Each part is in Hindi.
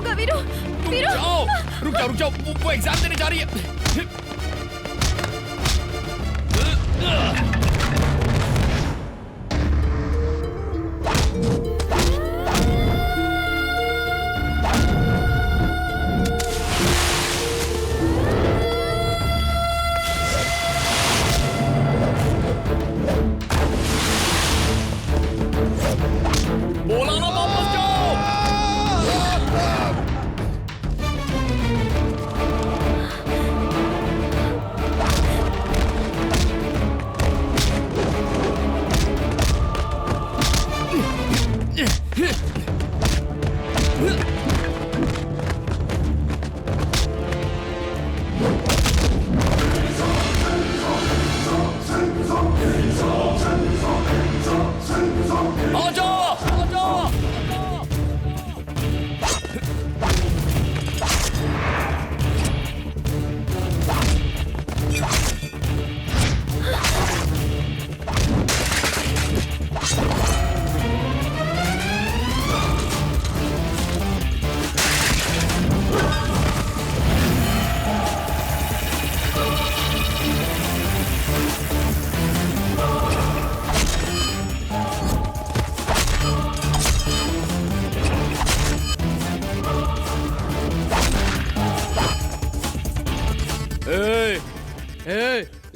होगा वीरू? वीरू रुक जाओ वो एग्जाम देने जा रही है। बोला ना वापस जाओ।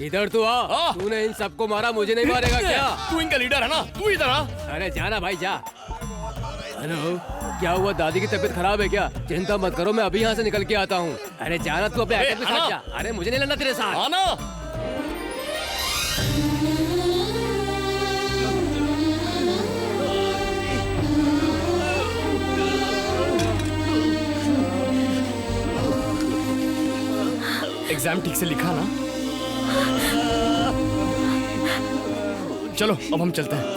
इधर तू आ। तूने इन सबको मारा, मुझे नहीं मारेगा क्या? तू इनका लीडर है ना, तू इधर आ। अरे जाना भाई जा। हेलो, क्या हुआ? दादी की तबीयत खराब है क्या? चिंता मत करो, मैं अभी यहाँ से निकल के आता हूँ। अरे जाना, तू अपने आइटम के साथ जा। अरे मुझे नहीं लड़ना तेरे साथ। आना। एग्जाम ठीक से लिखा ना? चलो अब हम चलते हैं।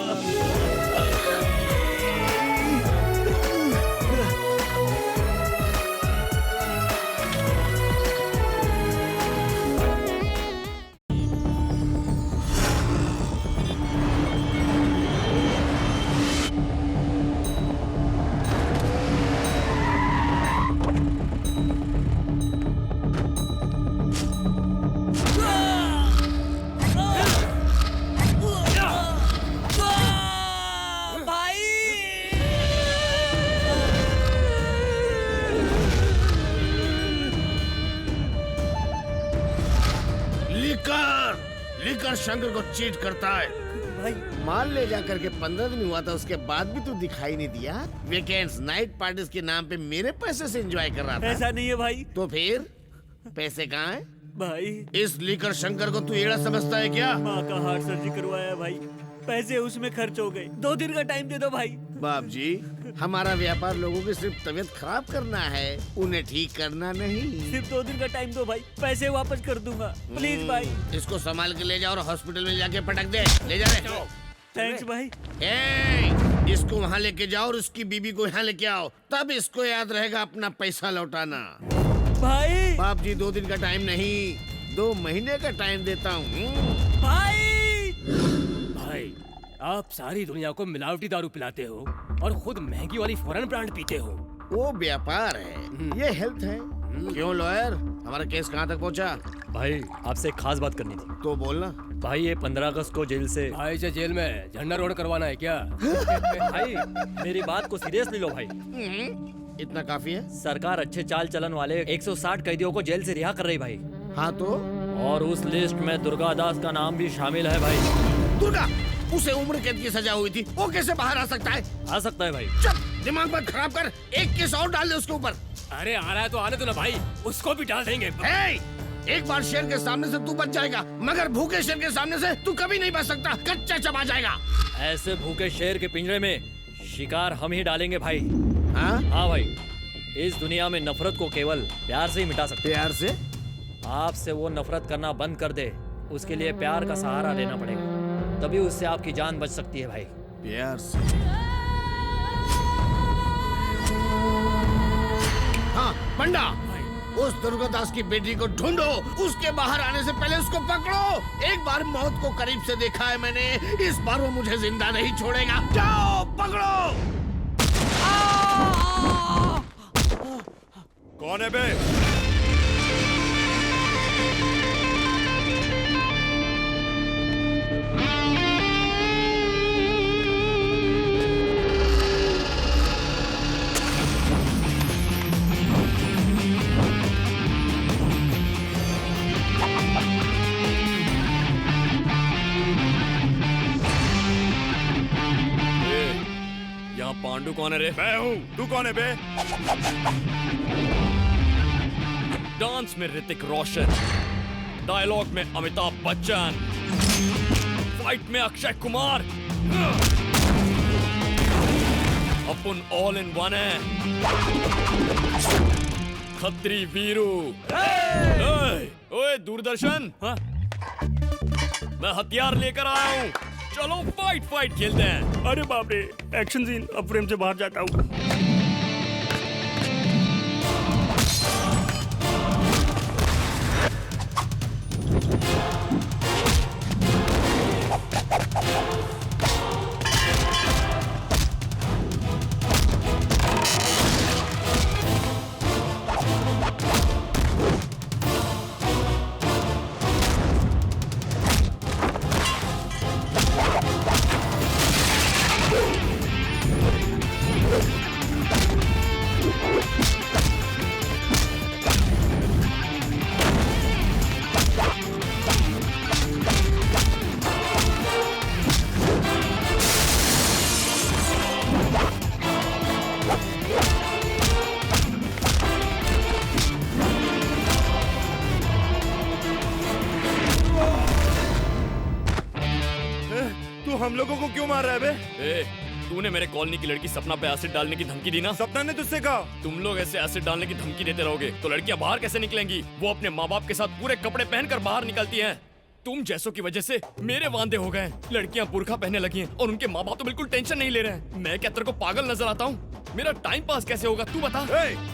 लिकर शंकर को चीट करता है भाई। माल ले जाकर के 15 दिन हुआ था, उसके बाद भी तू दिखाई नहीं दिया। वीकेंड्स नाइट पार्टीज के नाम पे मेरे पैसे से एंजॉय कर रहा था। ऐसा नहीं है भाई। तो फिर पैसे कहाँ है भाई? इस लिकर शंकर को तू एड़ा समझता है क्या? माँ का हार्ट सर्जरी करवाया भाई, पैसे उसमें खर्च हो गए। 2 दिन का टाइम दे दो भाई। बाप जी, हमारा व्यापार लोगों की सिर्फ तबीयत खराब करना है, उन्हें ठीक करना नहीं। सिर्फ 2 दिन का टाइम दो भाई, पैसे वापस कर दूंगा प्लीज भाई। इसको संभाल के ले जाओ और हॉस्पिटल में जाके पटक दे। ले जा रहे। थैंक्स भाई। इसको वहाँ लेके जाओ और उसकी बीबी को यहाँ लेके आओ, तब इसको याद रहेगा अपना पैसा लौटाना। भाई बाप जी, 2 दिन का टाइम नहीं, 2 महीने का टाइम देता हूँ। भाई भाई, आप सारी दुनिया को मिलावटी दारू पिलाते हो और खुद महंगी वाली फॉरेन ब्रांड पीते हो। वो व्यापार है, ये हेल्थ है। क्यों लॉयर, हमारा केस कहाँ तक पहुँचा? भाई आपसे एक खास बात करनी थी। तो बोलना। भाई ये 15 अगस्त को जेल से भाई से जेल में झंडा रोड करवाना है क्या? भाई मेरी बात को सीरियसली लो भाई। इतना काफी है? सरकार अच्छे चाल चलन वाले 160 कैदियों को जेल से रिहा कर रही भाई। हाँ तो? और उस लिस्ट में दुर्गा दास का नाम भी शामिल है भाई। दुर्गा? उसे उम्र कैद की सजा हुई थी, वो कैसे बाहर आ सकता है? आ सकता है भाई। चुप, दिमाग मत खराब कर, एक केस और डाल दे उसके ऊपर। अरे आ रहा है तो आने दो ना भाई, उसको भी डाल देंगे। एक बार शेर के सामने से तू बच जाएगा, मगर भूखे शेर के सामने से तू कभी नहीं बच सकता, कच्चा चबा जाएगा। ऐसे भूखे शेर के पिंजरे में शिकार हम ही डालेंगे भाई। हाँ? हाँ भाई, इस दुनिया में नफरत को केवल प्यार से ही मिटा सकते। प्यार से? आपसे वो नफरत करना बंद कर दे, उसके लिए प्यार का सहारा लेना पड़ेगा, तभी उससे आपकी जान बच सकती है भाई। प्यार से? हाँ पंडा, उस दुर्गा दास की बेटी को ढूंढो, उसके बाहर आने से पहले उसको पकड़ो। एक बार मौत को करीब से देखा है मैंने, इस बार वो मुझे जिंदा नहीं छोड़ेगा। जाओ पकड़ो। कौन है बे? यहाँ पांडु कौन है रे? मैं हूँ। तू कौन है बे? डांस में ऋतिक रोशन, डायलॉग में अमिताभ बच्चन, फाइट में अक्षय कुमार। अपन ऑल इन वन है। खत्री वीरू। ओए दूरदर्शन, हाँ? मैं हथियार लेकर आया हूँ। चलो फाइट खेलते हैं। अरे बाप रे, एक्शन सीन। अब फ्रेम से बाहर जाता हूँ। तू हम लोगों को क्यों मार रहा है बे? ए, तूने मेरे कॉलोनी की लड़की सपना पे एसिड डालने की धमकी दी ना? सपना ने तुझसे कहा? तुम लोग ऐसे एसिड डालने की धमकी देते रहोगे तो लड़कियां बाहर कैसे निकलेंगी? वो अपने माँ बाप के साथ पूरे कपड़े पहनकर बाहर निकलती हैं। तुम जैसों की वजह से मेरे वांदे हो गए। लड़कियां बुर्का पहनने लगी हैं और उनके माँ बाप तो बिल्कुल टेंशन नहीं ले रहे हैं। मैं क्या तेरे को पागल नजर आता हूँ? मेरा टाइम पास कैसे होगा तू बता?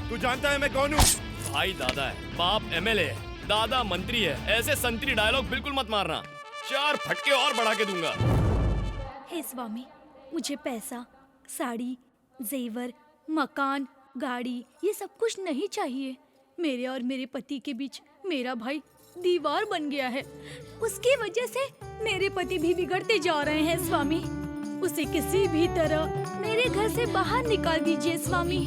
तू जानता है मैं कौन हूँ? भाई दादा है, बाप एमएलए है, दादा मंत्री है। ऐसे संतरी डायलॉग बिल्कुल मत मारना, 4 फटके और बढ़ा के दूंगा। हे स्वामी, मुझे पैसा, साड़ी, जेवर, मकान, गाड़ी ये सब कुछ नहीं चाहिए। मेरे और मेरे पति के बीच मेरा भाई दीवार बन गया है। उसकी वजह से मेरे पति भी बिगड़ते जा रहे हैं स्वामी। उसे किसी भी तरह मेरे घर से बाहर निकाल दीजिए स्वामी।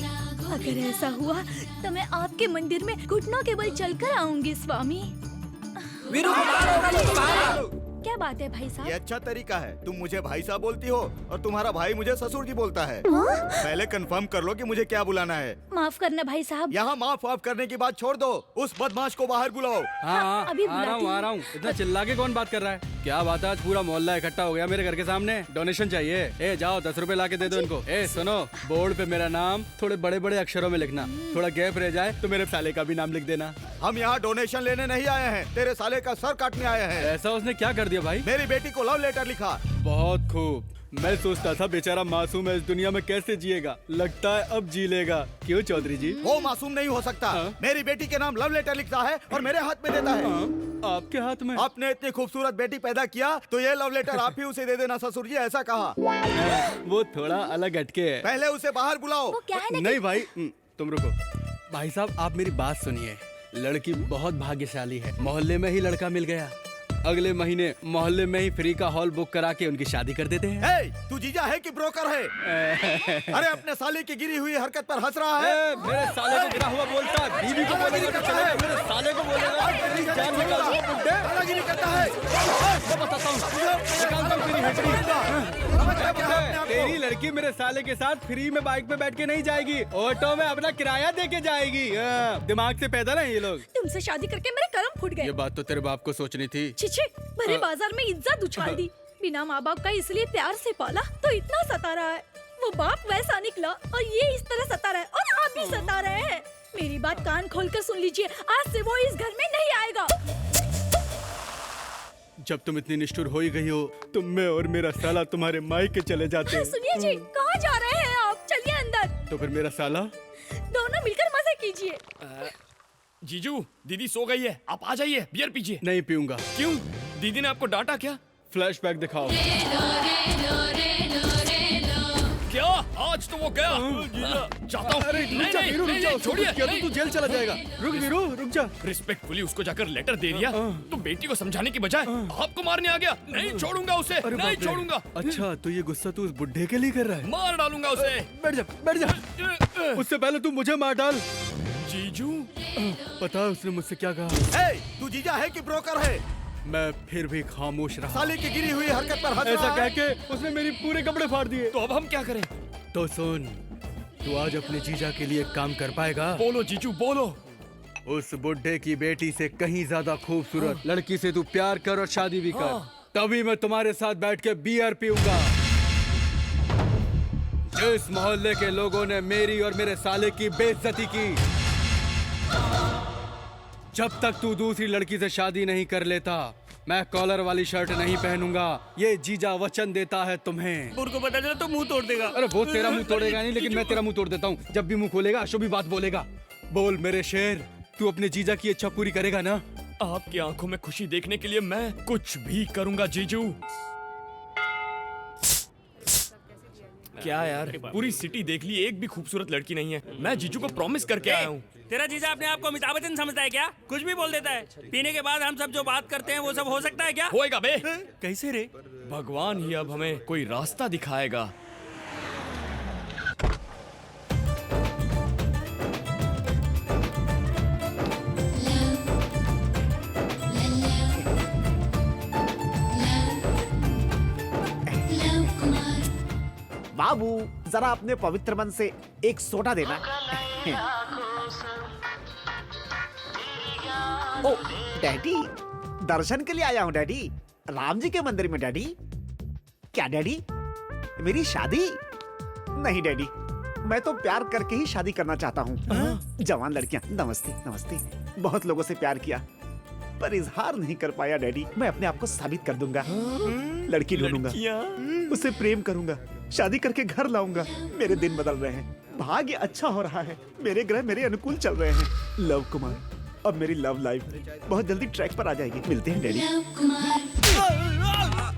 अगर ऐसा हुआ तो मैं आपके मंदिर में घुटनों के बल चलकर आऊंगी स्वामी। क्या बात है भाई ये साहब? अच्छा तरीका है। तुम मुझे भाई साहब बोलती हो और तुम्हारा भाई मुझे ससुर जी बोलता है। पहले कंफर्म कर लो कि मुझे क्या बुलाना है। माफ करना भाई साहब। यहाँ माफ वाफ करने की बात छोड़ दो। उस बदमाश को बाहर बुलाओ। हाँ, अभी आ रहा हूँ आ रहा हूँ। इतना चिल्ला के कौन बात कर रहा है? क्या बात है, आज पूरा मोहल्ला इकट्ठा हो गया मेरे घर के सामने। डोनेशन चाहिए? ए जाओ 10 रुपए ला के दे दो इनको। ए सुनो, बोर्ड पे मेरा नाम थोड़े बड़े बड़े अक्षरों में लिखना। थोड़ा गैप रह जाए तो मेरे साले का भी नाम लिख देना। हम यहाँ डोनेशन लेने नहीं आए हैं, तेरे साले का सर काटने आए हैं। ऐसा उसने क्या कर दिया भाई? मेरी बेटी को लव लेटर लिखा। बहुत खूब। मैं सोचता था बेचारा मासूम है, इस दुनिया में कैसे जिएगा। लगता है अब जी लेगा। क्यों चौधरी जी? वो मासूम नहीं हो सकता। मेरी बेटी के नाम लव लेटर लिखता है और मेरे हाथ में देता है। आपके हाथ में? आपने इतनी खूबसूरत बेटी पैदा किया तो ये लव लेटर आप ही उसे दे देना ससुर जी, ऐसा कहा। वो थोड़ा अलग हटके है। पहले उसे बाहर बुलाओ। वो क्या है ना नहीं भाई, तुम रुको। भाई साहब आप मेरी बात सुनिए। लड़की बहुत भाग्यशाली है, मोहल्ले में ही लड़का मिल गया। अगले महीने मोहल्ले में ही फ्री का हॉल बुक करा के उनकी शादी कर देते हैं। तू जीजा है कि ब्रोकर है? अरे अपने साले की गिरी हुई हरकत पर हंस रहा है। मेरे साले को गिरा हुआ बोलता है, बीवी को बोलेगा तो चलेगा, मेरे साले को बोलेगा तेरी जान निकाल दूंगा बुड्ढे। दादागिरी करता है। मैं बताता हूँ, निकालता हूँ तेरी हड्डी। तेरी लड़की मेरे साले के साथ फ्री में बाइक पे बैठ के नहीं जाएगी, ऑटो में अपना किराया दे के जाएगी। दिमाग से पैदा है ये लोग। तुमसे शादी करके मेरे कर्म फूट गए। ये बात तो तेरे बाप को सोचनी थी। छिछे, भरे बाजार में इज्जत उछाल दी। बिना माँ बाप का इसलिए प्यार से पाला तो इतना सता रहा है। वो बाप वैसा निकला और ये इस तरह सता रहा है और आप भी सता रहे हैं। मेरी बात कान खोलकर सुन लीजिए, आज से वो इस घर में नहीं आएगा। जब तुम इतनी निष्ठुर हो ही गई हो तो मैं और मेरा साला तुम्हारे मायके चले जाते हैं। सुनिए जी, कहाँ जा रहे हैं आप? चलिए अंदर। तो फिर मेरा साला? दोनों मिलकर मजे कीजिए। जीजू, दीदी सो गई है, आप आ जाइए, बियर पीजिए। नहीं पीऊंगा। क्यों? दीदी ने आपको डांटा क्या? फ्लैशबैक दिखाओ। क्या आज तो वो गया। जाता हूँ। अरे रुक जा वीरू, रुक जा। उसको छोड़िए। कुछ किया तो तू जेल चला जाएगा। रुक वीरू, रुक जा। रिस्पेक्टफुली उसको जाकर लेटर दे दिया तो बेटी को समझाने की बजाय आपको मारने आ गया। नहीं छोड़ूंगा उसे, अरे नहीं बाप रे। छोड़ूंगा। अच्छा तो ये गुस्सा तू उस बुड्ढे के लिए कर रहा है? मार डालूंगा उसे। बैठ जा, बैठ जा। उससे पहले तू मुझे मार डाल। जीजू, पता है उसने मुझसे क्या कहा? ए, तू जीजा है कि ब्रोकर है? मैं फिर भी खामोश रहा। साले की गिरी हुई हरकत पर हंस ऐसा रहा कह है? के उसने मेरी पूरे कपड़े फाड़ दिए। तो अब हम क्या करें? तो सुन, तू आज अपने जीजा के लिए काम कर पाएगा? बोलो जीजू, बोलो। उस बुड्ढे की बेटी से कहीं ज्यादा खूबसूरत लड़की से तू प्यार कर और शादी भी कर, तभी मैं तुम्हारे साथ बैठ के बियर पीऊंगा। जिस मोहल्ले के लोगों ने मेरी और मेरे साले की बेइज्जती की, जब तक तू दूसरी लड़की से शादी नहीं कर लेता, मैं कॉलर वाली शर्ट नहीं पहनूंगा। ये जीजा वचन देता है तुम्हें। बुर को पता चला तो मुंह तोड़ देगा। अरे वो तेरा मुंह तोड़ेगा नहीं, लेकिन मैं तेरा मुंह तोड़ देता हूँ। जब भी मुंह खोलेगा अशुभ बात बोलेगा। बोल मेरे शेर, तू अपने जीजा की इच्छा पूरी करेगा ना? आपकी आंखों में खुशी देखने के लिए मैं कुछ भी करूंगा जीजू। क्या यार, पूरी सिटी देख ली, एक भी खूबसूरत लड़की नहीं है। मैं जीजू को प्रॉमिस करके आया हूँ। तेरा जीजा अपने आप को अमिताभ बच्चन समझता है क्या? कुछ भी बोल देता है। पीने के बाद हम सब जो बात करते हैं वो सब हो सकता है क्या? होएगा बे। कैसे रे? भगवान ही अब हमें कोई रास्ता दिखाएगा। बाबू जरा अपने पवित्र मन से एक सोडा देना। ओ डैडी, दर्शन के लिए आया हूँ डैडी, राम जी के मंदिर में डैडी। क्या डैडी, मेरी शादी? नहीं डैडी, मैं तो प्यार करके ही शादी करना चाहता हूँ। जवान लड़कियाँ, नमस्ते नमस्ते। बहुत लोगों से प्यार किया पर इजहार नहीं कर पाया डैडी। मैं अपने आप को साबित कर दूंगा। लड़की ढूंढूंगा, उससे प्रेम करूंगा, शादी करके घर लाऊंगा। मेरे दिन बदल रहे हैं, भाग्य अच्छा हो रहा है, मेरे ग्रह मेरे अनुकूल चल रहे हैं। लव कुमार, अब मेरी लव लाइफ बहुत जल्दी ट्रैक पर आ जाएगी। मिलते हैं डैडी।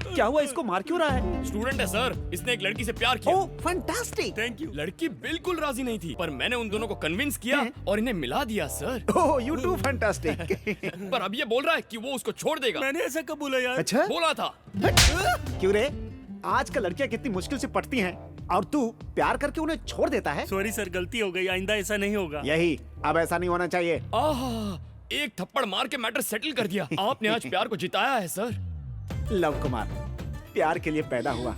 क्या हुआ, इसको मार क्यों रहा है? स्टूडेंट है सर, इसने एक लड़की से प्यार किया। Oh fantastic. Thank you. लड़की बिल्कुल राजी नहीं थी, पर मैंने उन दोनों को कन्विंस किया और इन्हें मिला दिया sir. Oh you too fantastic. पर अब ये बोल रहा है कि वो उसको छोड़ देगा। मैंने ऐसा कब बोला यार? अच्छा बोला था। क्यों रे, आजकल लड़कियां कितनी मुश्किल से पटती हैं और तू प्यार करके उन्हें छोड़ देता है। सॉरी सर, गलती हो गई, आइंदा ऐसा नहीं होगा। यही, अब ऐसा नहीं होना चाहिए। आहा, एक थप्पड़ मार के मैटर सेटल कर दिया। आपने आज प्यार को जिताया है सर। लव कुमार, प्यार के लिए पैदा हुआ,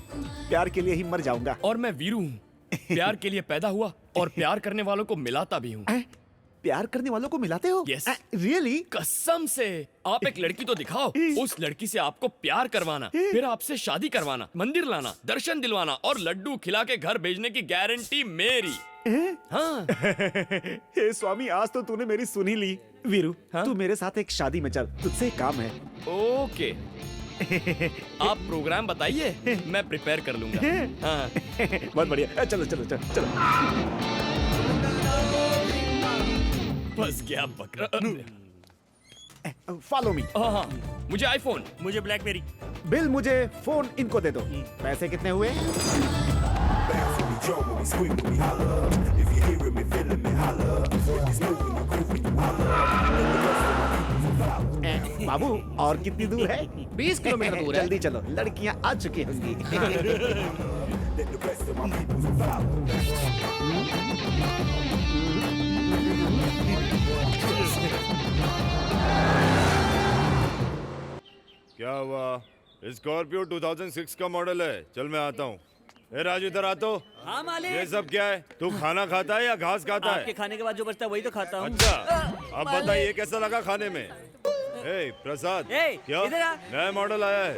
प्यार के लिए ही मर जाऊंगा। और मैं वीरू हूँ, प्यार के लिए पैदा हुआ और प्यार करने वालों को मिलाता भी हूँ। प्यार करने वालों को मिलाते हो? Yes. रियली? कसम से। आप एक लड़की तो दिखाओ, उस लड़की से आपको प्यार करवाना, फिर आपसे शादी करवाना, मंदिर लाना, दर्शन दिलवाना और लड्डू खिला के घर भेजने की गारंटी मेरी। हाँ। हे स्वामी, आज तो तूने मेरी सुनी ली। वीरू, तू मेरे साथ एक शादी में चल, तुझसे एक काम है। ओके। आप प्रोग्राम बताइए, मैं प्रिपेयर कर लूंगा। हाँ। बहुत बढ़िया, चलो चलो चलो चलो। बस गया बकरा। Follow me. हाँ, मुझे आईफोन। मुझे ब्लैकबेरी। बिल मुझे फोन, इनको दे दो। पैसे कितने हुए? बाबू, और कितनी दूर है? 20 किलोमीटर दूर है। जल्दी चलो, लड़कियां आ चुकी होंगी। क्या हुआ? स्कॉर्पियो 2006 का मॉडल है। चल मैं आता हूँ। ए राजू, इधर आ तो। हाँ मालिक। ये सब क्या है? तू खाना खाता है या घास खाता आपके है? खाने के बाद जो बचता है वही तो खाता हूँ। अच्छा, अब बताइए कैसा लगा खाने में? ए प्रसाद, ए, क्या इधर आ। नया मॉडल आया है?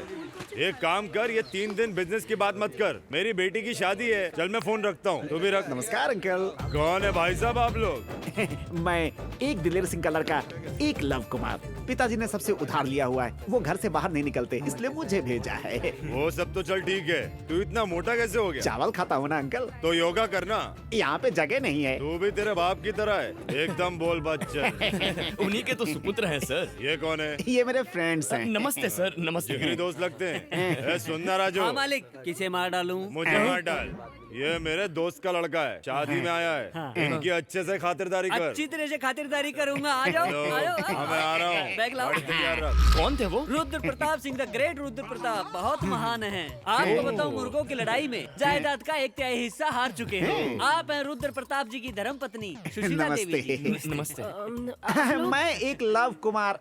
एक काम कर, ये 3 दिन बिजनेस की बात मत कर। मेरी बेटी की शादी है। चल मैं फोन रखता हूँ, तू भी रख। नमस्कार अंकल। कौन है भाई साहब आप लोग? मैं एक दिलेर सिंह का लड़का, एक लव कुमार। पिताजी ने सबसे उधार लिया हुआ है, वो घर से बाहर नहीं निकलते, इसलिए मुझे भेजा है। वो सब तो चल ठीक है, तू इतना मोटा कैसे हो गया? चावल खाता हूँ ना अंकल। तो योगा करना। यहाँ पे जगह नहीं है। तू भी तेरे बाप की तरह है, एकदम बोल बच्चे। उन्हीं के तो सुपुत्र हैं सर। ये कौन है? ये मेरे फ्रेंड्स हैं। नमस्ते सर, नमस्ते। जिगरी दोस्त लगते हैं। ए, सुनना राजू, हाँ मालिक, किसे मार डालूं? मुझे मार डाल। ये मेरे दोस्त का लड़का है, शादी में आया है। इनकी अच्छे से खातिरदारी कर। अच्छी तरह से खातिरदारी करूंगा। आ जाओ, आ जाओ। हाँ, मैं आ रहा हूँ। बैग लाओ। गाड़ी तैयार रख। कौन थे वो? रुद्र प्रताप सिंह द ग्रेट रुद्र प्रताप बहुत महान हैं। आपको बताऊं, मुर्गों की लड़ाई में जायदाद का 1/3 हिस्सा हार चुके हैं। आप हैं रुद्र प्रताप जी की धर्म पत्नी सुशीला देवी जी। नमस्ते। मैं एक लव कुमार।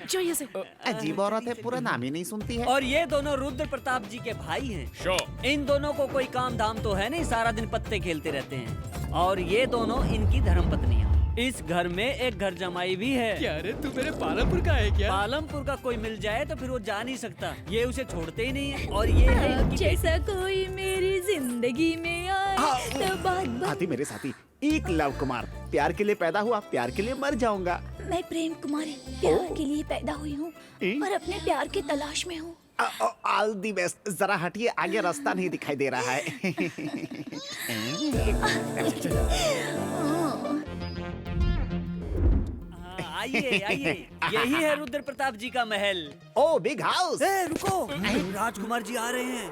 जो ये से अजीब औरत है, पूरा नाम ही नहीं सुनती है। और ये दोनों रुद्र प्रताप जी के भाई हैं। इन दोनों को कोई काम धाम तो है नहीं, सारा दिन पत्ते खेलते रहते हैं। और ये दोनों इनकी धर्म पत्नियां। इस घर में एक घर जमाई भी है। क्या रे, तू मेरे पालमपुर का है क्या? पालमपुर का कोई मिल जाए तो फिर वो जा नहीं सकता, ये उसे छोड़ते ही नहीं है। और ये है इनकी जैसा कोई मेरी जिंदगी में आए तो बात साथी मेरे साथी, एक लव कुमार, प्यार के लिए पैदा हुआ, प्यार के लिए मर जाऊंगा। मैं प्रेम कुमारी प्यार के लिए पैदा हुई हूँ और अपने प्यार की तलाश में हूँ। All the best. जरा हटिए, आगे रास्ता नहीं दिखाई दे रहा है। आइए आइए, यही है रुद्र प्रताप जी का महल। ओ बिग हाउस। रुको, राजकुमार जी आ रहे हैं।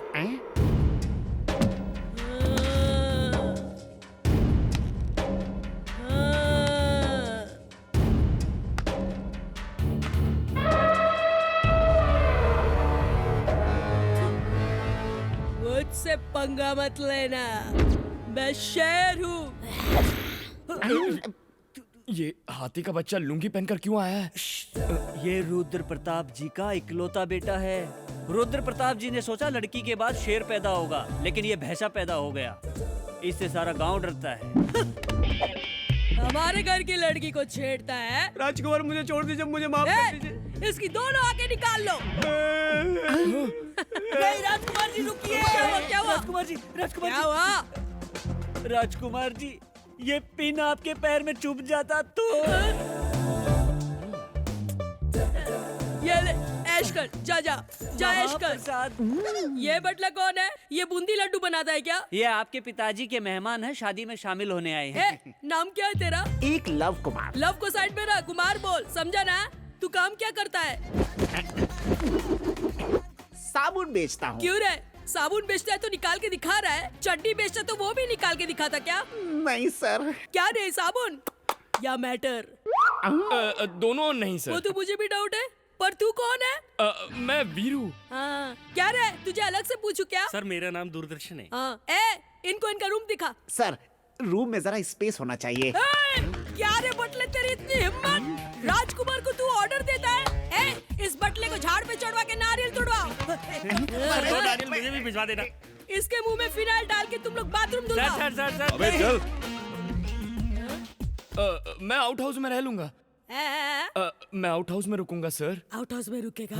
मुझसे पंगा मत लेना, मैं शेर हूँ। ये हाथी का बच्चा लुंगी पहनकर क्यों आया है? ये रुद्र प्रताप जी का इकलौता बेटा है। रुद्र प्रताप जी ने सोचा लड़की के बाद शेर पैदा होगा, लेकिन ये भैंसा पैदा हो गया। इससे सारा गांव डरता है। हमारे घर की लड़की को छेड़ता है। राजकुमार मुझे छोड़ दीजिए, मुझे माफ कर दीजिए। इसकी दोनों आके निकाल लो। नहीं राजकुमार जी रुकिए। क्या हुआ? राजकुमार जी, राजकुमार क्या हुआ? जी, राजकुमार जी, ये पिन आपके पैर में चुभ जाता तो। ये ले, ऐश कर, जा जा जा, ऐश कर। महाप्रसाद। ये बटला कौन है? ये बूंदी लड्डू बनाता है क्या? ये आपके पिताजी के मेहमान हैं, शादी में शामिल होने आए हैं। ए, नाम क्या है तेरा? एक लव कुमार। लव को साइड में रख, कुमार बोल, समझा ना? तू काम क्या करता है? साबुन बेचता हूँ। क्यों रे? साबुन बेचता है तो निकाल के दिखा रहा है, चड्डी बेचता है तो वो भी निकाल के दिखाता क्या? नहीं सर। क्या रे, साबुन या मैटर? दोनों नहीं वो सर। तो मुझे भी डाउट है, पर तू कौन है? मैं वीरू। हाँ, क्या रे, तुझे अलग से पूछू क्या? सर मेरा नाम दूरदर्शन है। हाँ, इनको इनका रूम दिखा। सर, रूम में जरा स्पेस होना चाहिए। क्या रे बटले, तेरी इतनी हिम्मत? राजकुमार को तू ऑर्डर देता है? इस बटले को झाड़ पे चढ़वा के नारियल तोड़वाओ। नारियल मुझे भी भिजवा देना। इसके मुंह में फिनाइल डाल के तुम लोग बाथरूम धुलवाओ। सर सर सर अबे चल। मैं आउट हाउस में रह लूंगा। मैं आउट हाउस में रुकूंगा सर। आउट हाउस में रुकेगा?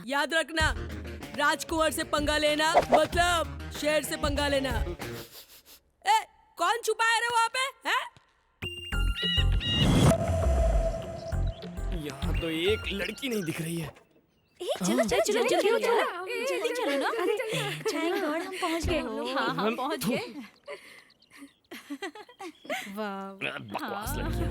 याद रखना, राजकुमार से पंगा लेना मतलब शेर से पंगा लेना। कौन छुपा है रे वहाँ पे? यहाँ तो एक लड़की नहीं दिख रही है। चलो चलो चलो चलो जल्दी चलो ना। थैंक गॉड हम पहुँच गए। हाँ हम पहुँच गए। वाह, बकवास लड़की।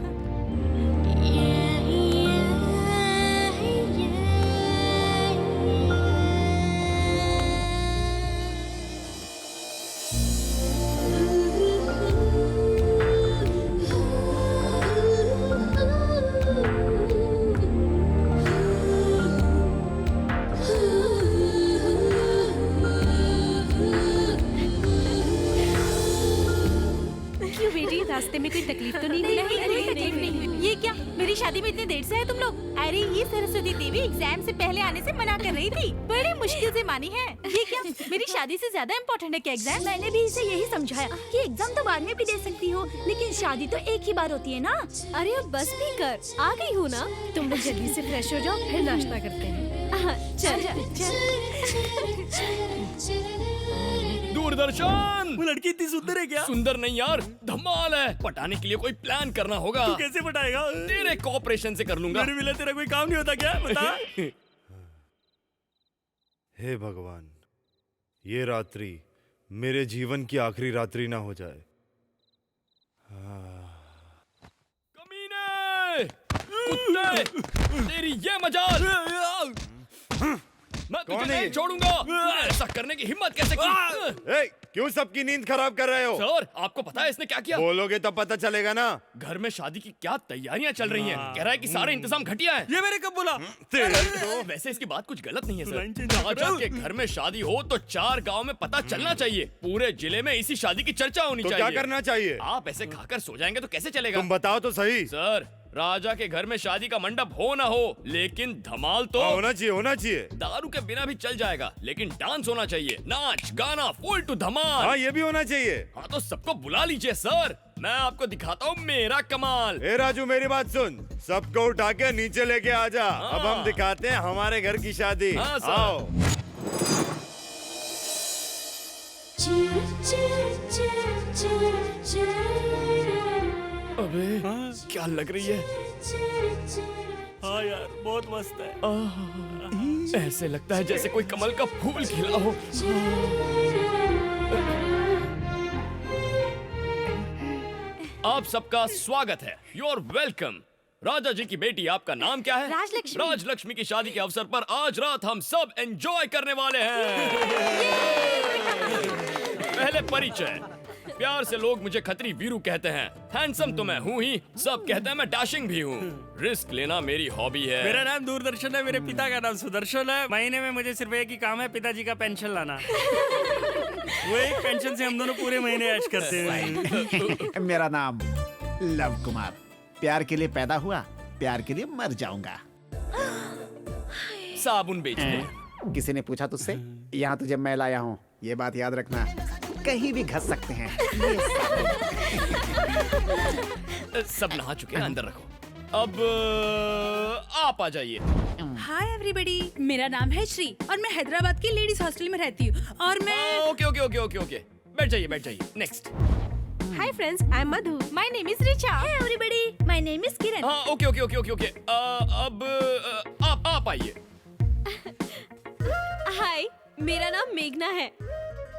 रास्ते में कोई तकलीफ तो नहीं हुई? नहीं। ये क्या, मेरी शादी में इतनी देर से आए तुम लोग? अरे ये सरस्वती देवी एग्जाम से पहले आने से मना कर रही थी, बड़ी मुश्किल से मानी है। ये क्या, मेरी शादी से ज्यादा इम्पोर्टेंट है क्या एग्जाम? मैंने भी इसे यही समझाया कि एग्जाम तो बाद में भी दे सकती हो, लेकिन शादी तो एक ही बार होती है ना। अरे अब बस भी कर, आ गई हूँ ना। तुम लोग जल्दी से फ्रेश हो जाओ, फिर नाश्ता करते हैं। दूरदर्शन। वो लड़की इतनी सुंदर है क्या? सुंदर नहीं यार, धमाल है। पटाने के लिए कोई प्लान करना होगा। तू कैसे पटाएगा? तेरे कोऑपरेशन से कर लूंगा। मेरे बिना तेरा कोई काम नहीं होता क्या? बता। हे भगवान, ये रात्रि मेरे जीवन की आखिरी रात्रि ना हो जाए। कमीने, कुत्ते, तेरी ये मजाल। मैं तुझे नहीं छोड़ूंगा। ऐसा करने की हिम्मत कैसे की? क्यों सबकी नींद खराब कर रहे हो? सर आपको पता है इसने क्या किया? बोलोगे तो पता चलेगा ना। घर में शादी की क्या तैयारियां चल रही हैं। कह रहा है कि सारे इंतजाम घटिया है। ये मैंने कब बोला? तो वैसे इसकी बात कुछ गलत नहीं है सर। राजा के घर में शादी हो तो 4 गांव में पता चलना चाहिए। पूरे जिले में इसी शादी की चर्चा होनी तो चाहिए। क्या करना चाहिए? आप ऐसे खाकर सो जाएंगे तो कैसे चलेगा? तुम बताओ तो सही। सर राजा के घर में शादी का मंडप हो ना हो, लेकिन धमाल तो होना चाहिए, होना चाहिए। दारू के बिना भी चल जाएगा, लेकिन डांस होना चाहिए। नाच गाना फुल टू धमाल। हाँ ये भी होना चाहिए। हाँ तो सबको बुला लीजिए सर, मैं आपको दिखाता हूँ मेरा कमाल। ए राजू मेरी बात सुन, सबको उठा के नीचे लेके आ जा। अब हम दिखाते हैं हमारे घर की शादी। हाँ, सर। आओ। अबे क्या लग रही है? हाँ यार बहुत मस्त है। ऐसे लगता है जैसे कोई कमल का फूल खिला हो। आप सबका स्वागत है। You are welcome. राजा जी की बेटी, आपका नाम क्या है? राजलक्ष्मी। राजलक्ष्मी की शादी के अवसर पर आज रात हम सब एंजॉय करने वाले हैं। पहले परिचय। प्यार से लोग मुझे खत्री वीरू कहते हैं। हैंडसम तो मैं हूँ ही, सब कहते हैं मैं डैशिंग भी हूँ। रिस्क लेना मेरी हॉबी है। मेरा नाम दूरदर्शन है, मेरे पिता का नाम सुदर्शन है। महीने में मुझे सिर्फ एक ही काम है, पिताजी का पेंशन लाना। वो एक पेंशन से हम दोनों पूरे महीने ऐश करते हैं। मेरा नाम लव कुमार। प्यार के लिए पैदा हुआ, प्यार के लिए मर जाऊंगा। साबुन बेचते। किसी ने पूछा तुझसे? यहाँ तुझे मैं लाया हूँ, ये बात याद रखना। कहीं भी घस सकते हैं। सब नहा चुके हैं, अंदर रखो। अब आप आ जाइए। हाय एवरीबॉडी, मेरा नाम है श्री और मैं हैदराबाद की लेडीज हॉस्टल में रहती हूँ और मैं okay okay okay okay okay, बैठ जाइए बैठ जाइए। Next. Hi friends, I am Madhu. My name is Richa. Hey everybody, my name is Kiran. हाँ okay okay okay okay okay. अब आप आइए। हाय, मेरा नाम मेघना है।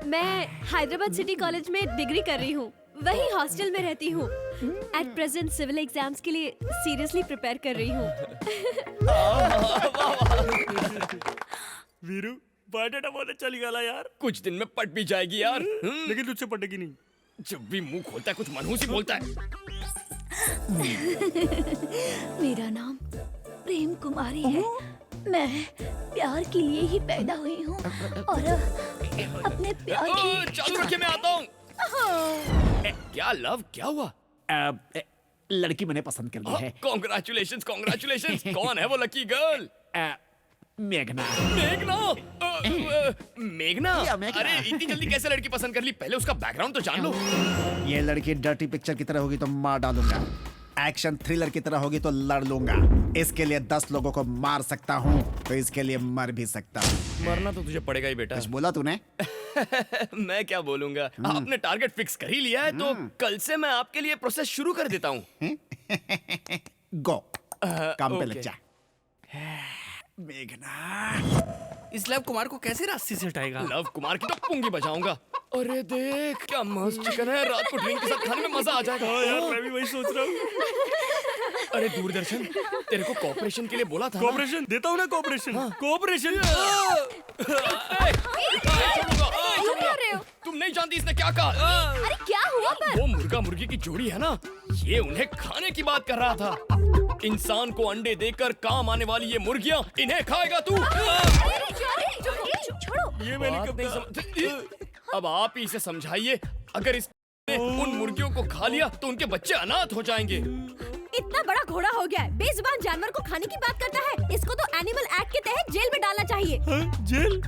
मैं हैदराबाद सिटी कॉलेज में डिग्री कर रही हूँ, वही हॉस्टल में रहती हूँ। एट प्रेजेंट सिविल एग्जाम्स के लिए सीरियसली प्रिपेयर कर रही हूँ। वीरू बायोडाटा बहुत अच्छा निकाला यार। कुछ दिन में पट भी जाएगी यार। लेकिन तुझसे पटेगी नहीं। जब भी मुंह खोलता है कुछ मनहूस ही बोलता है। मेरा नाम प्रेम कुमारी है। मैं प्यार के लिए ही पैदा हुई हूँ और अपने प्यार की चालू रखिए, मैं आता हूँ। क्या लव, क्या हुआ? लड़की मैंने पसंद कर ली है। Congratulations congratulations. कौन है वो लकी गर्ल? मेघना। मेघना? मेघना? या मेघना। अरे इतनी जल्दी कैसे लड़की पसंद कर ली? पहले उसका बैकग्राउंड तो जान लो। ये लड़की डर्टी पिक्चर की तरह होगी तो मार डालूंगा, एक्शन थ्रिलर की तरह होगी तो लड़ लूंगा। इसके लिए 10 लोगों को मार सकता हूँ, तो इसके लिए मर भी सकता हूँ। मरना तो तुझे पड़ेगा ही बेटा। कुछ बोला तूने? मैं क्या बोलूंगा, आपने टारगेट फिक्स कर ही लिया है तो कल से मैं आपके लिए प्रोसेस शुरू कर देता हूँ। गो, काम पे ओके। लग जा। मेघना। इस लव कुमार को कैसे रास्ते से हटाएगा? लव कुमार की तो पुंगी बजाऊंगा। अरे देख क्या मस्त चिकन है, रात को ड्रिंक के साथ खाने में मजा आ जाएगा। यार मैं भी वही सोच रहा हूँ। अरे दूरदर्शन, तेरे को कॉपरेशन के लिए बोला था ना? कोऑपरेशन देता हूँ ना, कोऑपरेशन कोऑपरेशन। तुम नहीं जानती इसने क्या कहा। अरे क्या हुआ पर? वो मुर्गा मुर्गी की जोड़ी है ना, ये उन्हें खाने की बात कर रहा था। इंसान को अंडे देकर काम आने वाली ये मुर्गियां, इन्हें खाएगा तू। छोड़ो। ये मैंने बात कब नहीं समझ। अब आप ही इसे समझाइए, अगर इसने उन मुर्गियों को खा लिया तो उनके बच्चे अनाथ हो जाएंगे। इतना बड़ा घोड़ा हो गया है, बेजुबान जानवर को खाने की बात करता है। इसको तो एनिमल एक्ट के तहत जेल में डालना चाहिए। जेल?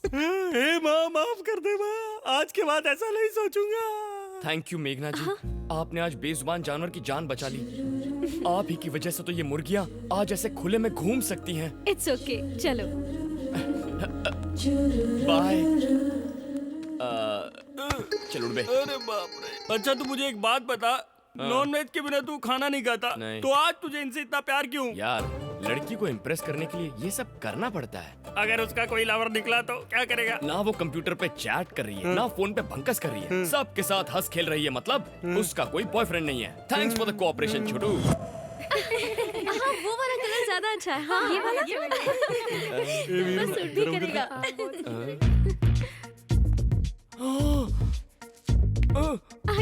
हे माँ माफ कर दे माँ, आज के बाद ऐसा नहीं सोचूंगा। थैंक यू मेघना जी, आपने आज बेजुबान जानवर की जान बचा ली। आप ही की वजह से तो ये मुर्गियां आज ऐसे खुले में घूम सकती हैं। इट्स ओके, चलो। बाय। चल उड़ बे। अरे बाप रे। अच्छा तू मुझे एक बात बता, नॉन वेज के बिना तू खाना नहीं खाता, नहीं। तो आज तुझे इनसे इतना प्यार क्यों? यार लड़की को इम्प्रेस करने के लिए ये सब करना पड़ता है। अगर उसका कोई लवर निकला तो क्या करेगा? ना वो कंप्यूटर पे चैट कर रही है, ना फोन पे भंकस कर रही है, सबके साथ हंस खेल रही है, मतलब उसका कोई बॉयफ्रेंड नहीं है। थैंक्स फॉर द कोऑपरेशन छोटू। हाँ, वो वाला कलर ज्यादा अच्छा है। हाँ, ये वाला बस सूट भी करेगा।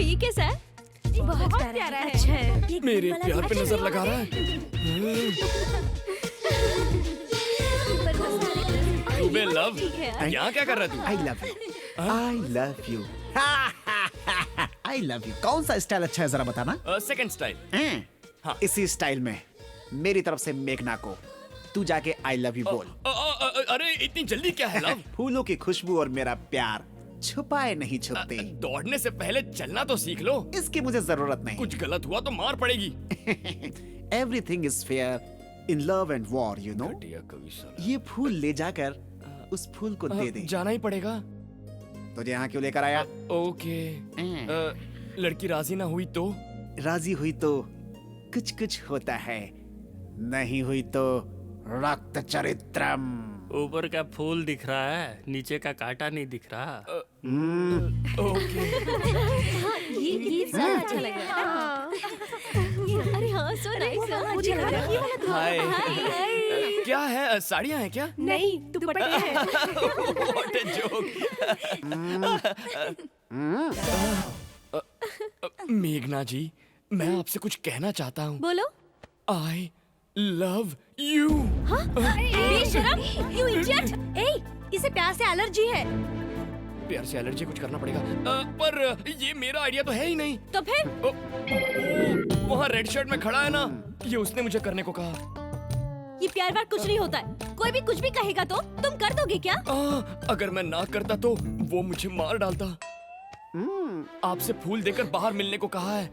ये कैसा है? बहुत प्यारा है। अच्छा है। ये मेरे वाला प्यार पे अच्छा नजर नहीं लगा रहा है। बे लव, ठीक है यार। यहाँ क्या कर रहा है तू? I love you, I love you, I love you. कौन सा स्टाइल अच्छा है जरा बताना? Second style. हाँ। इसी स्टाइल में मेरी तरफ से मेघना को तू जाके आई लव यू बोल। अरे इतनी जल्दी क्या है लव? फूलों की खुशबू और मेरा प्यार छुपाए नहीं छुपते। दौड़ने से पहले चलना तो सीख लो। इसकी मुझे जरूरत नहीं। कुछ गलत हुआ तो मार पड़ेगी। Everything is fair in love and war, you know. ये फूल ले जाकर उस फूल को दे दे। जाना ही पड़ेगा। तुझे यहाँ क्यों लेकर आया? ओके। लड़की राजी ना हुई तो? राजी हुई तो कुछ कुछ होता है, नहीं हुई तो रक्त चरित्रम। ऊपर का फूल दिख रहा है, नीचे का कांटा नहीं दिख रहा। ओके। ये ज्यादा अच्छा लग रहा है। अरे हाँ, सो नाइस। मुझे लगा ये वाला तो- हाय। क्या है, साड़ियाँ हैं क्या? नहीं, दुपट्टे हैं। What a joke। मेघना जी, मैं आपसे कुछ कहना चाहता हूँ। बोलो। I love you. बेशरम, you idiot! ए, इसे प्यार से एलर्जी है। प्यार से एलर्जी कुछ करना पड़ेगा। पर ये मेरा आइडिया तो है ही नहीं। तो फिर? वहाँ रेड शर्ट में खड़ा है ना, ये उसने मुझे करने को कहा। ये प्यार वार कुछ नहीं होता है। कोई भी कुछ भी कहेगा तो तुम कर दोगे क्या? अगर मैं ना करता तो वो मुझे मार डालता। आपसे फूल देकर बाहर मिलने को कहा है।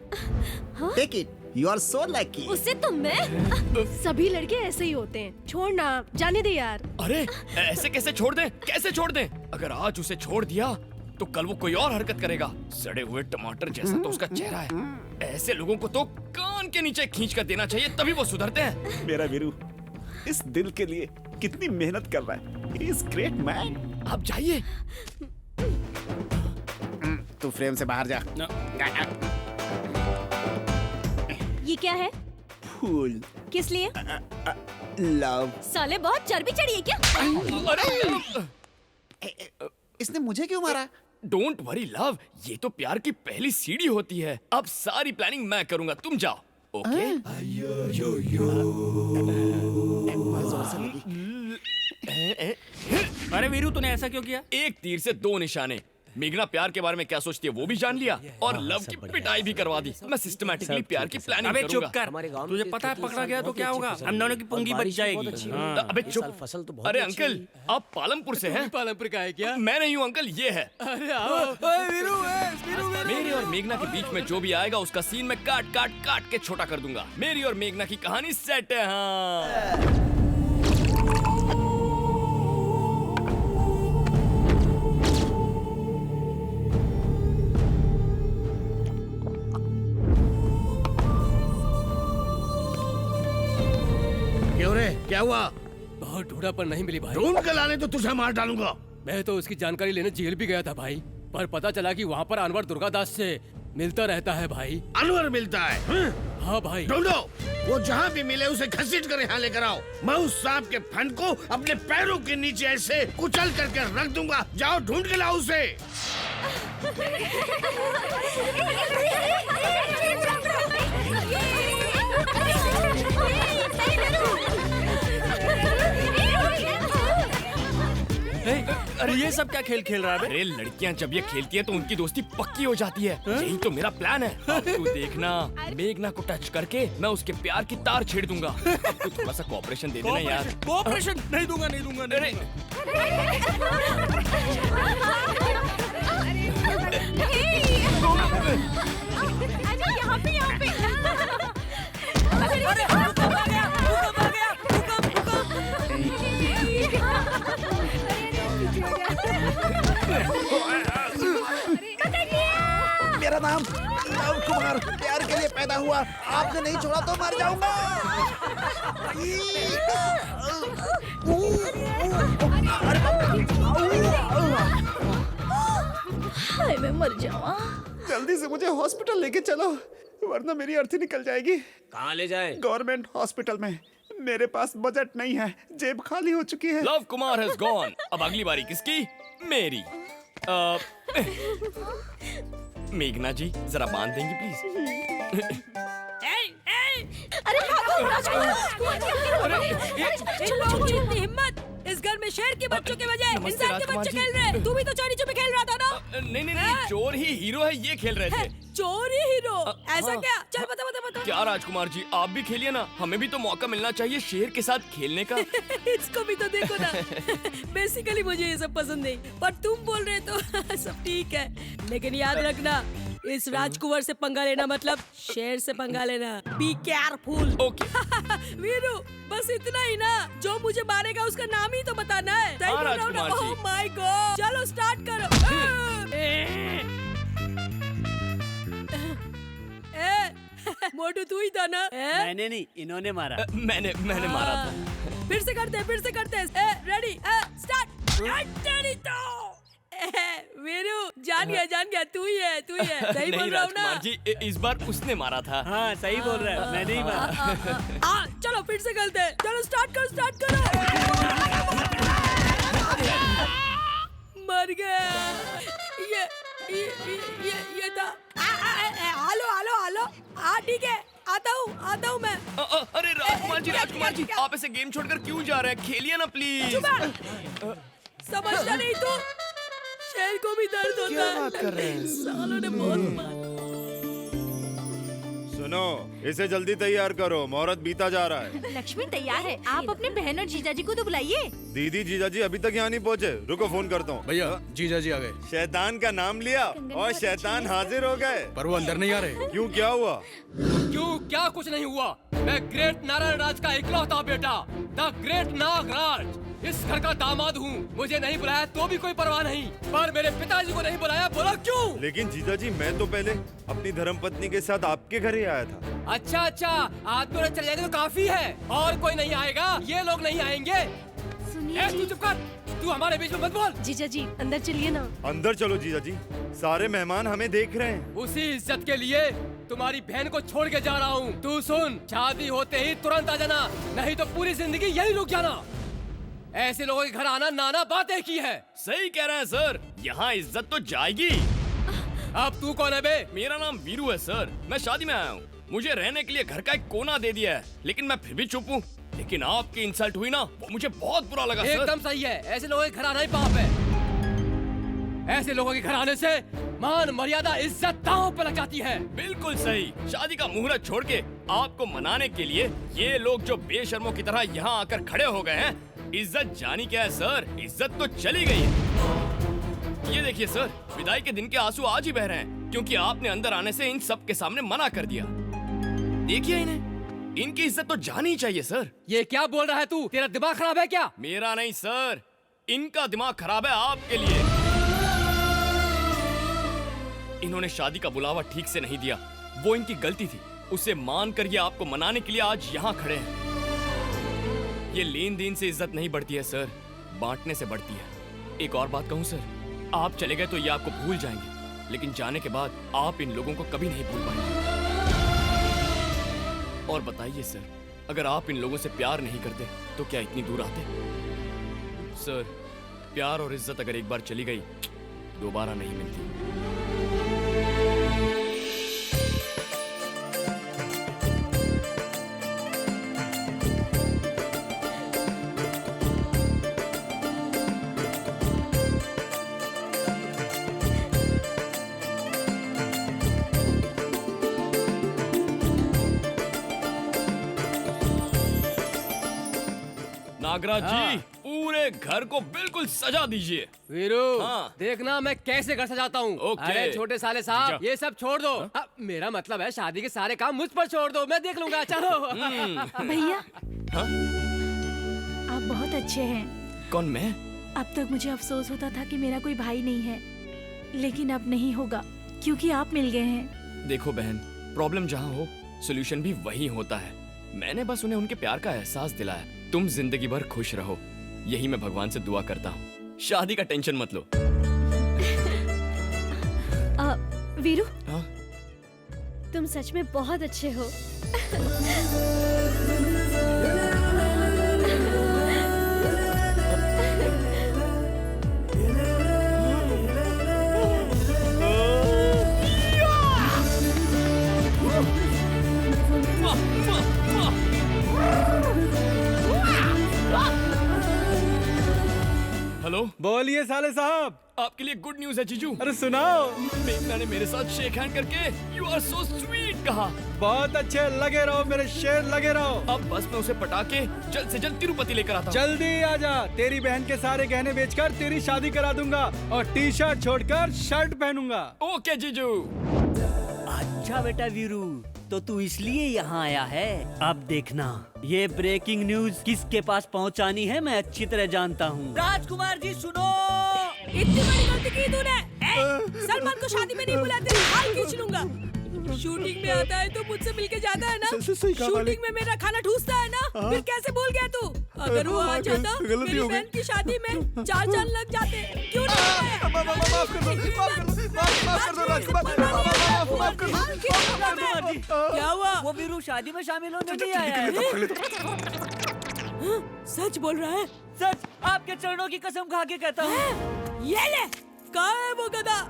Take it, you are so lucky. उससे तो मैं। सभी लड़के ऐसे ही होते हैं। छोड़ना, जाने दे यार। अरे ऐसे कैसे छोड़ दें? कैसे छोड़ दें? अगर आज उसे छोड़ दिया तो कल वो कोई और हरकत करेगा। सड़े हुए टमाटर जैसा तो उसका चेहरा है। ऐसे लोगों को तो कान के नीचे खींच कर देना चाहिए, तभी वो सुधरते हैं। मेरा वीरू इस दिल के लिए कितनी मेहनत कर रहा है। He is great man। आप जाइए। तू फ्रेम से बाहर जा। ये क्या है? फूल। किस लिए? लव। साले बहुत चर्बी चढ़ी है क्या? अरे इसने मुझे क्यों मारा? डोंट वरी लव, ये तो प्यार की पहली सीढ़ी होती है। अब सारी प्लानिंग मैं करूंगा, तुम जाओ। ओके? अरे वीरू, तूने ऐसा क्यों किया? एक तीर से दो निशाने। मेघना प्यार के बारे में क्या सोचती है वो भी जान लिया और लव की पिटाई भी करवा दी। मैं सिस्टमैटिकली प्यार की प्लानिंग अबे करूंगा। चुप कर। तुझे पता है पकड़ा गया तो क्या होगा? हम दोनों की पुंगी बच जाएगी। हाँ। अबे चुप। फसल तो बहुत अरे अंकल, आप पालमपुर से हैं? पालमपुर का है क्या? मैं नहीं हूँ अंकल, ये है। मेरे और मेघना के बीच में जो भी आएगा उसका सीन मैं काट काट काट के छोटा कर दूंगा। मेरी और मेघना की कहानी सेट है। हाँ। क्यों रे, क्या हुआ? बहुत ढूंढा पर नहीं मिली भाई। ढूंढ के लाने तो तुझे मार डालूंगा। मैं तो उसकी जानकारी लेने जेल भी गया था भाई, पर पता चला कि वहाँ पर अनवर दुर्गादास से मिलता रहता है भाई। अनवर मिलता है? हाँ भाई। ढूंढो, वो जहाँ भी मिले उसे घसीट कर यहाँ लेकर आओ। मैं उस सांप के फन को अपने पैरों के नीचे ऐसे कुचल करके रख दूंगा। जाओ ढूंढ के लाओ उसे। अरे ये सब क्या खेल खेल रहा है? अरे लड़कियां जब ये खेलती है तो उनकी दोस्ती पक्की हो जाती है। यही तो मेरा प्लान है। अब तू देखना, मेघना को टच करके मैं उसके प्यार की तार छेड़ दूंगा। अब तू थोड़ा सा कोऑपरेशन दे देना यार। कोऑपरेशन नहीं दूंगा, नहीं दूंगा, नहीं दूंगा। यहाँ पे यहाँ पे। मेरा नाम लव कुमार प्यार के लिए पैदा हुआ। आपने नहीं छोड़ा तो मर जाऊंगा। हाय मैं मर जाऊँ। जल्दी से मुझे हॉस्पिटल लेके चलो, वरना मेरी अर्थी निकल जाएगी। कहाँ ले जाए? गवर्नमेंट हॉस्पिटल में। मेरे पास बजट नहीं है, जेब खाली हो चुकी है। Love Kumar has gone. अब अगली बारी किसकी? मेरी। मेघना जी जरा बांध देंगी प्लीज? अरे भागो राजकुमार चलो चलो हिम्मत इस घर में शेर के बच्चों के बजाय नमस्ते इंसान के राजकुमार बच्चे जी। खेल रहे हैं। तू भी तो चोरी छुपे खेल रहा था ना? नहीं नहीं नहीं, चोर ही हीरो है ये खेल रहे थे। चोरी हीरो ऐसा हाँ। क्या? चल बता बता बता। क्या राजकुमार जी आप भी खेलिए ना, हमें भी तो मौका मिलना चाहिए शेर के साथ खेलने का। इसको भी तो देखो ना। बेसिकली मुझे ये सब पसंद नहीं, पर तुम बोल रहे तो सब ठीक है। लेकिन याद रखना, इस राजकुमार से पंगा लेना मतलब शेर से पंगा लेना। Be careful. ओके। वीरू बस इतना ही ना, जो मुझे मारेगा उसका नाम ही तो बताना है। सही बोल रहा हूँ ना? Rajkumar ji. Oh my God, चलो स्टार्ट करो। मोटू तू ही था ना? मैंने नहीं, इन्होंने मारा। मैंने मारा था। फिर से करते रेडी स्टार्ट। वीरू जान गया तू ही है सही नहीं बोल रहा हूँ ना? राजकुमार जी इस बार उसने मारा था। हाँ सही बोल रहा है, मैंने ही मारा। चलो फिर से करते हैं। चलो स्टार्ट करो। मर गया। ये था। हेलो हाँ ठीक है, आता हूँ मैं। अरे राजकुमार जी आप ऐसे गेम छोड़कर क्यों जा रहे हैं? खेलिए ना प्लीज। समझता नहीं तू? शेर को भी दर्द होता है। क्या बात कर रहे हैं? सालों ने बहुत मारा। सुनो, इसे जल्दी तैयार करो, मुहूर्त बीता जा रहा है। लक्ष्मी तैयार है, आप अपने बहन और जीजाजी को तो बुलाइए। दीदी जीजाजी अभी तक यहाँ नहीं पहुँचे, रुको फोन करता हूँ। भैया जीजा जी आ गए, शैतान का नाम लिया और शैतान हाजिर हो गए। पर वो अंदर नहीं आ रहे। क्यों, क्या हुआ? क्यों क्या कुछ नहीं हुआ? मैं ग्रेट नारायण राज का इकलौता बेटा द ग्रेट नागराज इस घर का दामाद हूँ। मुझे नहीं बुलाया तो भी कोई परवाह नहीं, पर मेरे पिताजी को नहीं बुलाया, बोला क्यों? लेकिन जीजाजी मैं तो पहले अपनी धर्मपत्नी के साथ आपके घर ही आया था। अच्छा आदमी और चले जाएंगे तो काफी है, और कोई नहीं आएगा, ये लोग नहीं आएंगे। सुनिए तू चुप कर, तू हमारे बीच में मत बोल। जीजा जी अंदर चलिए ना। अंदर चलो जीजाजी, सारे मेहमान हमें देख रहे हैं। उसी इज्जत के लिए तुम्हारी बहन को छोड़ के जा रहा हूँ। तू सुन, शादी होते ही तुरंत आ जाना, नहीं तो पूरी जिंदगी यही रुक जाना। ऐसे लोगों के घर आना नाना बात एक ही है। सही कह रहे हैं सर, यहाँ इज्जत तो जाएगी। अब तू कौन है बे? मेरा नाम वीरू है सर, मैं शादी में आया हूँ। मुझे रहने के लिए घर का एक कोना दे दिया है, लेकिन मैं फिर भी चुप हूँ। लेकिन आपकी इंसल्ट हुई ना, वो मुझे बहुत बुरा लगा। एकदम सही है, ऐसे लोगों के घर आना ही पाप है। ऐसे लोगों के घर आने से मान मर्यादा इज्जत दांव पे लग जाती है। बिल्कुल सही। शादी का मुहूर्त छोड़ के आपको मनाने के लिए ये लोग जो बेशर्मों की तरह यहाँ आकर खड़े हो गए हैं, इज्जत जानी क्या है सर, इज्जत तो चली गई है। ये देखिए सर, विदाई के दिन के आंसू आज ही बह रहे हैं, क्योंकि आपने अंदर आने से इन सब के सामने मना कर दिया। देखिए इन्हें, इनकी इज्जत तो जानी ही चाहिए सर। ये क्या बोल रहा है तू? तेरा दिमाग खराब है क्या? मेरा नहीं सर, इनका दिमाग खराब है आपके लिए। इन्होंने शादी का बुलावा ठीक से नहीं दिया, वो इनकी गलती थी। उसे मान कर ये आपको मनाने के लिए आज यहाँ खड़े हैं। ये लेन देन से इज्जत नहीं बढ़ती है सर, बांटने से बढ़ती है। एक और बात कहूँ सर, आप चले गए तो ये आपको भूल जाएंगे, लेकिन जाने के बाद आप इन लोगों को कभी नहीं भूल पाएंगे। और बताइए सर, अगर आप इन लोगों से प्यार नहीं करते तो क्या इतनी दूर आते? सर, प्यार और इज्जत अगर एक बार चली गई दोबारा नहीं मिलती। नागराज जी, पूरे घर को बिल्कुल सजा दीजिए। वीरू, हाँ। देखना मैं कैसे घर सजाता हूँ। ओके। अरे छोटे साले साहब, ये सब छोड़ दो। मेरा मतलब है शादी के सारे काम मुझ पर छोड़ दो, मैं देख लूंगा। चलो। भैया आप बहुत अच्छे हैं। कौन, मैं? अब तक मुझे अफसोस होता था कि मेरा कोई भाई नहीं है, लेकिन अब नहीं होगा क्योंकि आप मिल गए हैं। देखो बहन, प्रॉब्लम जहाँ हो सोल्यूशन भी वही होता है। मैंने बस उन्हें उनके प्यार का एहसास दिलाया। तुम जिंदगी भर खुश रहो, यही मैं भगवान से दुआ करता हूँ। शादी का टेंशन मत लो। वीरू, हाँ? तुम सच में बहुत अच्छे हो। हेलो, बोलिए साले साहब। आपके लिए गुड न्यूज है जीजू। अरे सुनाओ। मेघना ने मेरे साथ शेक हैंड करके यू आर सो स्वीट कहा। बहुत अच्छे, लगे रहो मेरे शेर, लगे रहो। अब बस मैं उसे पटा के जल्द से जल्द तिरुपति लेकर आता हूँ। जल्दी आजा, तेरी बहन के सारे गहने बेचकर तेरी शादी करा दूंगा और टी शर्ट छोड़कर शर्ट पहनूंगा। ओके जीजू। अच्छा बेटा वीरू, तो तू इसलिए यहाँ आया है। अब देखना, ये ब्रेकिंग न्यूज किसके पास पहुँचानी है मैं अच्छी तरह जानता हूँ। राजकुमार जी सुनो। इतनी बड़ी गलती की तूने। सलमान को शादी में नहीं बुलाते, हाल खींच लूंगा। शूटिंग में आता है तो मुझसे मिलके जाता है ना। शूटिंग में मेरा खाना ठूसता है ना। फिर कैसे भूल गया तू? अगर वो आ जाता मेरी बहन की शादी में 4 चांद लग जाते। क्यों नहीं? क्या हुआ? वो वीरू शादी में शामिल होने नहीं आया है। सच बोल रहा है? सच, आपके चरणों की कसम खा के कहता हूँ। ये ले, कहाँ है वो गधा?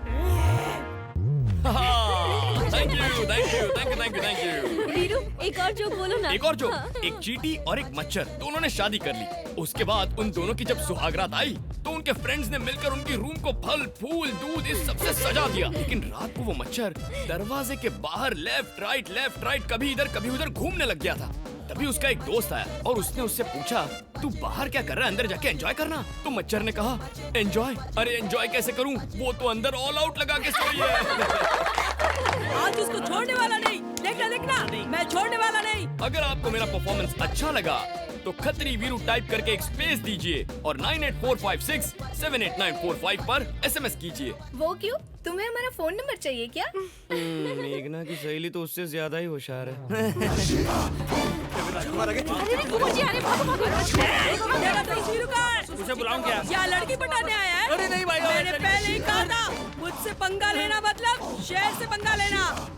Thank you, thank you, thank you, thank you, thank you. Veeru, एक और जोक बोलो ना। एक और जोक। एक चींटी और एक मच्छर दोनों ने शादी कर ली। उसके बाद उन दोनों की जब सुहागरात आई तो उनके फ्रेंड्स ने मिलकर उनकी रूम को फल, फूल, दूध इस सबसे सजा दिया। लेकिन रात को वो मच्छर दरवाजे के बाहर लेफ्ट राइट कभी इधर कभी उधर घूमने लग गया था। तभी उसका एक दोस्त आया और उसने उससे पूछा, तू बाहर क्या कर रहा है? अंदर जाके एंजॉय करना। तो मच्छर ने कहा, एंजॉय? अरे एंजॉय कैसे करूं? वो तो अंदर ऑल आउट लगा के सोई है। आज उसको छोड़ने वाला नहीं। देखना, मैं छोड़ने वाला नहीं। अगर आपको मेरा परफॉर्मेंस अच्छा लगा तो खतरी वीरू टाइप करके एक स्पेस दीजिए और 9845678945 पर SMS कीजिए। वो क्यों? तुम्हें हमारा फोन नंबर चाहिए क्या? मेघना की सहेली तो उससे ज्यादा ही होशियार है। उसे बुलाऊं क्या? क्या लड़की पटाने आया है? अरे नहीं भाई, मैंने पहले ही कहा था, मुझसे पंगा लेना मतलब शेर से पंगा लेना।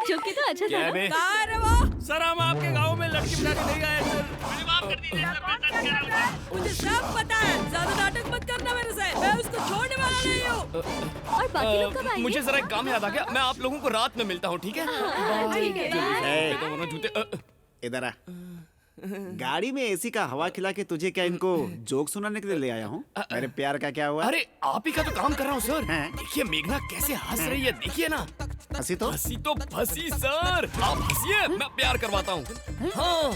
जोकी तो अच्छा था ना? कहाँ है रे वो? सर, हम आपके गांव में लड़की पटाने नहीं आए सर। मुझे माफ कर दीजिए सर, मैं सच कह रहा हूं। मुझे सब पता है, ज्यादा नाटक मत करना मेरे से। मैं उसको छोड़ने वाला नहीं हूँ। और बाकी लोग कब आएंगे? मुझे जरा एक काम याद आ गया, मैं आप लोगों को रात में मिलता हूँ, ठीक है? ठीक है। ये तो दोनों जूते इधर आ। गाड़ी में एसी का हवा खिला के तुझे क्या इनको जोक सुनाने के लिए ले आया हूँ? मेरे प्यार का क्या हुआ? अरे आप ही का तो काम कर रहा हूँ सर। देखिए मेघना कैसे हंस रही है, देखिए ना। हंसी तो फंसी सर। आप हंसिए, मैं प्यार करवाता हूँ। हाँ।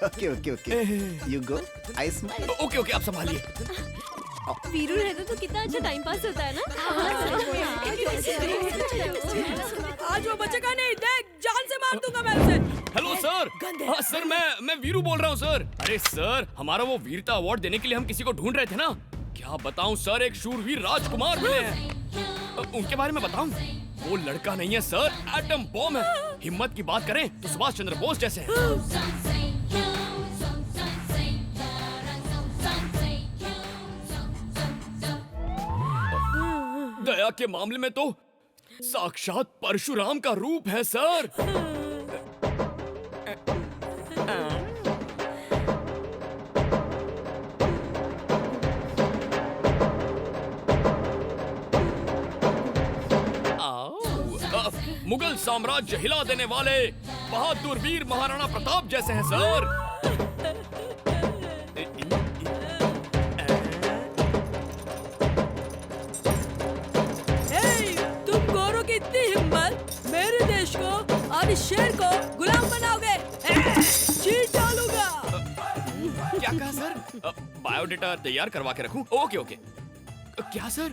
Okay you go, I smile. Okay आप संभालिए। वीरू रहता तो कितना अच्छा टाइम पास होता है ना। आज वो बचेगा नहीं। देख, जान से मार दूंगा मैं उसे। Hello sir. हाँ सर, मैं वीरू बोल रहा हूँ सर। अरे सर, हमारा वो वीरता अवार्ड देने के लिए हम किसी को ढूंढ रहे थे ना। क्या बताऊँ सर, एक शूरवीर राजकुमार मिले हैं। उनके बारे में बताऊँ? वो लड़का नहीं है सर, एटम बॉम्ब है। हिम्मत की बात करें तो सुभाष चंद्र बोस जैसे हैं। दया के मामले में तो साक्षात परशुराम का रूप है सर। मुगल साम्राज्य हिला देने वाले बहादुर वीर महाराणा प्रताप जैसे हैं सर। तुम गोरों की इतनी हिम्मत, मेरे देश को और इस शेर को गुलाम बनाओगे? चीर डालूंगा। क्या कहा सर? बायोडेटा तैयार करवा के रखूं? ओके। क्या सर,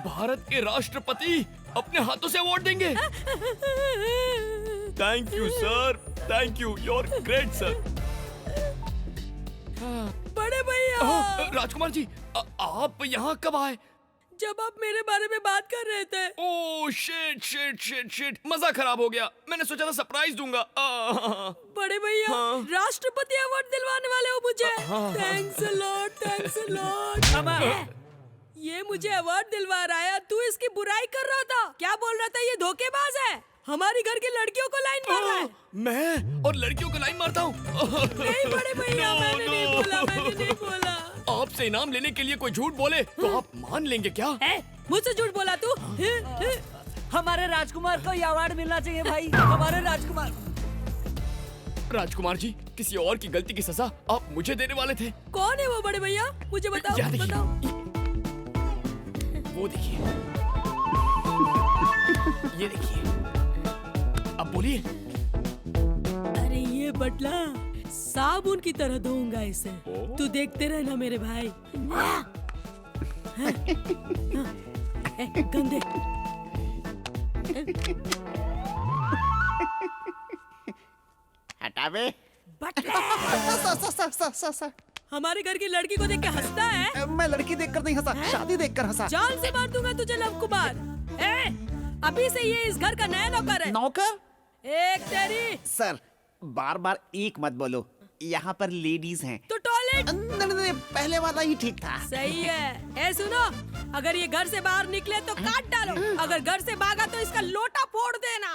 भारत के राष्ट्रपति अपने हाथों से अवार्ड देंगे? Thank you sir, thank you, you are great sir. बड़े भैया। राजकुमार जी, आप यहाँ कब आए? जब आप मेरे बारे में बात कर रहे थे। ओह शिट, मजा खराब हो गया। मैंने सोचा था सरप्राइज दूंगा। बड़े भैया, राष्ट्रपति अवार्ड दिलवाने वाले हो मुझे। Thanks a lot. ये मुझे अवार्ड दिलवा रहा है, तू इसकी बुराई कर रहा था। क्या बोल रहा था? ये धोखेबाज है, हमारी घर की लड़कियों को लाइन मार रहा है। मैं और लड़कियों को लाइन मारता हूँ? नहीं बड़े भैया, मैंने नहीं बोला। आपसे इनाम लेने के लिए कोई झूठ बोले तो आप मान लेंगे क्या? मुझसे झूठ बोला तू? हमारे राजकुमार को ये अवार्ड मिलना चाहिए भाई, हमारे राजकुमार। राजकुमार जी, किसी और की गलती की सजा आप मुझे देने वाले थे। कौन है वो बड़े भैया? मुझे बताओ, यहाँ देखिए। बताओ। वो देखिए, ये देखिए, अब बोलिए। अरे ये बटला साबुन की तरह धोऊंगा इसे। तू देखते रहना मेरे भाई। गंदे। हटा बे। बटले। हमारे घर की लड़की को देख के हंसता है? मैं लड़की देखकर नहीं हंसा, शादी देखकर हंसा। जान से मार दूंगा तुझे लव कुमार। अभी से ये इस घर का नया नौकर है। नौकर? एक तेरी। सर बार बार एक मत बोलो, यहाँ पर लेडीज हैं। तो टॉयलेट? नहीं, पहले वाला ही ठीक था। सही है। सुनो, अगर ये घर से बाहर निकले तो काट डालो, अगर घर से भागा तो इसका लोटा फोड़ देना।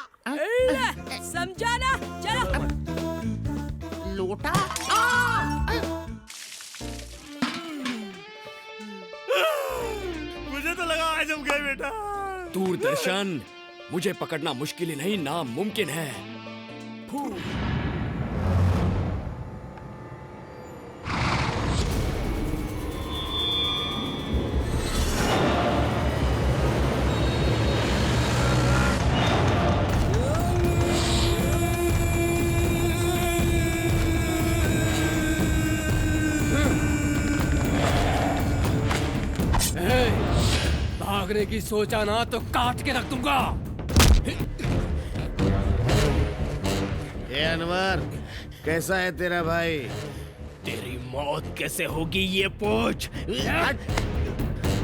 समझा ना? चलो। लोटा? मुझे तो लगा आज हम गए बेटा। दूरदर्शन, मुझे पकड़ना मुश्किल ही नहीं, नामुमकिन है। भागने की सोचा ना तो काट के रख दूंगा। ए अनवर, कैसा है तेरा भाई? तेरी मौत कैसे होगी ये पूछ।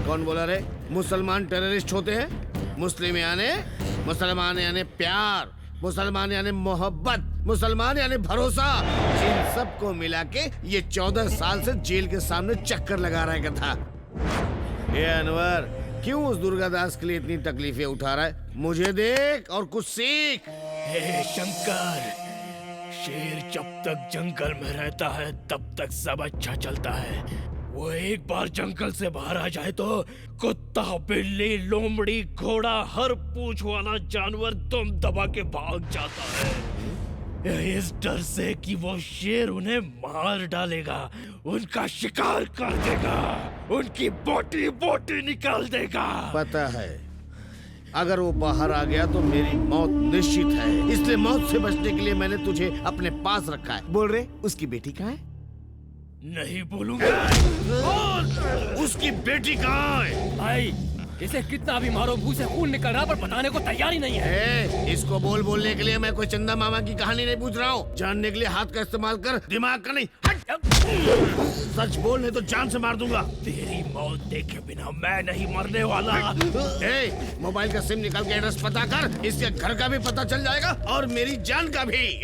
कौन बोला रे? मुसलमान टेररिस्ट होते हैं? मुस्लिम यानी प्यार, मुसलमान यानी मोहब्बत, मुसलमान यानी भरोसा। इन सबको मिला के ये 14 साल से जेल के सामने चक्कर लगा रहेगा था। ये अनवर, क्यों उस दुर्गादास के लिए इतनी तकलीफें उठा रहा है? मुझे देख और कुछ सीख। हे शंकर, शेर जब तक जंगल में रहता है तब तक सब अच्छा चलता है। वो एक बार जंगल से बाहर आ जाए तो कुत्ता, बिल्ली, लोमड़ी, घोड़ा, हर पूंछ वाला जानवर दम दबा के भाग जाता है, इस डर से कि वो शेर उन्हें मार डालेगा, उनका शिकार कर देगा, उनकी बोटी बोटी निकाल देगा। पता है, अगर वो बाहर आ गया तो मेरी मौत निश्चित है। इसलिए मौत से बचने के लिए मैंने तुझे अपने पास रखा है। बोल रहे, उसकी बेटी कहाँ है? नहीं बोलूंगा। उसकी बेटी कहाँ है? भाई, इसे कितना भी मारो मुंह से खून निकल रहा पर बताने को तैयार ही नहीं है। इसको बोलने के लिए मैं कोई चंदा मामा की कहानी नहीं पूछ रहा हूँ। जानने के लिए हाथ का इस्तेमाल कर, दिमाग का नहीं। सच बोल, नहीं तो जान से मार दूंगा। तेरी मौत देखे बिना मैं नहीं मरने वाला। मोबाइल का सिम निकाल के एड्रेस पता कर, इसके घर का भी पता चल जाएगा और मेरी जान का भी।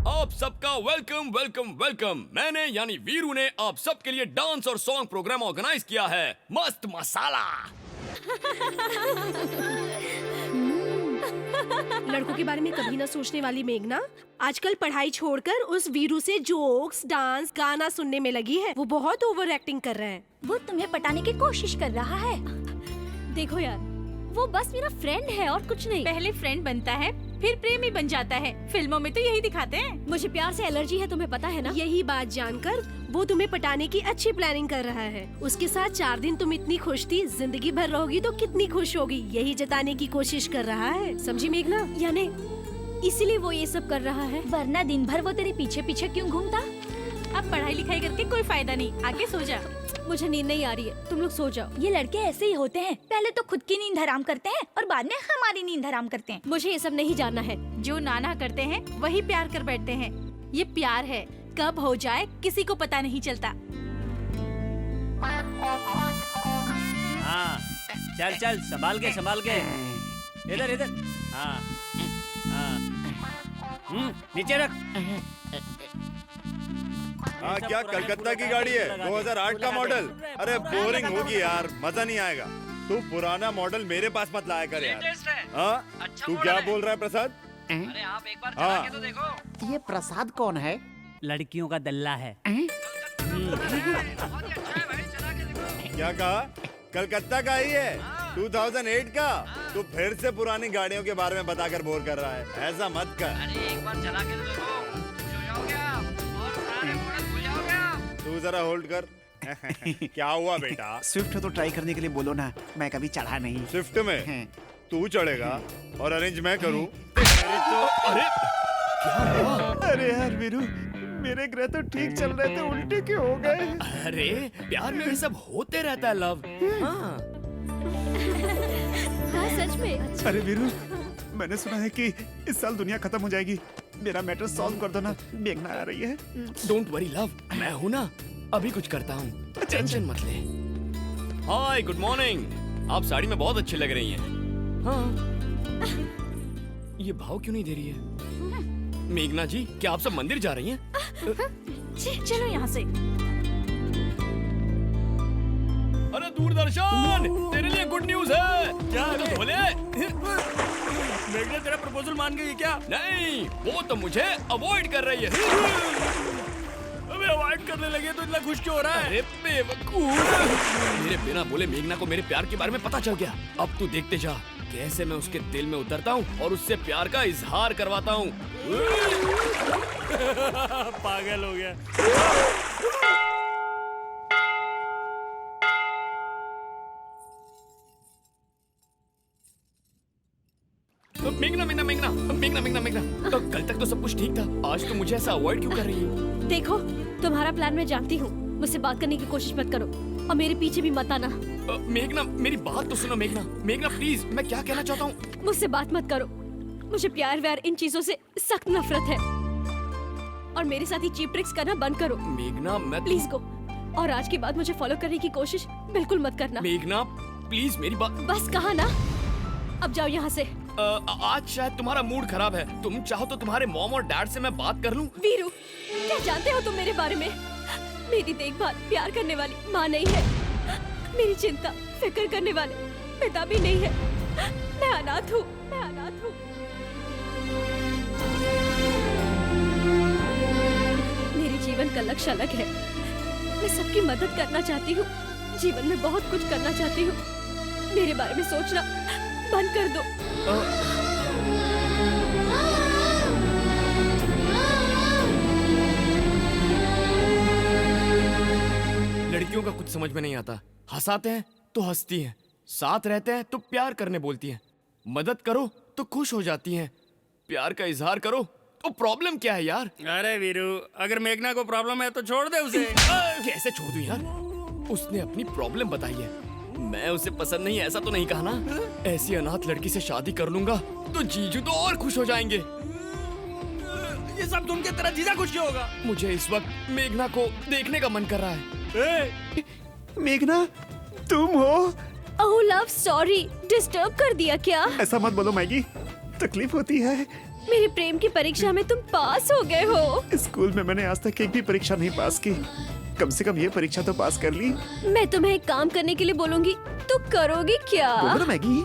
आप सबका वेलकम वेलकम वेलकम। मैंने यानी वीरू ने आप सबके लिए डांस और सॉन्ग प्रोग्राम ऑर्गेनाइज किया है। मस्त मसाला। लड़कों के बारे में कभी ना सोचने वाली मेघना आजकल पढ़ाई छोड़कर उस वीरू से जोक्स, डांस, गाना सुनने में लगी है। वो बहुत ओवर एक्टिंग कर रहा है। वो तुम्हें पटाने की कोशिश कर रहा है। देखो यार, वो बस मेरा फ्रेंड है और कुछ नहीं। पहले फ्रेंड बनता है, फिर प्रेमी बन जाता है। फिल्मों में तो यही दिखाते हैं। मुझे प्यार से एलर्जी है, तुम्हें पता है ना। यही बात जानकर वो तुम्हें पटाने की अच्छी प्लानिंग कर रहा है। उसके साथ 4 दिन तुम इतनी खुश थी, जिंदगी भर रहोगी तो कितनी खुश होगी, यही जताने की कोशिश कर रहा है। समझी मेघना? यानी इसीलिए वो ये सब कर रहा है। वरना दिन भर वो तेरे पीछे पीछे क्यों घूमता? अब पढ़ाई लिखाई करके कोई फायदा नहीं, आके सो जा। मुझे नींद नहीं आ रही है, तुम लोग सो जाओ। ये लड़के ऐसे ही होते हैं, पहले तो खुद की नींद हराम करते हैं और बाद में हमारी नींद हराम करते हैं। मुझे ये सब नहीं जानना है। जो नाना करते हैं वही प्यार कर बैठते हैं। ये प्यार है, कब हो जाए किसी को पता नहीं चलता। हाँ, चल चल, संभाल के इधर इधर। हाँ हाँ, नीचे रख। हाँ, क्या कलकत्ता की गाड़ी है? 2008 का मॉडल? अरे बोरिंग होगी यार, मजा नहीं आएगा। तू पुराना मॉडल मेरे पास मत लाया कर यार। हाँ, तू क्या बोल रहा है प्रसाद? अरे आप एक बार चला के तो देखो। ये प्रसाद कौन है? लड़कियों का दल्ला है। क्या कहा? कलकत्ता का ही है? 2008 का? तू फिर से पुरानी गाड़ियों के बारे में बताकर बोर कर रहा है। ऐसा मत कर। अरे एक बार चला के तो देखो, खुश हो जाओगे आप और पुराने मॉडल भूल जाओगे आप। तू जरा होल्ड कर। क्या हुआ बेटा? स्विफ्ट तो ट्राई करने के लिए बोलो ना, मैं कभी चढ़ा नहीं। स्विफ्ट में तू चढ़ेगा और अरेंज मैं करूं? अरे क्या हुआ? अरे यार वीरू, मेरे ग्रह तो ठीक चल रहे थे, उल्टे क्यों हो गए? अरे प्यार में ये सब होते रहता है लव। हाँ हाँ सच में। अरे वीरू, मैंने सुना है कि इस साल दुनिया खत्म हो जाएगी। मेरा मैटर सॉल्व कर दो ना, मेघना आ रही है। डोंट वरी लव, मैं हूँ ना, अभी कुछ करता हूँ, टेंशन मत ले। हाय गुड मॉर्निंग, आप साड़ी में बहुत अच्छी लग रही हैं। हाँ ये भाव क्यों नहीं दे रही है? मेघना जी, क्या आप सब मंदिर जा रही हैं? चलो यहाँ से। अरे दूरदर्शन, तेरे लिए गुड न्यूज है। क्या है तो बोले? मेघना तेरा प्रपोजल मान गई क्या? नहीं, वो तो मुझे अवॉइड कर रही है। अबे अवॉइड करने लगे तो इतना खुश क्यों हो रहा है? अरे बेवकूफ, मेरे बिना बोले मेघना को मेरे प्यार के बारे में पता चल गया। अब तू देखते जा कैसे मैं उसके दिल में उतरता हूँ और उससे प्यार का इजहार करवाता हूँ। पागल हो गया। मेघना मेघना मेघना मेघना मेघना मेघना, तो कल तक तो सब कुछ ठीक था, आज तो मुझे ऐसा अवॉइड क्यों कर रही है? देखो, तुम्हारा प्लान मैं जानती हूँ। मुझसे बात करने की कोशिश मत करो और मेरे पीछे भी मत आना। मेघना मेरी बात तो सुनो। मेघना मेघना प्लीज, मैं क्या कहना चाहता हूँ। मुझसे बात मत करो। मुझे प्यार व्यार इन चीजों से सख्त नफरत है और मेरे साथ ही चीप ट्रिक्स करना बंद करो। मेघना मैं प्लीज गो, और आज के बाद मुझे फॉलो करने की कोशिश बिल्कुल मत करना। मेघना प्लीज मेरी बात। बस कहा ना, अब जाओ यहाँ से। आज शायद तुम्हारा मूड खराब है, तुम चाहो तो तुम्हारे मॉम और डैड से मैं बात कर लूं। वीरू, क्या जानते हो तुम मेरे बारे में? मेरी देखभाल प्यार करने वाली माँ नहीं है, मेरी चिंता फिक्र करने वाले पिता भी नहीं है। मैं अनाथ हूँ, मैं अनाथ हूँ। मेरे जीवन का लक्ष्य अलग है। मैं सबकी मदद करना चाहती हूँ, जीवन में बहुत कुछ करना चाहती हूँ। मेरे बारे में सोचना बंद कर दो। लड़कियों का कुछ समझ में नहीं आता। हंसाते हैं तो हंसती हैं, साथ रहते हैं तो प्यार करने बोलती हैं, मदद करो तो खुश हो जाती हैं, प्यार का इजहार करो तो प्रॉब्लम क्या है यार? अरे वीरू, अगर मेघना को प्रॉब्लम है तो छोड़ दे उसे। कैसे छोड़ दूं यार? उसने अपनी प्रॉब्लम बताई है, मैं उसे पसंद नहीं ऐसा तो नहीं कहा ना? ऐसी अनाथ लड़की से शादी कर लूंगा तो जीजू तो और खुश हो जाएंगे। ये सब सुन के तेरा जीजा खुश क्यों होगा? मुझे इस वक्त मेघना को देखने का मन कर रहा है। मेघना, तुम हो? ओह लव, सॉरी, डिस्टर्ब कर दिया क्या? ऐसा मत बोलो मैगी, तकलीफ होती है। मेरी प्रेम की परीक्षा में तुम पास हो गए हो। स्कूल में मैंने आज तक एक भी परीक्षा नहीं पास की, कम से कम ये परीक्षा तो पास कर ली। मैं तुम्हें एक काम करने के लिए बोलूंगी, तो करोगी क्या? बोलो ना मैगी,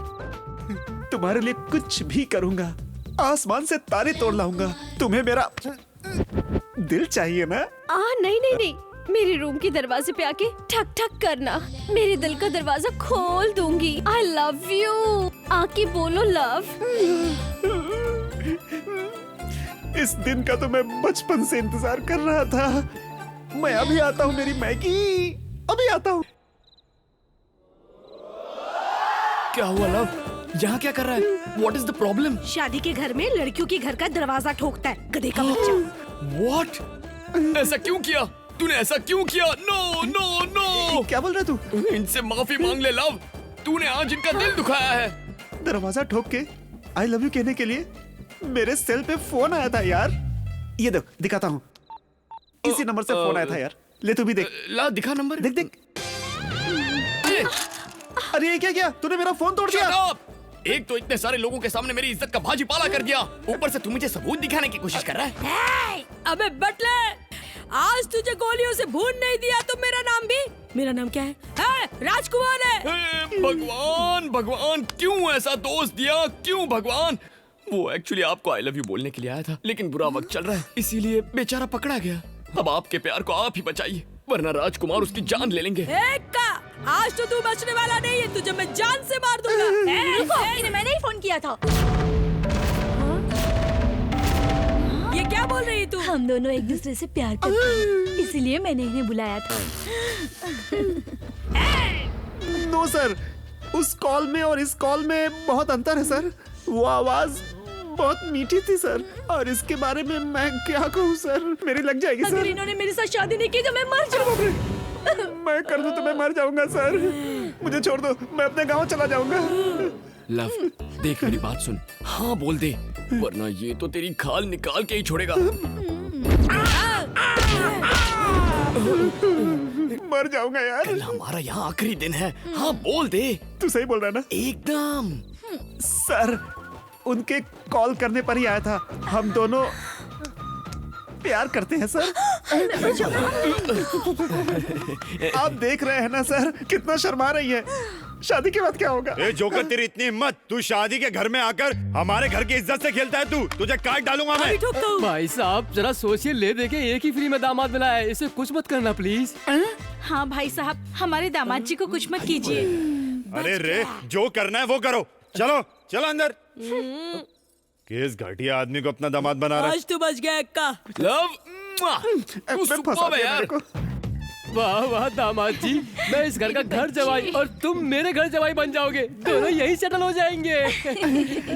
तुम्हारे लिए कुछ भी करूंगा, आसमान से तारे तोड़ लाऊंगा। तुम्हें मेरा दिल चाहिए ना? नहीं नहीं नहीं, मेरे रूम के दरवाजे पे आके ठक ठक करना, मेरे दिल का दरवाजा खोल दूंगी। I love you, आके बोलो लव। इस दिन का तो मैं बचपन से इंतजार कर रहा था। मैं अभी आता हूँ मेरी मैगी, अभी आता हूँ। क्या हुआ लव? यहाँ क्या कर रहा है? What is the problem? शादी के घर में लड़कियों के घर का दरवाजा ठोकता है, गधे का बच्चा। What? ऐसा क्यों किया? तूने ऐसा क्यों किया? No no no! क्या बोल रहा तू? इनसे माफी मांग ले लव, तूने आज इनका दिल दुखाया है। दरवाजा ठोक के आई लव यू कहने के लिए मेरे सेल पे फोन आया था यार। ये देख, दिखाता हूँ, इसी नंबर से फोन आया था यार। ले तू भी देख। ला दिखा नंबर। देख देख। अरे ये क्या किया तूने? मेरा फोन तोड़ दिया। एक तो इतने सारे लोगों के सामने मेरी इज्जत का भाजी पाला कर दिया, ऊपर से तू मुझे सबूत दिखाने की कोशिश कर रहा है। अबे बटले, आज तुझे गोलियों से भून नहीं दिया तो मेरा नाम भी, मेरा नाम क्या है? राजकुमार है। भगवान भगवान, क्यों ऐसा दोस्त दिया? क्यों भगवान? वो एक्चुअली आपको आई लव यू बोलने के लिए आया था, लेकिन बुरा वक्त चल रहा है इसीलिए बेचारा पकड़ा गया। अब आपके प्यार को आप ही बचाइए, वरना राजकुमार उसकी जान ले लेंगे। आज तो तू बचने वाला नहीं है, तुझे मैं जान से मार दूंगा। रुको, मैंने ही फोन किया था। ये क्या बोल रही है तू? हम दोनों एक दूसरे से प्यार करते हैं, इसीलिए मैंने इन्हें बुलाया था। नो सर, उस कॉल में और इस कॉल में बहुत अंतर है सर। वो आवाज बहुत मीठी थी सर, और इसके बारे में मैं क्या कहूँ सर, मेरी लग जाएगी सर। अगर इन्होंने मेरे साथ शादी नहीं की तो मैं मर जाऊंगी। मैं कर दूं तो मैं मर जाऊंगा सर, मुझे छोड़ दो, मैं अपने गांव चला जाऊंगा। लव, देख मेरी बात सुन, हाँ बोल दे, वरना ये तो तेरी खाल निकाल के ही छोड़ेगा। मर जाऊंगा यार। कल हमारा यहाँ आखिरी दिन है, हाँ बोल दे। तू सही बोल रहा है ना? एकदम। सर, उनके कॉल करने पर ही आया था, हम दोनों प्यार करते हैं सर। आप देख रहे हैं ना सर, कितना शर्मा रही है। शादी के बाद क्या होगा? ए जोकर, तेरी इतनी हिम्मत, तू शादी के घर में आकर हमारे घर की इज्जत से खेलता है। तुझे काट डालूंगा मैं। भाई साहब जरा सोचिए, ले देके एक ही फ्री में दामाद मिला है, इसे कुछ मत करना प्लीज। हाँ भाई साहब, हमारे दामाद जी को कुछ मत कीजिए। अरे रे, जो करना है वो करो। चलो चलो अंदर। किस घटिया आदमी को अपना दामाद बना रहा है? आज तू बच गया अक्का। लव, तू सुपर्ब है यार। वाह वाह दामाद जी, मैं इस घर का घर जवाई और तुम मेरे घर जवाई बन जाओगे, दोनों यही सेटल हो जाएंगे।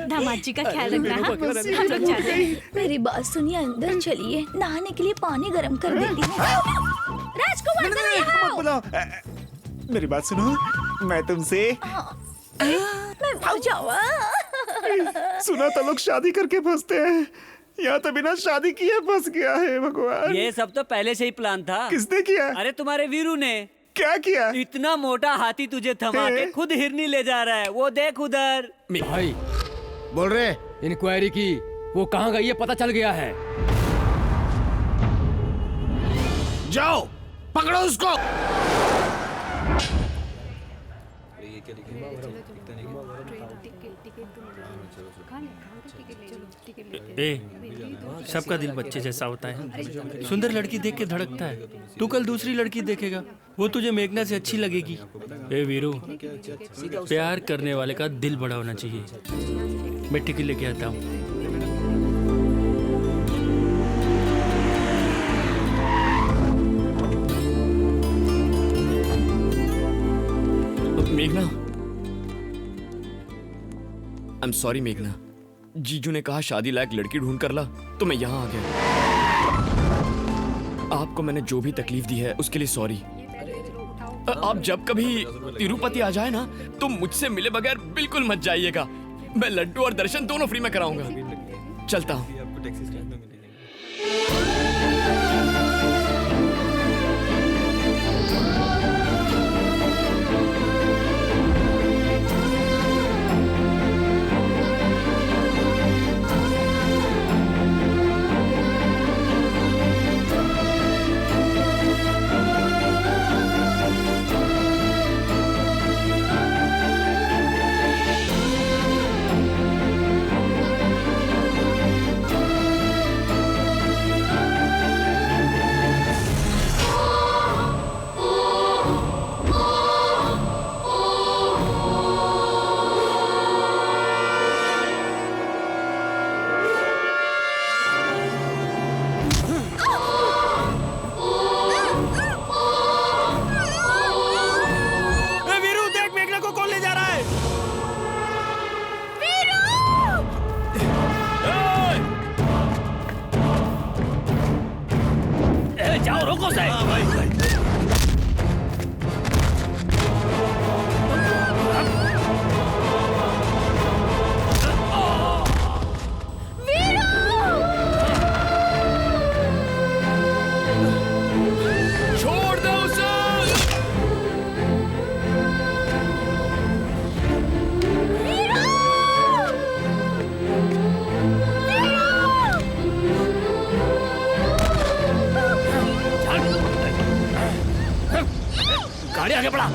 दामाद जी का ख्याल रखना। हम लोग जाते हैं। मेरी बात सुनिए, अंदर चलिए, नहाने के लिए पानी गर्म कर देती हूँ। राजकुमार जरा यहाँ आओ। बुलाओ। मेरी बात सुनो, मैं तुमसे मैं मर जाऊँ। सुना तो लोग शादी करके फंसते हैं, यहाँ तो बिना शादी किए फंस गया है। भगवान, ये सब तो पहले से ही प्लान था। किसने किया? अरे तुम्हारे वीरू ने। क्या किया? इतना मोटा हाथी तुझे थमा के खुद हिरनी ले जा रहा है, वो देख उधर। भाई बोल रहे, इंक्वायरी की, वो कहाँ गई है पता चल गया है। जाओ पकड़ो उसको। सबका दिल बच्चे जैसा होता है। सुंदर लड़की देख के धड़कता है। तू कल दूसरी लड़की देखेगा, वो तुझे मेघना से अच्छी लगेगी। ए वीरू, प्यार करने वाले का दिल बड़ा होना चाहिए। मैं टिकट लेके आता हूँ। मेघना, आई एम सॉरी मेघना, जीजू ने कहा शादी लायक लड़की ढूंढ कर ला, तो मैं यहाँ आ गया। आपको मैंने जो भी तकलीफ दी है उसके लिए सॉरी। आप जब कभी तिरुपति आ जाए ना, तो मुझसे मिले बगैर बिल्कुल मत जाइएगा। मैं लड्डू और दर्शन दोनों फ्री में कराऊंगा। चलता हूँ। जाओ, रोको से। छोड़ दो उसे। गाड़ी आगे बढ़ा।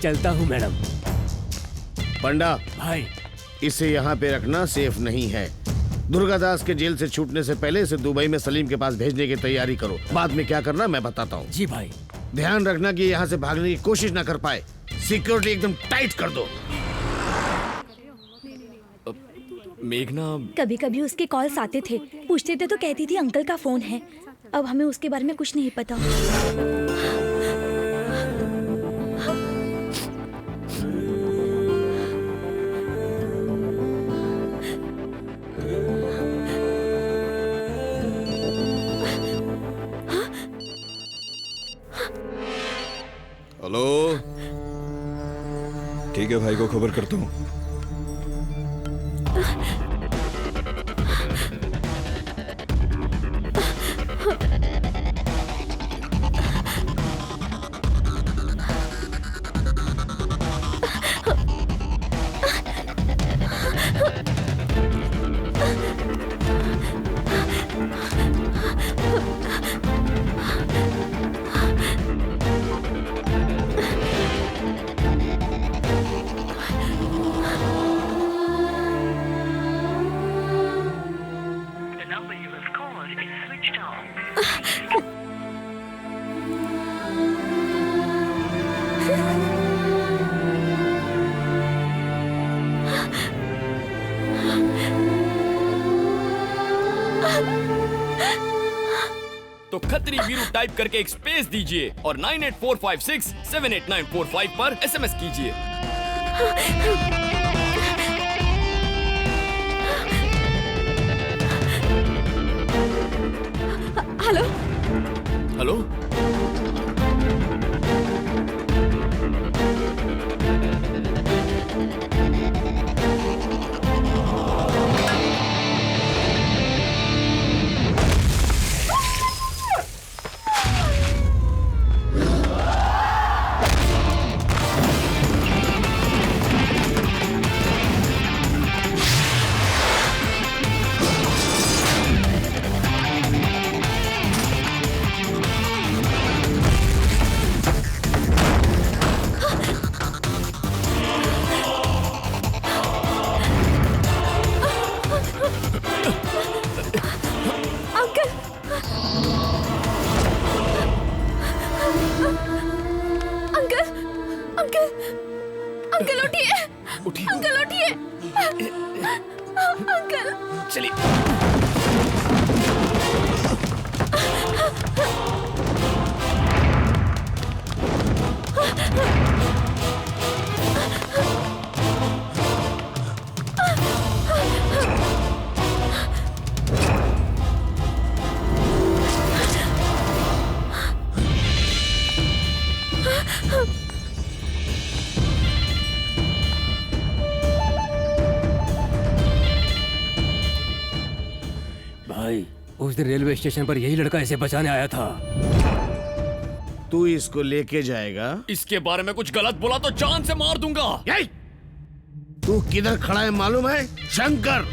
चलता हूँ मैडम। पंडा भाई, इसे यहाँ पे रखना सेफ नहीं है। दुर्गादास के जेल से छूटने से पहले इसे दुबई में सलीम के पास भेजने की तैयारी करो। बाद में क्या करना मैं बताता हूँ। जी भाई। ध्यान रखना कि यहाँ से भागने की कोशिश ना कर पाए। सिक्योरिटी एकदम टाइट कर दो। मेघना, कभी कभी उसके कॉल्स आते थे, पूछते थे तो कहती थी अंकल का फोन है। अब हमें उसके बारे में कुछ नहीं पता। हेलो, ठीक है, भाई को खबर करता हूँ। तो खत्री वीरू टाइप करके एक स्पेस दीजिए और 9845678945 पर एसएमएस कीजिए। हेलो हेलो, अंकल उठिए, अंकल उठिए, अंकल चलिए। भाई, उस दिन रेलवे स्टेशन पर यही लड़का इसे बचाने आया था। तू इसको लेके जाएगा? इसके बारे में कुछ गलत बोला तो जान से मार दूंगा। तू किधर खड़ा है मालूम है? शंकर,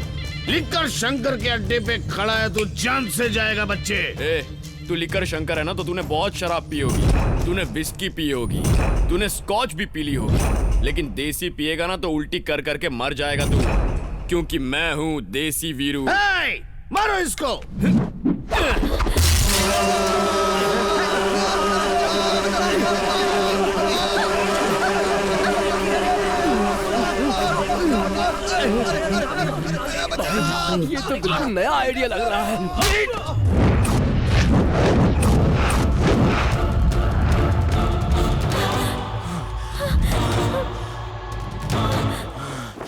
लिखकर शंकर के अड्डे पे खड़ा है, तू जान से जाएगा बच्चे। तू लिखकर शंकर है ना, तो तूने बहुत शराब पी होगी, तूने विस्की पी होगी, तूने स्कॉच भी पी ली होगी, लेकिन देसी पिएगा ना तो उल्टी कर करके मर जाएगा तू, क्योंकि मैं हूँ देसी वीरू। मारो इसको। ये तो बिल्कुल नया आइडिया लग रहा है।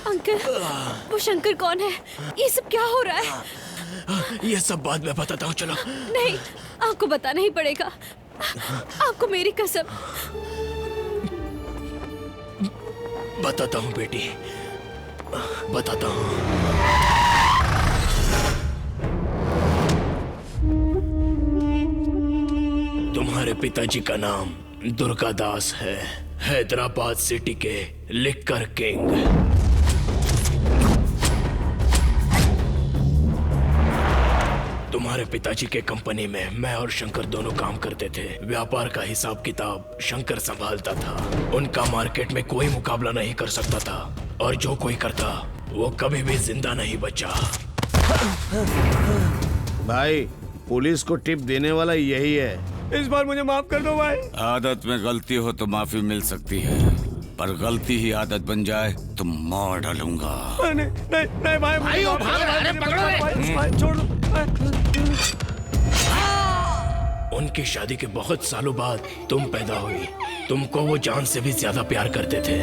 अंकल, वो शंकर कौन है? ये सब क्या हो रहा है? ये सब बाद में बताता हूँ, चलो। नहीं, आपको बताना ही पड़ेगा। आपको मेरी कसम। बताता हूँ बेटी, बताता हूँ। तुम्हारे पिताजी का नाम दुर्गादास है, हैदराबाद सिटी के लिक्कर किंग। तुम्हारे पिताजी के कंपनी में मैं और शंकर दोनों काम करते थे। व्यापार का हिसाब किताब शंकर संभालता था। उनका मार्केट में कोई मुकाबला नहीं कर सकता था, और जो कोई करता वो कभी भी जिंदा नहीं बचा। भाई पुलिस को टिप देने वाला यही है। इस बार मुझे माफ कर दो भाई। आदत में गलती हो तो माफी मिल सकती है, पर गलती ही आदत बन जाए तो मार डालूंगा। नहीं भाई, भाई वो भाग रहा है, पकड़ो भाई, छोड़ दो। उनकी शादी के बहुत सालों बाद तुम पैदा हुई। तुमको वो जान से भी ज्यादा प्यार करते थे।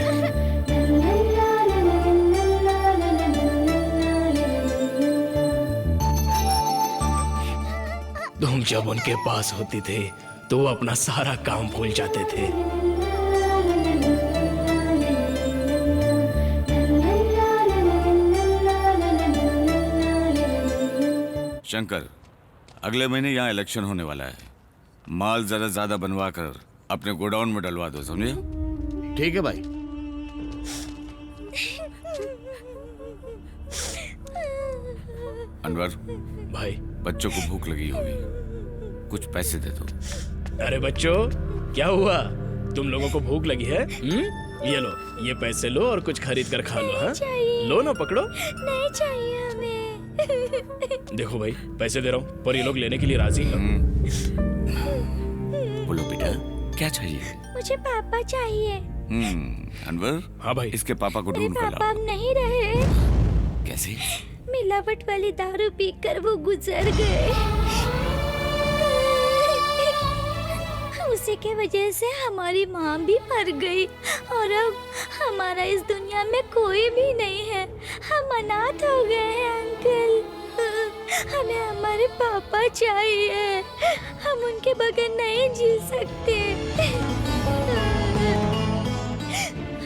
तुम जब उनके पास होती थे तो वो अपना सारा काम भूल जाते थे। शंकर, अगले महीने यहाँ इलेक्शन होने वाला है। माल जरा ज्यादा बनवा कर अपने गोडाउन में डलवा दो, समझे? ठीक है भाई। अनवर भाई, बच्चों को भूख लगी होगी, कुछ पैसे दे दो। अरे बच्चों, क्या हुआ? तुम लोगों को भूख लगी है? ये लो, ये पैसे लो और कुछ खरीद कर खा लो। हाँ, लो ना, पकड़ो। नहीं चाहिए हमें। देखो भाई, पैसे दे रहा हूँ, पर ये लोग लेने के लिए राजी हैं। बोलो बेटा, क्या चाहिए? मुझे पापा चाहिए। अनवर। हाँ भाई। इसके पापा को ढूंढ कर पापा लाओ। अब नहीं रहे। कैसे? मिलावट वाली दारू पीकर वो गुजर गए। उसी के वजह से हमारी माँ भी मर गई, और अब हमारा इस दुनिया में कोई भी नहीं है। हम अनाथ हो गए हैं अंकल। हमें हमारे पापा चाहिए। हम उनके बगैर नहीं जी सकते।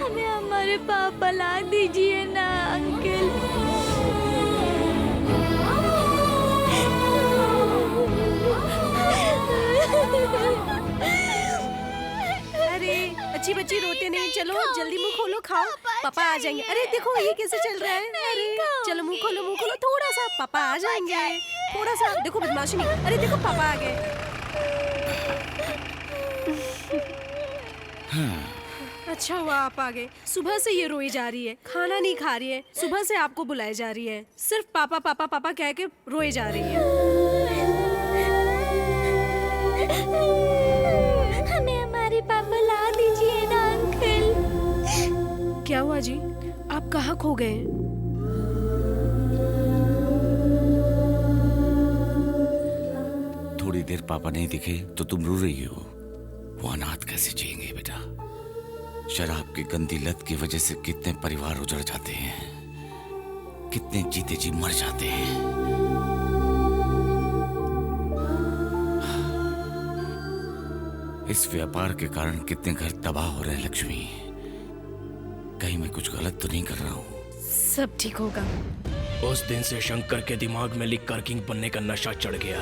हमें हमारे पापा ला दीजिए ना अंकल। अरे अच्छी बच्ची रोते नहीं, चलो जल्दी मुंह खोलो, खाओ, पापा आ जाएंगे। अरे देखो ये कैसे चल रहा है। अरे चलो मुंह खोलो, मुंह खोलो थोड़ा सा, पापा आ जाएंगे। थोड़ा सा देखो, बदमाशी नहीं। अरे देखो पापा आ गए। अच्छा हुआ आप आ गए। सुबह से ये रोई जा रही है, खाना नहीं खा रही है। सुबह से आपको बुलाई जा रही है, सिर्फ पापा पापा पापा कह के रोई जा रही है। हमें हमारे पापा ला दीजिए ना अंकल। क्या हुआ जी, आप कहाँ खो गए? थोड़ी देर पापा नहीं दिखे तो तुम रो रही हो। वो अनाथ कैसे जिएंगे बेटा? शराब की गंदी लत की वजह से कितने परिवार उजड़ जाते हैं, कितने जीते जी मर जाते हैं। इस व्यापार के कारण कितने घर तबाह हो रहे हैं लक्ष्मी। कहीं मैं कुछ गलत तो नहीं कर रहा हूँ? सब ठीक होगा। उस दिन से शंकर के दिमाग में लिकर किंग बनने का नशा चढ़ गया।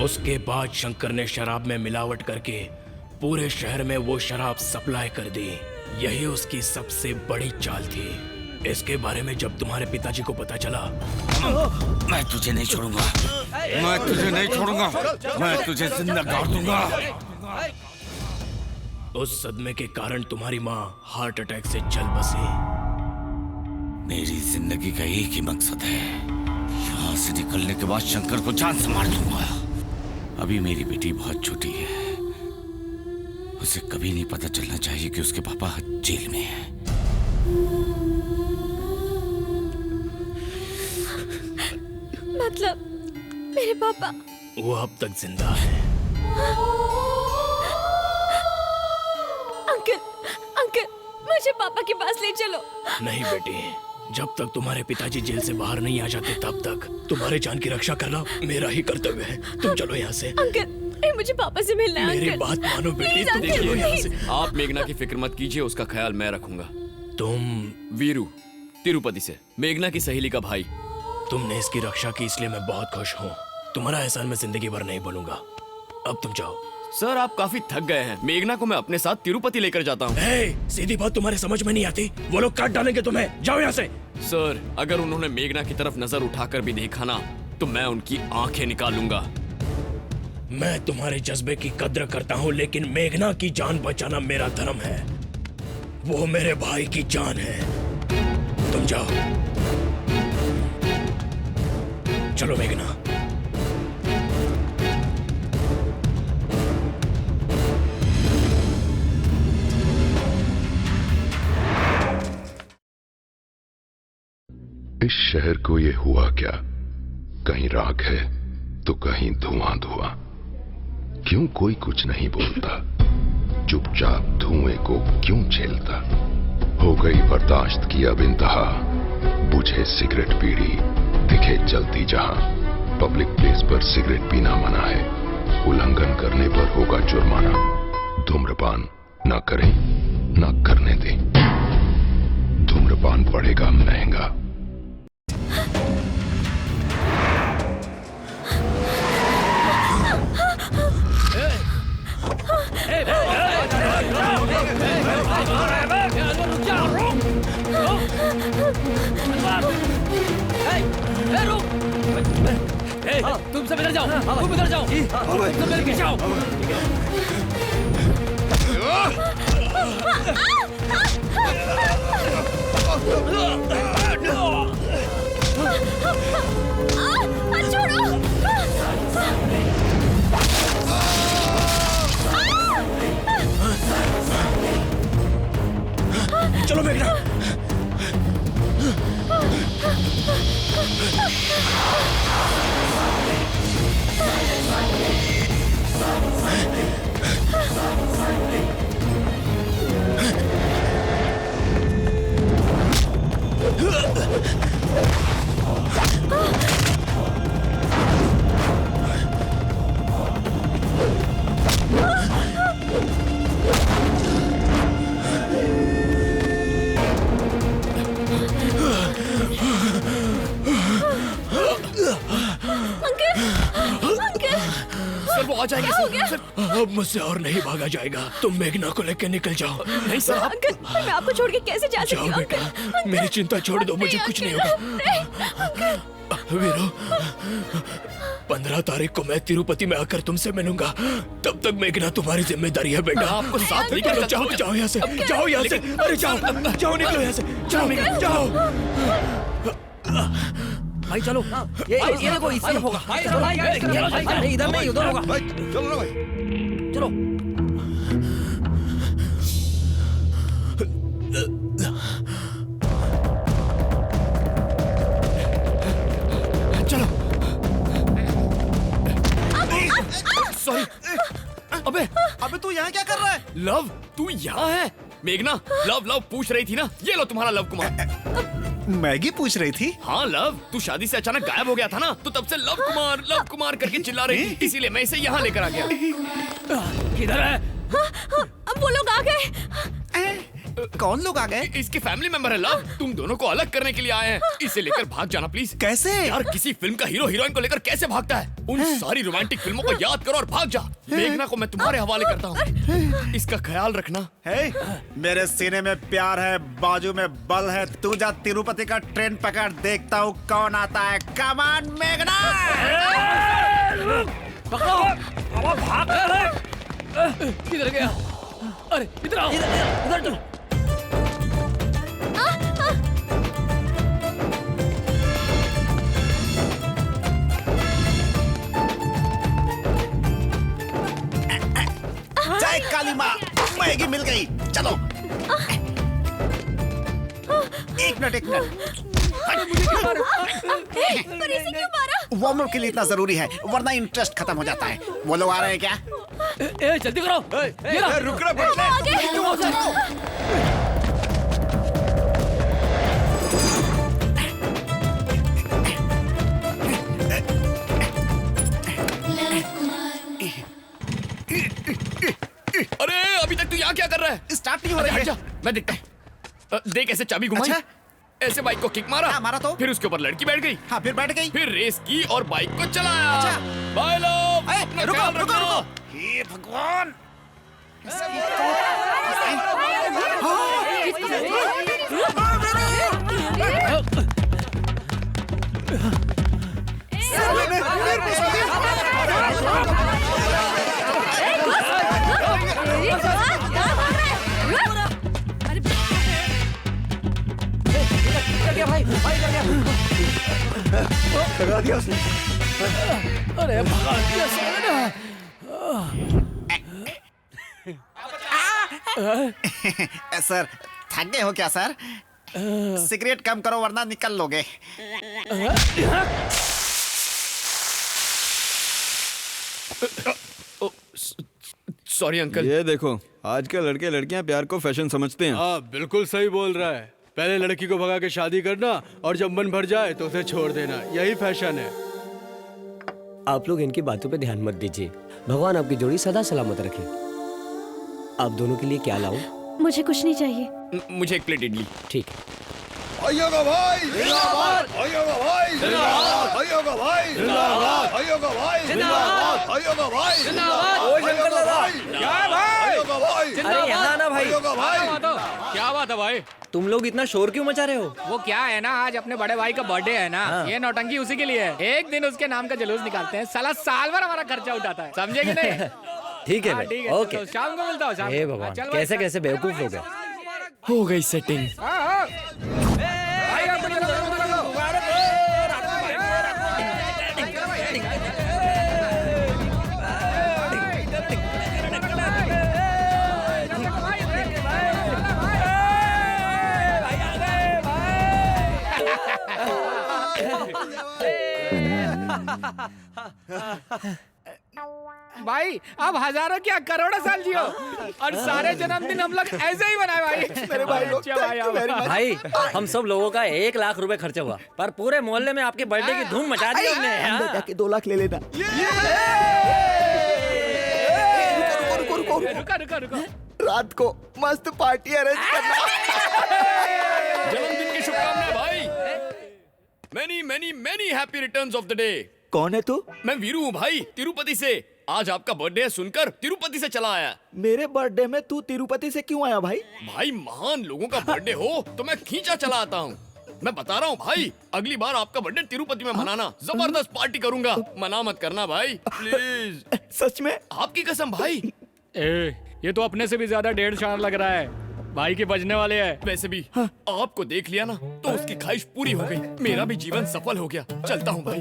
उसके बाद शंकर ने शराब में मिलावट करके पूरे शहर में वो शराब सप्लाई कर दी। यही उसकी सबसे बड़ी चाल थी। इसके बारे में जब तुम्हारे पिताजी को पता चला, मैं तुझे नहीं छोड़ूंगा, मैं तुझे नहीं छोड़ूंगा, मैं तुझे जिंदा गाड़ दूंगा। उस सदमे के कारण तुम्हारी माँ हार्ट अटैक से चल बसी। मेरी जिंदगी का एक ही मकसद है, यहाँ से निकलने के बाद शंकर को जान से मार दूंगा। अभी मेरी बेटी बहुत छोटी है, उसे कभी नहीं पता चलना चाहिए कि उसके पापा जेल में हैं। मतलब मेरे पापा? वो अब तक जिंदा है। अंकल, अंकल, मुझे पापा के पास ले चलो। नहीं बेटी, जब तक तुम्हारे पिताजी जेल से बाहर नहीं आ जाते तब तक तुम्हारे जान की रक्षा करना मेरा ही कर्तव्य है। तुम चलो यहाँ से। अंकल, मुझे पापा से मिलना है। मेरी अंकल, बात मानो बेटी, तुम देखिए, चलो यहाँ से। आप मेघना की फिक्र मत कीजिए, उसका ख्याल मैं रखूंगा। तुम? वीरू, तिरुपति से, मेघना की सहेली का भाई। तुमने इसकी रक्षा की इसलिए मैं बहुत खुश हूँ। तुम्हारा एहसान मैं जिंदगी भर नहीं भूलूंगा। अब तुम जाओ। सर, आप काफी थक गए हैं। मेघना को मैं अपने साथ तिरुपति लेकर जाता हूँ। सीधी बात तुम्हारे समझ में नहीं आती। वो लोग काट डालेंगे तुम्हें। जाओ यहाँ से। सर, अगर उन्होंने मेघना की तरफ नजर उठाकर भी देखा ना तो मैं उनकी आंखें निकालूंगा। मैं तुम्हारे जज्बे की कद्र करता हूँ, लेकिन मेघना की जान बचाना मेरा धर्म है। वो मेरे भाई की जान है। तुम जाओ। चलो मेघना। इस शहर को ये हुआ क्या? कहीं राख है तो कहीं धुआं धुआं। क्यों कोई कुछ नहीं बोलता? चुपचाप धुएं को क्यों झेलता? हो गई बर्दाश्त की अब इंतहा। बुझे सिगरेट बीड़ी दिखे जलती जहां। पब्लिक प्लेस पर सिगरेट पीना मना है। उल्लंघन करने पर होगा जुर्माना। धूम्रपान ना करें ना करने दें। धूम्रपान पड़ेगा महंगा। तुम सब इधर जाओ, तुम इधर जाओ, तुम सब मेरे पीछे आओ। चलो मेघना। सर वो आ जाएंगे सर। अब मुझसे और नहीं भागा जाएगा। तुम मेघना को लेकर निकल जाओ। नहीं सर। अंकल, मैं आपको छोड़ के कैसे जा सकती जाओ हूँ? बेटा, मेरी चिंता छोड़ दो, मुझे कुछ नहीं होगा। वीरू, 15 तारीख को मैं तिरुपति में आकर तुमसे मिलूंगा। तब तक मेघना तुम्हारी जिम्मेदारी है बेटा। आपको साथ लेकर निकलो, जाओ जाओ यहाँ से, जाओ यहाँ से। अरे जाओ जाओ, निकलो यहाँ से। जाओ मेघना, जाओ। भाई चलो, ये देखो, इस तरफ होगा। चलो भाई, इधर नहीं, उधर होगा। भाई चलो ना भाई, चलो। चलो। सॉरी। अबे तू यहाँ क्या कर रहा है? लव, तू यहाँ है? मेघना, लव पूछ रही थी ना। ये लो तुम्हारा लव कुमार। मैगी पूछ रही थी? हाँ लव, तू शादी से अचानक गायब हो गया था ना, तो तब से लव कुमार करके चिल्ला रही थी, इसीलिए मैं इसे यहाँ लेकर आ गया। किधर है? अब वो लोग आ गए। कौन लोग आ गए? इसके फैमिली मेंबर है लव। तुम दोनों को अलग करने के लिए आए हैं। इसे लेकर भाग जाना प्लीज। कैसे? यार किसी फिल्म का हीरो हीरोइन को लेकर कैसे भागता है? उन सारी रोमांटिक फिल्मों को याद करो और भाग जा। मेघना को मैं तुम्हारे हवाले करता हूँ। इसका ख्याल रखना। मेरे सीने में प्यार है, बाजू में बल है। तू जा तिरुपति का ट्रेन पकड़, देखता हूँ कौन आता है। कम ऑन मेघना। किधर गया? अरे इधर आओ, इधर चलो। जय काली माँ, मैगी मिल गई। चलो। एक मिनट। वार्म अप के लिए इतना जरूरी है, वरना इंटरेस्ट खत्म हो जाता है। वो लोग आ रहे हैं क्या? जल्दी करो। रुक रहा अरे अभी तक तू यहाँ क्या कर रहा है? स्टार्ट नहीं हो रही है। मैं देखता हूँ। देख ऐसे चाबी घुमाई। अच्छा? ऐसे बाइक को किक मारा। हाँ, मारा तो। फिर उसके ऊपर लड़की बैठ गई। हाँ, फिर बैठ गई। फिर रेस की और बाइक को चलाया। अच्छा। Bye love. रुको। हे भगवान। कर गया भाई, भाई कर गया। भगा दिया उसने। अरे भगा दिया साला। सर थक गए हो क्या सर? सिगरेट कम करो वरना निकल लोगे। Sorry uncle. ये देखो, आजकल लड़के लड़कियां प्यार को फैशन समझते हैं। हाँ बिल्कुल सही बोल रहा है। पहले लड़की को भगा के शादी करना और जब मन भर जाए तो उसे छोड़ देना, यही फैशन है। आप लोग इनकी बातों पे ध्यान मत दीजिए। भगवान आपकी जोड़ी सदा सलामत रखे। आप दोनों के लिए क्या लाऊं? मुझे कुछ नहीं चाहिए। मुझे एक प्लेट इडली। ठीक है। भाइयों का भाई जिंदाबाद, भाइयों का भाई जिंदाबाद, भाइयों का भाई जिंदाबाद, भाइयों का भाई जिंदाबाद, भाइयों का भाई जिंदाबाद। ओ शंकर दादा, क्या भाई? भाइयों का भाई अरे यहाँ आना भाई। भाइयों का भाई। क्या बात है भाई? तुम लोग इतना शोर क्यों मचा रहे हो? वो क्या है ना, आज अपने बड़े भाई का बर्थडे है ना। ये नौटंकी उसी के लिए है। एक दिन उसके नाम का जुलूस निकालते हैं, साला साल भर हमारा खर्चा उठाता है, समझे कि नहीं? ठीक है भाई, ठीक है, ओके। तो शाम को मिलता हूँ। शाम हे को। भगवान, चल भाई, कैसे कैसे बेवकूफ हो गए। हो गई सेटिंग। भाई आप चलो, चलो, चलो। भाई अब हजारों क्या करोड़ों साल जियो और सारे जन्मदिन हम लोग ऐसे ही मनाए भाई। मेरे भाई लोग भाई हम सब लोगों का 1 लाख रुपए खर्चा हुआ, पर पूरे मोहल्ले में आपके बर्थडे की धूम मचा दी हमने। अंदर जाके 2 लाख ले लेना। रुको। रात को मस्त पार्टी अरेंज करना। जन्मदिन की शुभकामनाएं भाई। Many many many happy returns of the day. कौन है तू? मैं वीरू हूँ भाई, तिरुपति से। आज आपका बर्थडे है सुनकर तिरुपति से चला आया। मेरे बर्थडे में तू तिरुपति से क्यों आया भाई? भाई महान लोगों का बर्थडे हो तो मैं खींचा चला आता हूँ। मैं बता रहा हूँ भाई, अगली बार आपका बर्थडे तिरुपति में मनाना, जबरदस्त पार्टी करूंगा। मना मत करना भाई प्लीज। सच में? आपकी कसम भाई। ये तो अपने से भी ज्यादा 1.5 शान लग रहा है। भाई के बजने वाले हैं। वैसे भी आपको देख लिया ना तो उसकी ख्वाहिश पूरी हो गई। मेरा भी जीवन सफल हो गया। चलता हूँ भाई।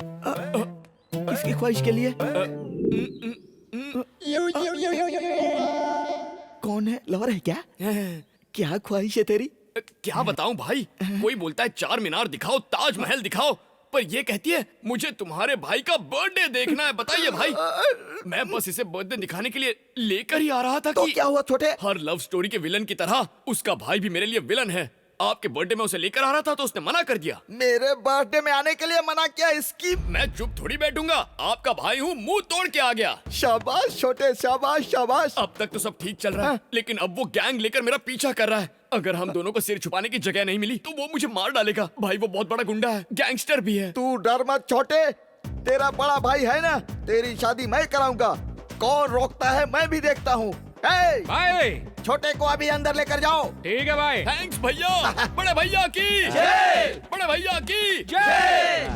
किसकी ख्वाहिश के लिए? कौन है? लवर है क्या? क्या ख्वाहिश है तेरी? क्या बताऊं भाई, कोई बोलता है 4 मीनार दिखाओ, ताजमहल दिखाओ, पर ये कहती है मुझे तुम्हारे भाई का बर्थडे देखना है। बताइए भाई, मैं बस इसे बर्थडे दिखाने के लिए लेकर ही आ रहा था तो कि क्या हुआ छोटे? हर लव स्टोरी के विलन की तरह उसका भाई भी मेरे लिए विलन है। आपके बर्थडे में उसे लेकर आ रहा था तो उसने मना कर दिया। मेरे बर्थडे में आने के लिए मना किया? इसकी मैं चुप थोड़ी बैठूंगा, आपका भाई हूँ, मुंह तोड़ के आ गया। शाबाश छोटे, शाबाश शाबाश। अब तक तो सब ठीक चल रहा है, लेकिन अब वो गैंग लेकर मेरा पीछा कर रहा है। अगर हम दोनों को सिर छुपाने की जगह नहीं मिली तो वो मुझे मार डालेगा। भाई वो बहुत बड़ा गुंडा है, गैंगस्टर भी है। तू डर मत छोटे, तेरा बड़ा भाई है ना, तेरी शादी मैं कराऊंगा। कौन रोकता है मैं भी देखता हूँ। भाई छोटे को अभी अंदर लेकर जाओ। ठीक है भाई। थैंक्स भैया। बड़े भैया की जय। बड़े भैया की जय।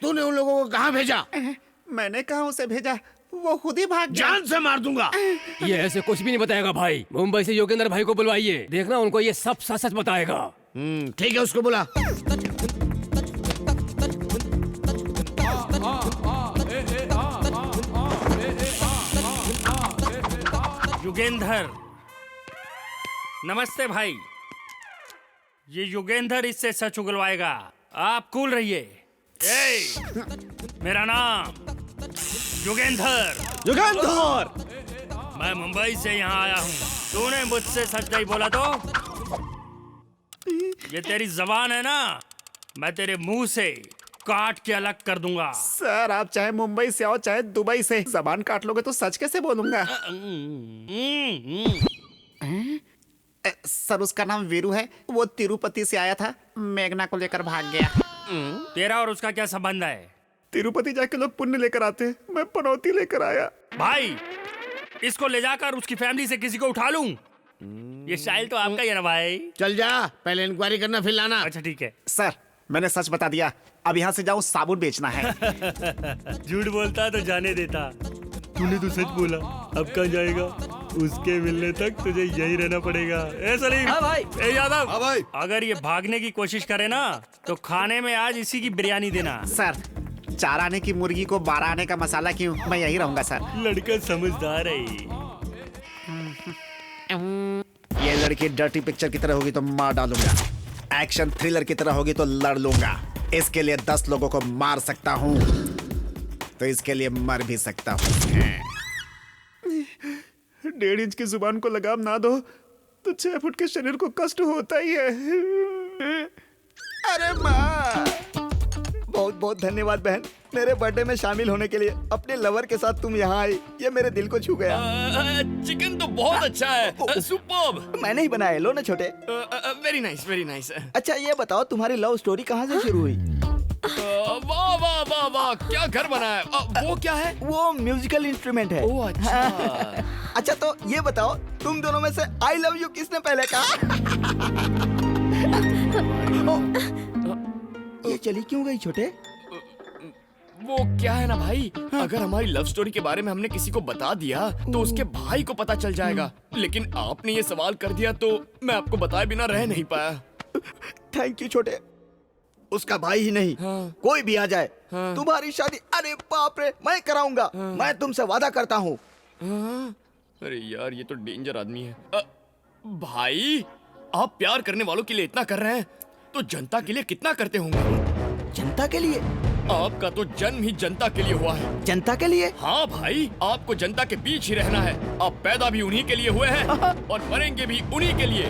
तूने उन लोगों को कहाँ भेजा? मैंने कहा उसे भेजा, वो खुद ही भाग गया। जान से मार दूंगा। ये ऐसे कुछ भी नहीं बताएगा भाई। मुंबई से योगेंद्र भाई को बुलवाइए, देखना उनको ये सब सच सच बताएगा। ठीक है, उसको बुला। युगेंधर, नमस्ते भाई। ये युगेंधर इससे सच उगलवाएगा, आप कूल रहिए। मेरा नाम युगेंधर। युगेंधर, मैं मुंबई से यहाँ आया हूँ। तूने मुझसे सच नहीं बोला तो ये तेरी जबान है ना, मैं तेरे मुंह से काट के अलग कर दूंगा। सर आप चाहे मुंबई से आओ चाहे दुबई से, जबान काट लोगे तो सच कैसे बोलूंगा? सर उसका नाम वीरू है, वो तिरुपति से आया था, मेघना को लेकर भाग गया। तेरा और उसका क्या संबंध है? तिरुपति जाके लोग पुण्य लेकर आते हैं, मैं पनौती लेकर आया। भाई इसको ले जाकर उसकी फैमिली से किसी को उठा लूं? ये स्टाइल तो आपका ही है ना भाई। चल जा, पहले इंक्वायरी करना फिर लाना। अच्छा ठीक है। सर मैंने सच बता दिया, अब यहाँ से जाऊँ साबुन बेचना है। झूठ बोलता तो जाने देता। तूने तो सच बोला, अब कहाँ जाएगा? उसके मिलने तक तुझे यही रहना पड़ेगा। ए सलीम। हाँ भाई। ए यादव। हाँ भाई। अगर ये भागने की कोशिश करे ना तो खाने में आज इसी की बिरयानी देना। सर 4 आने की मुर्गी को 12 आने का मसाला क्यों? मैं यही रहूंगा सर। लड़का समझदार है। ये लड़की डर्टी पिक्चर की तरह होगी तो मार डालूंगा, एक्शन थ्रिलर की तरह होगी तो लड़ लूंगा। इसके लिए 10 लोगों को मार सकता हूँ तो इसके लिए मर भी सकता हूँ। 1.5 इंच की जुबान को लगाम ना दो तो 6 फुट के शरीर को कष्ट होता ही है। अरे माँ, बहुत बहुत धन्यवाद बहन, मेरे बर्थडे में शामिल होने के लिए। अपने लवर के साथ तुम यहाँ आई, ये मेरे दिल को छू गया। चिकन तो बहुत अच्छा है, सुपर्ब। मैंने ही बनाया, लो ना छोटे। Very nice, very nice. अच्छा ये बताओ, तुम्हारी लव स्टोरी कहाँ से शुरू हुई? वाह वाह वाह वाह, क्या घर बनाया। वो क्या है? वो म्यूजिकल इंस्ट्रूमेंट है। ओह अच्छा। अच्छा तो ये बताओ, तुम दोनों में से आई लव यू किसने पहले कहा? ये चली क्यों गई छोटे? वो क्या है ना भाई, अगर हमारी लव स्टोरी के बारे में हमने किसी को बता दिया तो उसके भाई को पता चल जाएगा। लेकिन आपने ये सवाल कर दिया तो मैं आपको बताए बिना रह नहीं पाया। थैंक यू छोटे। उसका भाई ही नहीं, कोई भी आ जाए, तुम्हारी शादी, अरे बाप रे, मैं कराऊंगा। मैं तुमसे वादा करता हूँ। अरे यार, ये तो डेंजर आदमी है। भाई, आप प्यार करने वालों के लिए इतना कर रहे हैं तो जनता के लिए कितना करते होंगे? जनता के लिए? आपका तो जन्म ही जनता के लिए हुआ है। जनता के लिए? हाँ भाई, आपको जनता के बीच ही रहना है। आप पैदा भी उन्हीं के लिए हुए हैं और मरेंगे भी उन्हीं के लिए।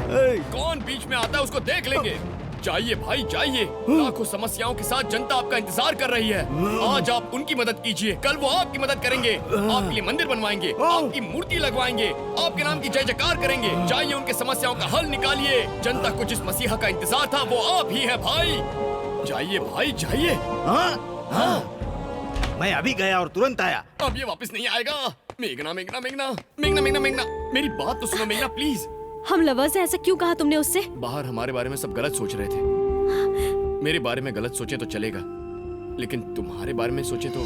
कौन बीच में आता है उसको देख लेंगे। जाइए भाई जाइए, लाखों समस्याओं के साथ जनता आपका इंतजार कर रही है। आज आप उनकी मदद कीजिए, कल वो आपकी मदद करेंगे। आपके लिए मंदिर बनवाएंगे, आपकी मूर्ति लगवाएंगे, आपके नाम की जय जयकार करेंगे। जाइए, उनके समस्याओं का हल निकालिए। जनता को जिस मसीहा का इंतजार था वो आप ही है भाई। जाइए भाई जाइए। मैं अभी गया और तुरंत आया। अब ये वापस नहीं आएगा। मेघना मेघना मेघना मेघना मेघना मेघना, मेरी बात तो सुनो मेघना प्लीज। हम लवर्स हैं, ऐसा क्यों कहा तुमने उससे? बाहर हमारे बारे में सब गलत सोच रहे थे। मेरे बारे में गलत सोचे तो चलेगा, लेकिन तुम्हारे बारे में सोचे तो।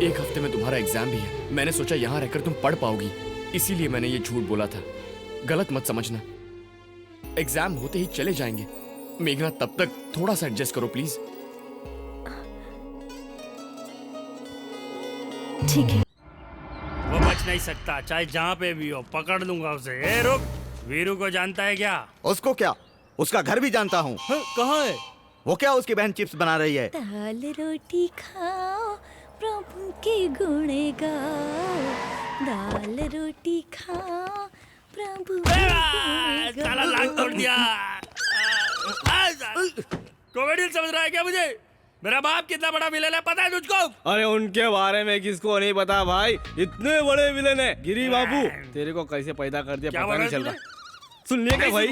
1 हफ्ते में तुम्हारा एग्जाम भी है। मैंने सोचा यहाँ रहकर तुम पढ़ पाओगी, इसीलिए मैंने ये झूठ बोला था। गलत मत समझना। एग्जाम होते ही चले जाएंगे। मेघना, तब तक थोड़ा सा एडजस्ट करो प्लीज। ठीक है। वो बच नहीं सकता, चाहे जहाँ पे भी हो, पकड़ लूंगा उसे। ए रुक, वीरू को जानता है क्या? उसको क्या, उसका घर भी जानता हूँ। कहाँ है वो? क्या उसकी बहन चिप्स बना रही है? दाल रोटी खाओ, प्रभु के गुण गाओ। दाल रोटी खाओ, प्रभु के गुण गाओ। साला लाख तोड़ दिया। कॉमेडियन समझ रहा है क्या मुझे? मेरा बाप कितना बड़ा विलेन है पता है तुझको? अरे उनके बारे में किसको नहीं पता भाई, इतने बड़े विलेन है। गिरी बाबू, तेरे को कैसे पैदा कर दिया पता नहीं चल रहा। सुन लिया क्या भाई?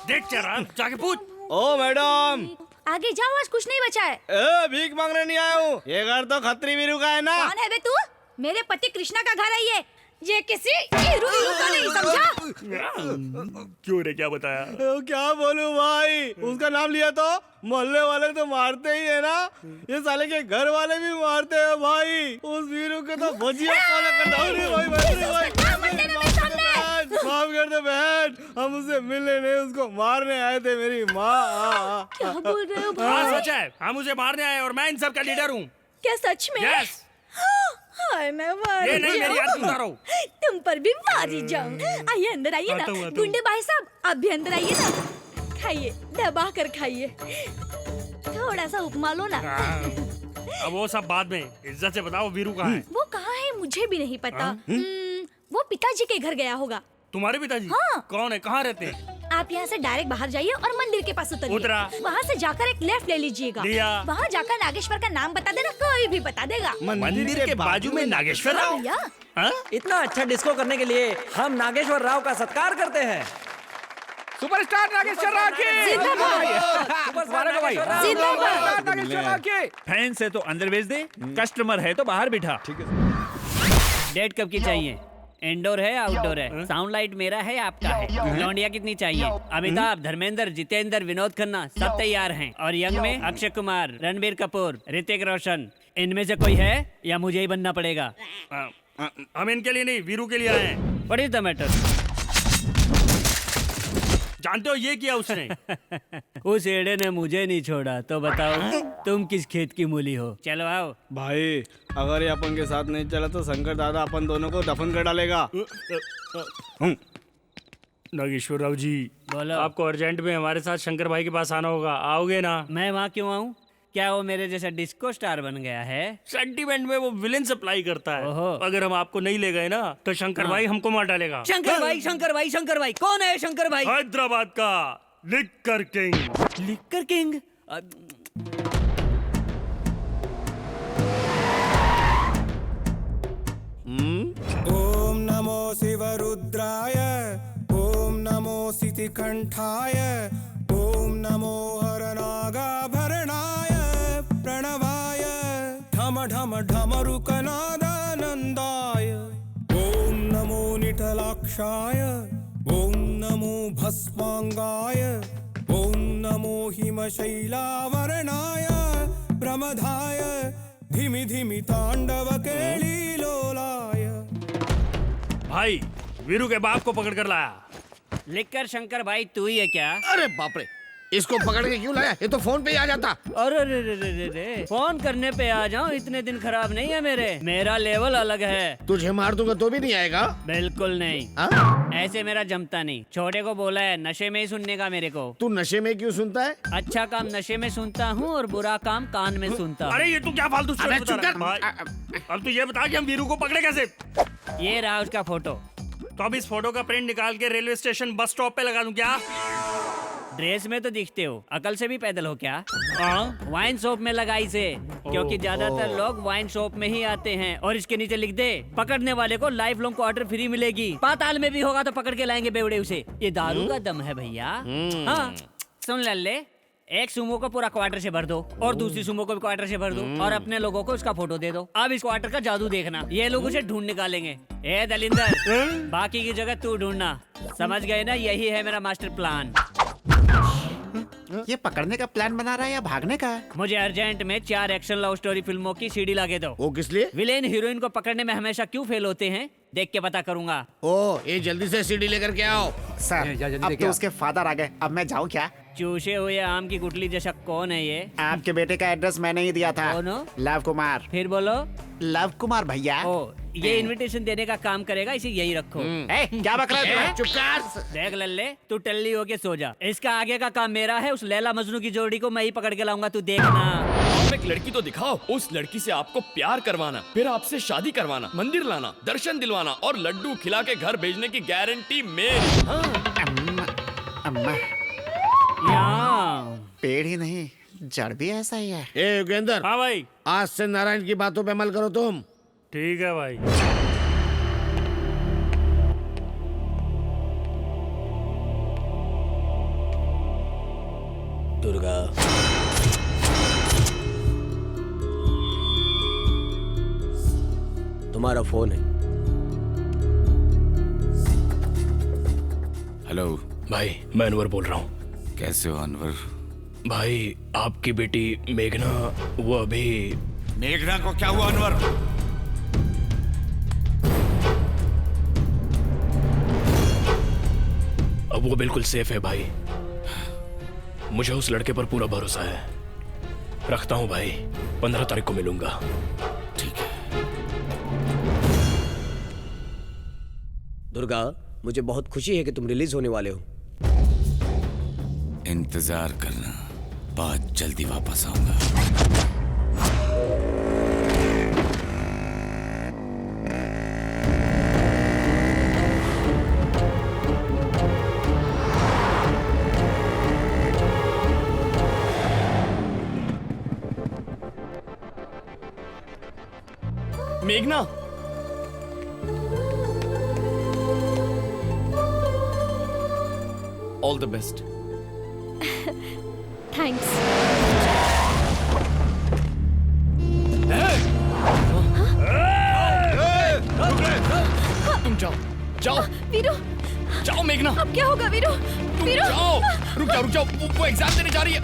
देख चरा, जाके पूछ। ओ मैडम, आगे जाओ, आज कुछ नहीं बचा है। भीख मांगने नहीं आया हूँ। ये घर तो खत्री वीरू का है ना। कौन है बे तू? मेरे पति कृष्णा का घर है ये किसी हीरू का नहीं, समझा? क्यों रे, क्या बताया? क्या बोलूं भाई, उसका नाम लिया तो मोहल्ले वाले तो मारते ही है ना। ये साले के घर वाले भी मारते हैं भाई। उस वीरू के तो भजिया वाला करता हूँ भाई। माफ कर दे बहन, हम उसे मिलने नहीं, उसको मारने आए थे। मेरी माँ। क्या बोल रहे हो भाई? हाँ सच है, हम उसे मारने आए और मैं इन सब का लीडर हूँ। क्या सच में? यस। हाय मैं वारी ये नहीं, मेरी याद सुनता रहो। तुम पर भी वारी जाऊं। आइए अंदर आइए ना। गुंडे भाई साहब, आप भी अंदर आइए ना। खाइए, दबा कर खाइए। थोड़ा सा उपमा लो ना। अब वो सब बाद में, इज्जत से बताओ वीरू कहाँ है? वो कहाँ है मुझे भी नहीं पता। वो पिताजी के घर गया होगा। तुम्हारे पिताजी? हाँ। कौन है, कहाँ रहते हैं? आप यहाँ से डायरेक्ट बाहर जाइए और मंदिर के पास उतरिए। उतरा। वहाँ से जाकर एक लेफ्ट ले लीजिएगा। लिया। वहाँ जाकर नागेश्वर का नाम बता देना, कोई भी बता देगा। मंदिर के बाजू में नागेश्वर राव? हाँ? इतना अच्छा डिस्को करने के लिए हम नागेश्वर राव का सत्कार करते हैं। सुपरस्टार नागेश्वर राव की फैंस है तो अंदर भेज दे, कस्टमर है तो बाहर बिठा। ठीक है। डेट कब की चाहिए? इंडोर है आउटडोर है? साउंड लाइट मेरा है आपका है? लौंडिया कितनी चाहिए? अमिताभ, धर्मेंद्र, जितेंद्र, विनोद खन्ना सब तैयार हैं। और यंग में अक्षय कुमार, रणबीर कपूर, ऋतिक रोशन, इनमें से कोई है या मुझे ही बनना पड़ेगा? हम इनके लिए नहीं, वीरू के लिए आए हैं। What is the matter? जानते हो ये किया उसने? उस एड़े ने मुझे नहीं छोड़ा, तो बताओ तुम किस खेत की मूली हो? चलो आओ। भाई अगर ये अपन के साथ नहीं चला तो शंकर दादा अपन दोनों को दफन कर डालेगा। नागेश्वर राव जी, बोलो। आपको अर्जेंट में हमारे साथ शंकर भाई के पास आना होगा, आओगे ना? मैं वहाँ क्यों आऊँ? क्या वो मेरे जैसा डिस्को स्टार बन गया है? सेंटीमेंट में वो विलेन सप्लाई करता है। अगर हम आपको नहीं ले गए ना तो शंकर भाई हमको मार डालेगा। शंकर भाई, शंकर भाई, शंकर भाई कौन है? शंकर भाई हैदराबाद का लिक्कर किंग। Liquor king? ओम नमो शिवरुद्राय, ओम नमो सितिकंठाय, ओम नमो हरनागाभरणाय प्रणवाय, ढम ढम ढमरुकनादानन्दाय, ओम नमो निठलाक्षाय, ओम नमो भस्मांगाय, ओम नमो हिमशैलावरणाय प्रमदाय, धिमि धिमि तांडव केलीलोलाय। भाई वीरू के बाप को पकड़ कर लाया। लिक्कर शंकर भाई तू ही है क्या? अरे बाप रे, इसको पकड़ के क्यों लाया? ये तो फोन पे ही आ जाता। अरे रे रे रे रे, फोन करने पे आ जाऊं, इतने दिन खराब नहीं है मेरे। मेरा लेवल अलग है। तुझे मार दूंगा तो भी नहीं आएगा? बिल्कुल नहीं। ऐसे मेरा जमता नहीं। छोटे को बोला है नशे में ही सुनने का मेरे को। तू नशे में क्यों सुनता है? अच्छा काम नशे में सुनता हूँ और बुरा काम कान में सुनता हूँ। अरे ये तू क्या फालतू स्टोरी बता रहा है? भाई, अब तू ये बता कि हम वीरू को पकड़े कैसे? ये रहा उसका फोटो। तो अब इस फोटो का प्रिंट निकाल के रेलवे स्टेशन बस स्टॉप पे लगा दूं क्या? ड्रेस में तो दिखते हो, अकल से भी पैदल हो क्या? वाइन शॉप में लगाई से, क्योंकि ज्यादातर लोग वाइन शॉप में ही आते हैं। और इसके नीचे लिख दे, पकड़ने वाले को लाइफ लॉन्ग क्वार्टर फ्री मिलेगी। पाताल में भी होगा तो पकड़ के लाएंगे बेवड़े उसे। ये दारू का दम है भैया। हाँ सुन लल्ले, एक सुमो को पूरा क्वार्टर से भर दो और दूसरी सुमो को भी क्वार्टर से भर दो और अपने लोगों को उसका फोटो दे दो। अब इस क्वार्टर का जादू देखना, ये लोग उसे ढूंढ निकालेंगे। ए दलिंदर, बाकी की जगह तू ढूंढना। समझ गए ना? यही है मेरा मास्टर प्लान। ये पकड़ने का प्लान बना रहा है या भागने का? मुझे अर्जेंट में 4 एक्शन लव स्टोरी फिल्मों की सीडी लाके दो। वो किस लिए? विलेन हीरोइन को पकड़ने में हमेशा क्यों फेल होते हैं, देख के पता करूंगा। ओ, ये जल्दी से सीडी लेकर के आओ। सर, अब तो उसके फादर आ गए, अब मैं जाऊँ क्या? चूसे हुए आम की गुठली जैसा कौन है ये? आपके बेटे का एड्रेस मैंने ही दिया था। लव कुमार। फिर बोलो। लव कुमार भैया। ओ, ये इनविटेशन देने का काम करेगा, इसे यही रखो। क्या बक रहा है? चुप कर। देख लल्ले, तू टल्ली होके सो जा। इसका आगे का काम मेरा है। उस लैला मजनू की जोड़ी को मैं ही पकड़ के लाऊंगा, तू देखना। आप एक लड़की तो दिखाओ। उस लड़की से आपको प्यार करवाना, फिर आपसे शादी करवाना, मंदिर लाना, दर्शन दिलवाना और लड्डू खिला के घर भेजने की गारंटी मेरी। अम्मा, पेड़ ही नहीं जड़ भी ऐसा ही है। ए योगेंद्र। हाँ भाई। आज से नारायण की बातों पे अमल करो तुम। ठीक है भाई। दुर्गा, तुम्हारा फोन है। हेलो भाई, मैं अनवर बोल रहा हूँ। कैसे हो अनवर? भाई आपकी बेटी मेघना, वो अभी। मेघना को क्या हुआ अनवर? अब वो बिल्कुल सेफ है भाई। मुझे उस लड़के पर पूरा भरोसा है। रखता हूँ भाई, 15 तारीख को मिलूंगा। ठीक है। दुर्गा, मुझे बहुत खुशी है कि तुम रिलीज होने वाले हो। इंतजार करना, बहुत जल्दी वापस आऊंगा। मेघना, ऑल द बेस्ट। थैंक्स। तुम जाओ, जाओ वीरू। जाओ मेघना। अब क्या होगा वीरू? वीरू जाओ, रुक जाओ, रुक जाओ। वो एग्जाम देने जा रही है।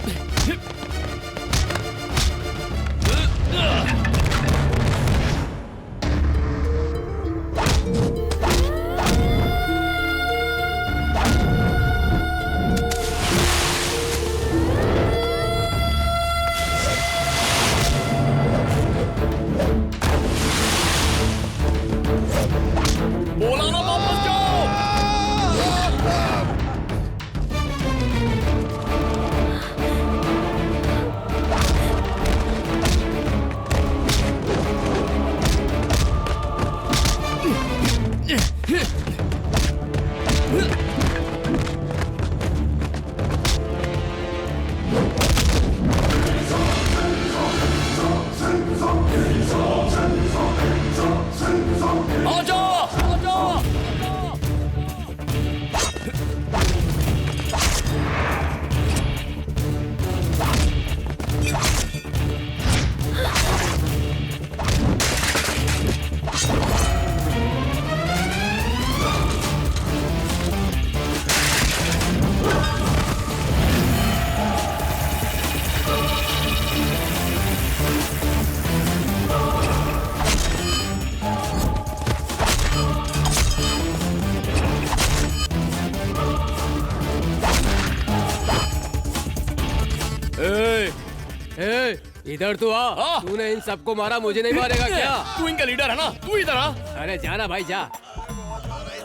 इधर तू आ। तूने इन सबको मारा, मुझे नहीं मारेगा क्या? तू इनका लीडर है ना, तू इधर आ। अरे जाना भाई जा।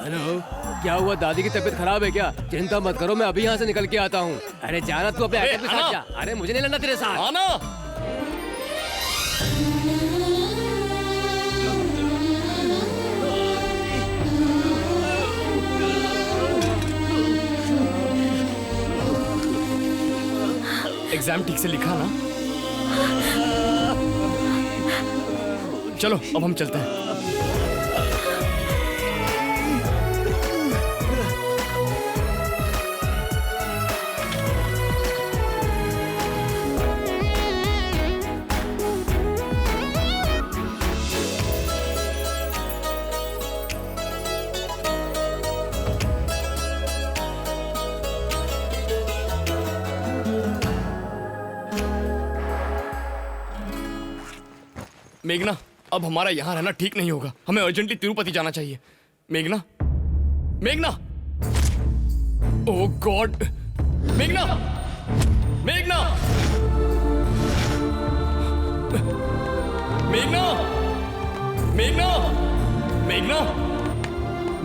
हेलो, क्या हुआ? दादी की तबीयत खराब है क्या? चिंता मत करो, मैं अभी यहाँ से निकल के आता हूँ। अरे जाना, तू अपने आगे के साथ जा। अरे मुझे नहीं लड़ना तेरे साथ। आना। एग्जाम ठीक से लिखा ना? चलो अब हम चलते हैं। मेघना, अब हमारा यहाँ रहना ठीक नहीं होगा। हमें अर्जेंटली तिरुपति जाना चाहिए। मेघना, मेघना, ओह गॉड, मेघना, मेघना, मेघना, मेघना, मेघना,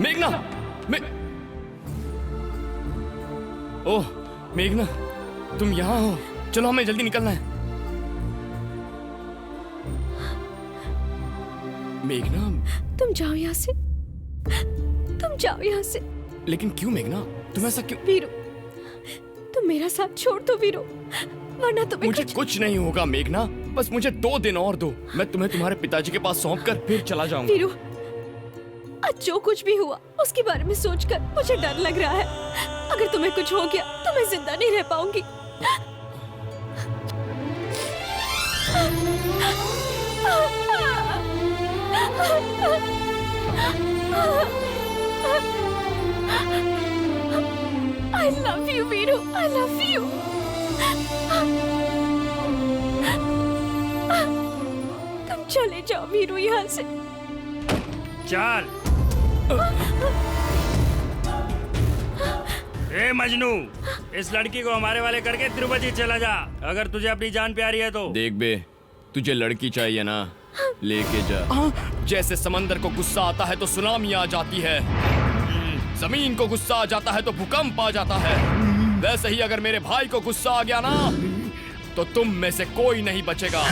मेघना, ओह मेघना, तुम यहाँ हो? चलो हमें जल्दी निकलना है। मेघना, तुम जाओ यहाँ से, तुम जाओ यहाँ से। लेकिन क्यों मेघना? तुम ऐसा क्यों? वीरू, तुम मेरा साथ छोड़ दो वीरू, वरना तुम्हें मुझे कुछ नहीं होगा मेघना, बस मुझे 2 दिन और दो। मैं तुम्हें तुम्हारे पिताजी के पास सौंप कर फिर चला जाऊंगा। वीरू, आज जो कुछ भी हुआ उसके बारे में सोचकर मुझे डर लग रहा है। अगर तुम्हें कुछ हो गया तो मैं जिंदा नहीं रह पाऊंगी। I love you, Veeru, I love you. तुम चले जाओ वीरू यहाँ से। चल। ए मजनू, इस लड़की को हमारे वाले करके तिरुपति चला जा। अगर तुझे अपनी जान प्यारी है तो। देख बे, तुझे लड़की चाहिए ना, लेके जा। जैसे समंदर को गुस्सा आता है तो सुनामी आ जाती है, जमीन को गुस्सा आ जाता है तो भूकंप आ जाता है, वैसे ही अगर मेरे भाई को गुस्सा आ गया ना तो तुम में से कोई नहीं बचेगा।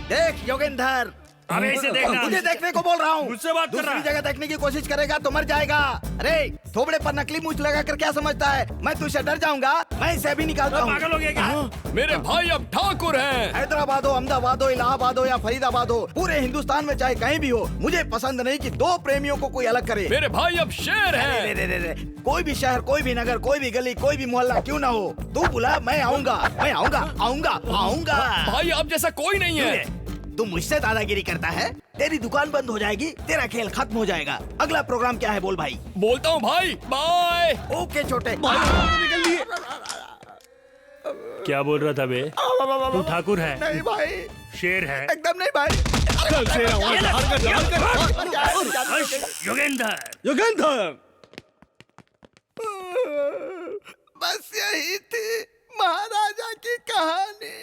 देख योगेंद्र, अबे इसे देखना। तुझे देखने को बोल रहा हूँ। मुझसे बात कर रहा है। दूसरी जगह देखने की कोशिश करेगा तो मर जाएगा। अरे थोबड़े पर नकली मूछ लगा कर क्या समझता है? मैं तुझसे डर जाऊंगा? मैं इसे भी निकालता हूँ। पागल हो गया क्या? मेरे भाई अब ठाकुर हैं। हैदराबाद हो, अहमदाबाद हो, इलाहाबाद हो या फरीदाबाद हो, पूरे हिंदुस्तान में चाहे कहीं भी हो, मुझे पसंद नहीं कि 2 प्रेमियों को कोई अलग करे। मेरे भाई अब शेर हैं। रे, कोई भी शहर, कोई भी नगर, कोई भी गली, कोई भी मोहल्ला क्यों ना हो, तू बुला, मैं आऊंगा, मैं आऊंगा, आऊंगा, आऊंगा। भाई आप जैसा कोई नहीं है। तू मुझसे दादागिरी करता है? तेरी दुकान बंद हो जाएगी, तेरा खेल खत्म हो जाएगा। अगला प्रोग्राम क्या है बोल भाई? बोलता हूँ भाई, बाय। ओके छोटे। निकल लिए। क्या बोल रहा था बे? तू ठाकुर है? नहीं भाई, शेर है? एकदम नहीं भाई। योगेंद्र, योगेंद्र, बस यही थी महाराजा की कहानी।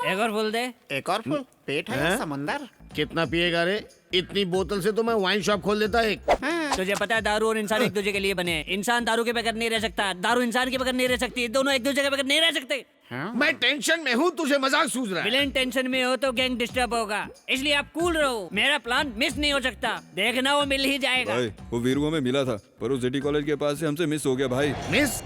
एक और फुल दे। एक और फुल? पेट है समंदर। कितना पिएगा रे? इतनी बोतल से तो मैं वाइन शॉप खोल देता एक। तुझे पता है दारू और इंसान एक दूसरे के लिए बने हैं। इंसान दारू के बगैर नहीं रह सकता, दारू इंसान के बगैर नहीं रह सकती, दोनों एक दूसरे के बगैर नहीं रह सकते। मैं टेंशन में हूँ, तुझे मजाक सूझ रहा है। विलेन टेंशन में हो तो गैंग डिस्टर्ब होगा, इसलिए आप कूल रहो। मेरा प्लान मिस नहीं हो सकता, देखना वो मिल ही जाएगा। भाई वो वीरू हमें मिला था पर वो सिटी कॉलेज के पास से हमसे मिस हो गया भाई। मिस?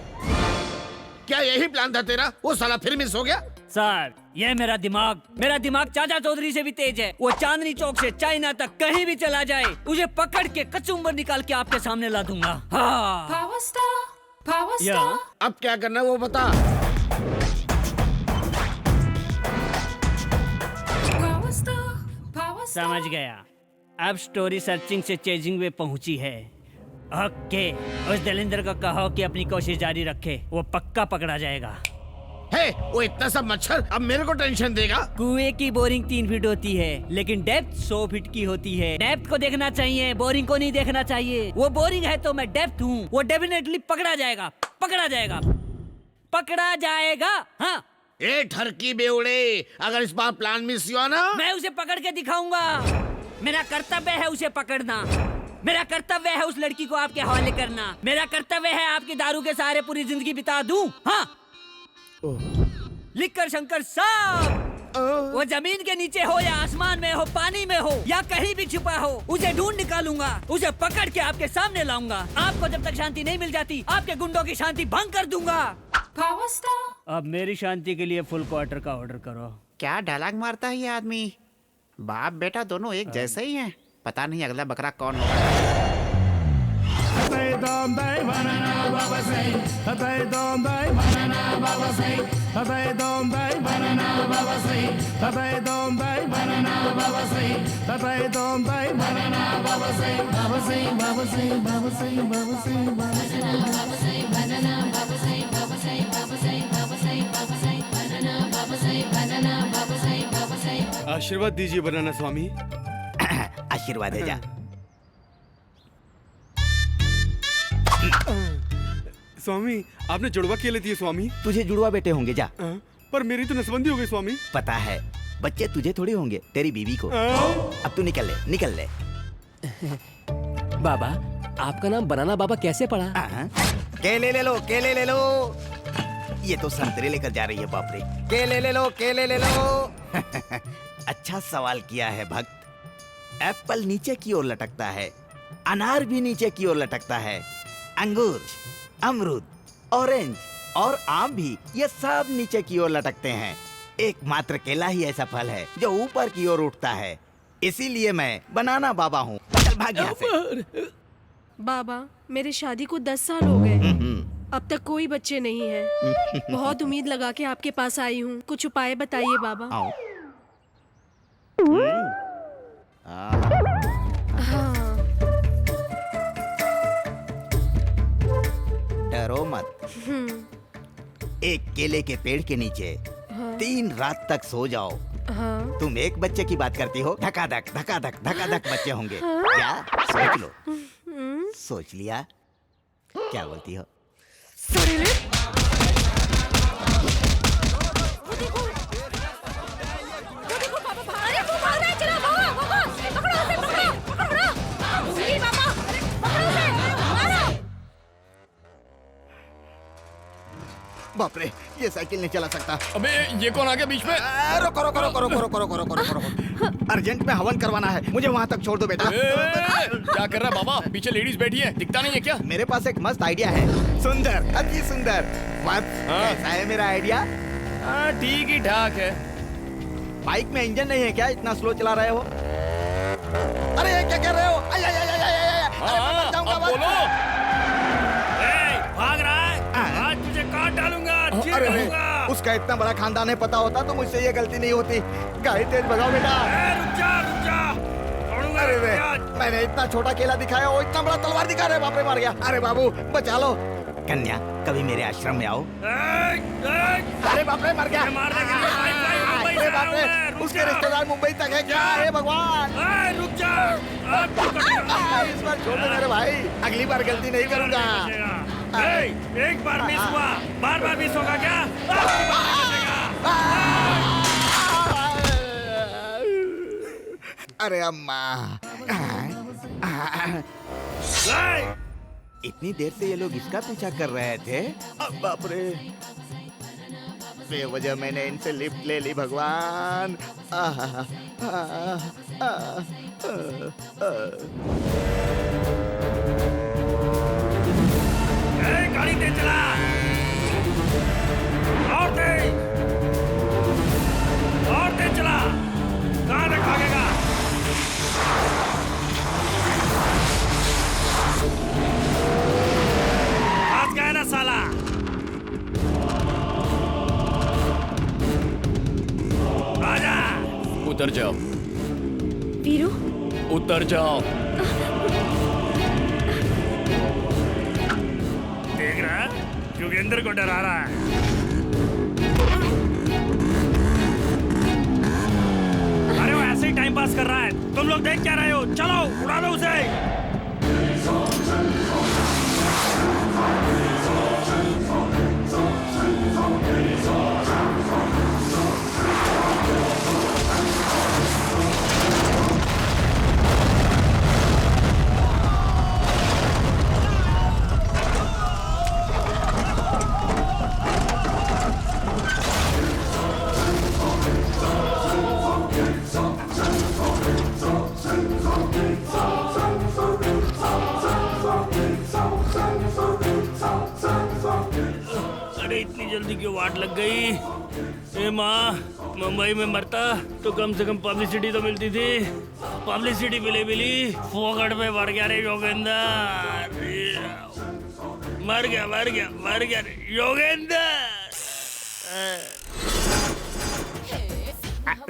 क्या यही प्लान था तेरा? वो साला फिर मिस हो गया? सर ये मेरा दिमाग चाचा चौधरी से भी तेज है। वो चांदनी चौक से चाइना तक कहीं भी चला जाए, उसे पकड़ के कचुम्बर निकाल के आपके सामने ला दूंगा। हाँ। या? अब क्या करना है वो बता। समझ गया, अब स्टोरी सर्चिंग से चेजिंग में पहुंची है। ओके, उस दलिंदर को कहो कि अपनी कोशिश जारी रखे, वो पक्का पकड़ा जाएगा। हे, वो इतना सब मच्छर अब मेरे को टेंशन देगा। कुएं की बोरिंग 3 फीट होती है, लेकिन डेप्थ 100 फीट की होती है। डेप्थ को देखना चाहिए, बोरिंग को नहीं देखना चाहिए। वो बोरिंग है तो मैं डेप्थ हूँ, वो डेफिनेटली पकड़ा जाएगा। हाँ। ए ठरकी बेवड़े, अगर इस बार प्लान मिस हुआ ना, मैं उसे पकड़ के दिखाऊंगा। मेरा कर्तव्य है उसे पकड़ना, मेरा कर्तव्य है उस लड़की को आपके हवाले करना, मेरा कर्तव्य है आपकी दारू के सहारे पूरी जिंदगी बिता दूं। हाँ। लिखकर शंकर साहब, वो जमीन के नीचे हो या आसमान में हो, पानी में हो या कहीं भी छुपा हो, उसे ढूंढ निकालूंगा, उसे पकड़ के आपके सामने लाऊंगा। आपको जब तक शांति नहीं मिल जाती, आपके गुंडों की शांति भंग कर दूंगा। अब मेरी शांति के लिए फुल क्वार्टर का ऑर्डर करो। क्या डायलॉग मारता है ये आदमी? बाप बेटा दोनों एक जैसे ही हैं। पता नहीं अगला बकरा कौन होगा। आशीर्वाद दीजिए बनाना स्वामी। आशीर्वाद है जा। स्वामी आपने जुड़वा केले दिए स्वामी। तुझे जुड़वा बेटे होंगे जा। पर मेरी तो नसबंदी हो गई स्वामी। पता है, बच्चे तुझे थोड़ी होंगे, तेरी बीवी को। अब तू निकल ले। बाबा आपका नाम बनाना बाबा कैसे पड़ा? केले ले लो। ये तो संतरे लेकर जा रही है, बाप रे। केले ले लो। अच्छा सवाल किया है भक्त। एप्पल नीचे की ओर लटकता है, अनार भी नीचे की ओर लटकता है, अंगूर, अमरूद, ऑरेंज और आम भी, ये सब नीचे की ओर लटकते हैं। एकमात्र केला ही ऐसा फल है जो ऊपर की ओर उठता है। इसीलिए मैं बनाना बाबा हूँ। चल भाग यहाँ से। बाबा मेरी शादी को 10 साल हो गए, अब तक कोई बच्चे नहीं हैं। बहुत उम्मीद लगा के आपके पास आई हूँ, कुछ उपाय बताइए बाबा। हाँ। डरो मत। एक केले के पेड़ के नीचे 3 रात तक सो जाओ। हाँ। तुम एक बच्चे की बात करती हो, धकाधक बच्चे होंगे। क्या सोच लो। सोच लिया? क्या बोलती हो? बाप रे, ये साइकिल नहीं चला सकता। अबे ये कौन आ गया बीच में? रोको। अर्जेंट में हवन करवाना है, मुझे वहाँ तक छोड़ दो बेटा। क्या कर रहा है बाबा? पीछे लेडीज बैठी है, दिखता नहीं है क्या? मेरे पास एक मस्त आइडिया है। सुंदर, अति सुंदर। कैसा है मेरा आइडिया? ठीक ही ठाक है। बाइक में इंजन नहीं है क्या? इतना स्लो चला रहे हो? अरे क्या कर रहे हो? बोलो। भाग रहा है? आज तुझे काट डालूंगा। अरे उसका इतना बड़ा खानदान है, पता होता तो मुझसे ये गलती नहीं होती। गाड़ी तेज भगाओ बेटा। रुक जा। अरे रे, मैंने इतना छोटा केला दिखाया, वो इतना बड़ा तलवार दिखा रहे, बाप रे मार गया। अरे बाबू बचा लो। कन्या कभी मेरे आश्रम में आओ। अरे बाप रे मर गया। अरे बाप रे, उसके रिश्तेदार मुंबई तक है क्या? हे भगवान। रुक जा। इस बार छोड़ दे मेरे भाई, अगली बार गलती नहीं करूंगा। एक बार मिस हुआ, बार मिस होगा क्या? अरे अम्मा, इतनी देर से ये लोग इसका पीछा कर रहे थे। अब बाप रे। बेवजह मैंने इनसे लिफ्ट ले ली भगवान। गाड़ी तेज चला, और तेज चला, कहाँ तक भागेगा? फंस गया ना साला। आजा। उतर जाओ वीरू, उतर जाओ। देख रहा है? योगेंद्र को डरा रहा है। अरे वो ऐसे ही टाइम पास कर रहा है, तुम लोग देख क्या रहे हो? चलो उड़ा दो उसे। अरे इतनी जल्दी क्यों वाट लग गई? ए माँ, मुंबई में मरता तो कम से कम पब्लिसिटी तो मिलती थी। पब्लिसिटी मिली फोकट में मर गया रे योगेंद्र। मर गया रे योगेंद्र।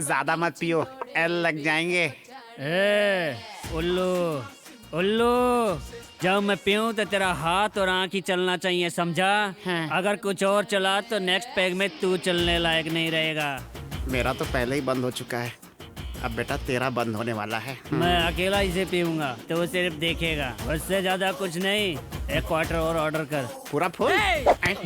ज्यादा मत पियो, एल लग जाएंगे। उल्लू, जब मैं पीऊं तो तेरा हाथ और आँख ही चलना चाहिए, समझा? अगर कुछ और चला तो नेक्स्ट पैग में तू चलने लायक नहीं रहेगा। मेरा तो पहले ही बंद हो चुका है, अब बेटा तेरा बंद होने वाला है। मैं अकेला इसे पीऊंगा तो वो सिर्फ देखेगा, उससे ज्यादा कुछ नहीं। एक क्वार्टर और ऑर्डर कर। पूरा फुल?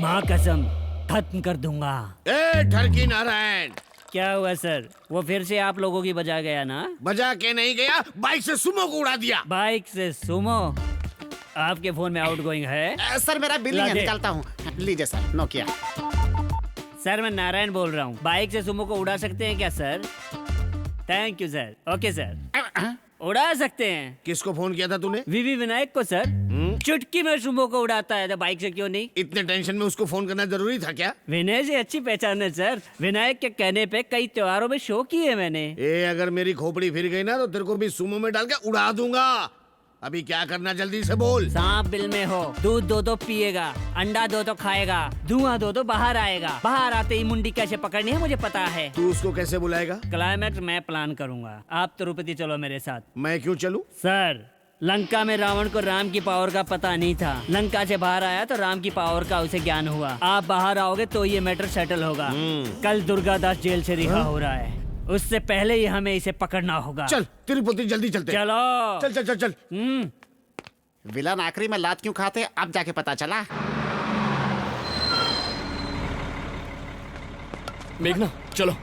माँ कसम खत्म कर दूंगा। ठरकी नारायण, क्या हुआ सर? वो फिर से आप लोगों की बजा गया ना? बजा के नहीं गया, बाइक से सुमो को उड़ा दिया। बाइक से सुमो? आपके फोन में आउटगोइंग है? सर मेरा बिल है, निकालता हूँ। लीजिए सर, नोकिया। सर मैं नारायण बोल रहा हूँ। बाइक से सुमो को उड़ा सकते हैं क्या sir? Thank you sir. Okay sir, उड़ा सकते हैं। किसको फोन किया था तूने? वीवी विनायक को सर। चुटकी में सुमो को उड़ाता है तो बाइक से क्यों नहीं? इतने टेंशन में उसको फोन करना जरूरी था क्या? विनय जी अच्छी पहचान है सर। विनायक के कहने पे कई त्योहारों में शो किए मैंने। अगर मेरी खोपड़ी फिर गई ना तो तेरे को भी सुमो में डाल के उड़ा दूंगा। अभी क्या करना, जल्दी से बोल। सांप बिल में हो, दूध दो पिएगा, अंडा दो खाएगा, धुआं दो बाहर आएगा। बाहर आते ही मुंडी कैसे पकड़नी है मुझे पता है। तू उसको कैसे बुलाएगा? क्लाइमैक्स मैं प्लान करूंगा। आप तिरुपति चलो मेरे साथ। मैं क्यों चलूं? सर, लंका में रावण को राम की पावर का पता नहीं था। लंका से बाहर आया तो राम की पावर का उसे ज्ञान हुआ। आप बाहर आओगे तो ये मैटर सेटल होगा। कल दुर्गादास जेल से रिहा हो रहा है, उससे पहले ही हमें इसे पकड़ना होगा। चल तिरुपति जल्दी चलते। चलो चल चल चल चल। विलन आखिरी में लात क्यों खाते अब जाके पता चला। मेघना चलो।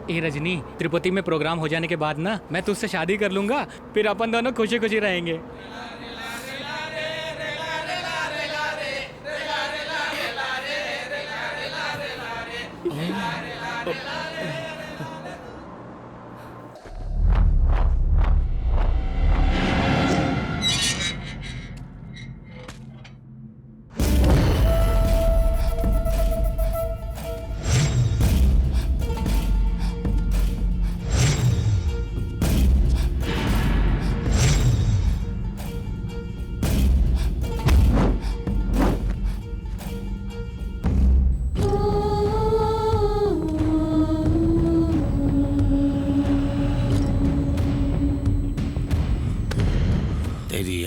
ए रजनी, तिरुपति में प्रोग्राम हो जाने के बाद ना मैं तुझसे शादी कर लूंगा, फिर अपन दोनों खुशी खुशी रहेंगे।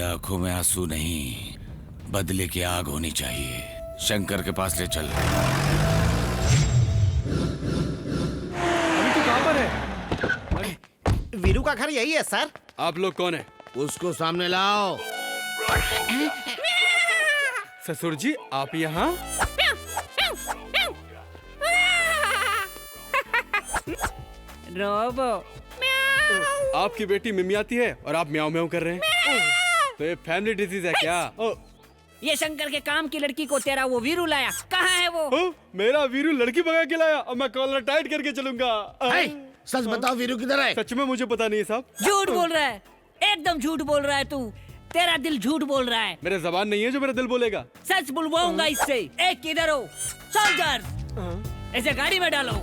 आंखों में आंसू नहीं, बदले की आग होनी चाहिए। शंकर के पास ले चल। अभी तू कहाँ पर है? वीरू का घर यही है सर। आप लोग कौन है? उसको सामने लाओ। ससुर जी आप यहाँ? रोबो। आपकी बेटी मिमियाती है और आप म्याऊं म्याऊं कर रहे हैं। तो ये फैमिली डिजीज है क्या? ये शंकर के काम की लड़की को तेरा वो वीरू लाया, कहाँ है वो? मेरा वीरू लड़की भगा के लाया और मैं कॉलर टाइट करके चलूंगा। सच बताओ वीरू किधर है? सच में मुझे पता नहीं है साहब। झूठ बोल रहा है, एकदम झूठ बोल रहा है तू। तेरा दिल झूठ बोल रहा है। मेरे जबान नहीं है जो मेरा दिल बोलेगा। सच बुलवाऊंगा इससे। एक किधर हो? सोल्जर, इसे गाड़ी में डालो।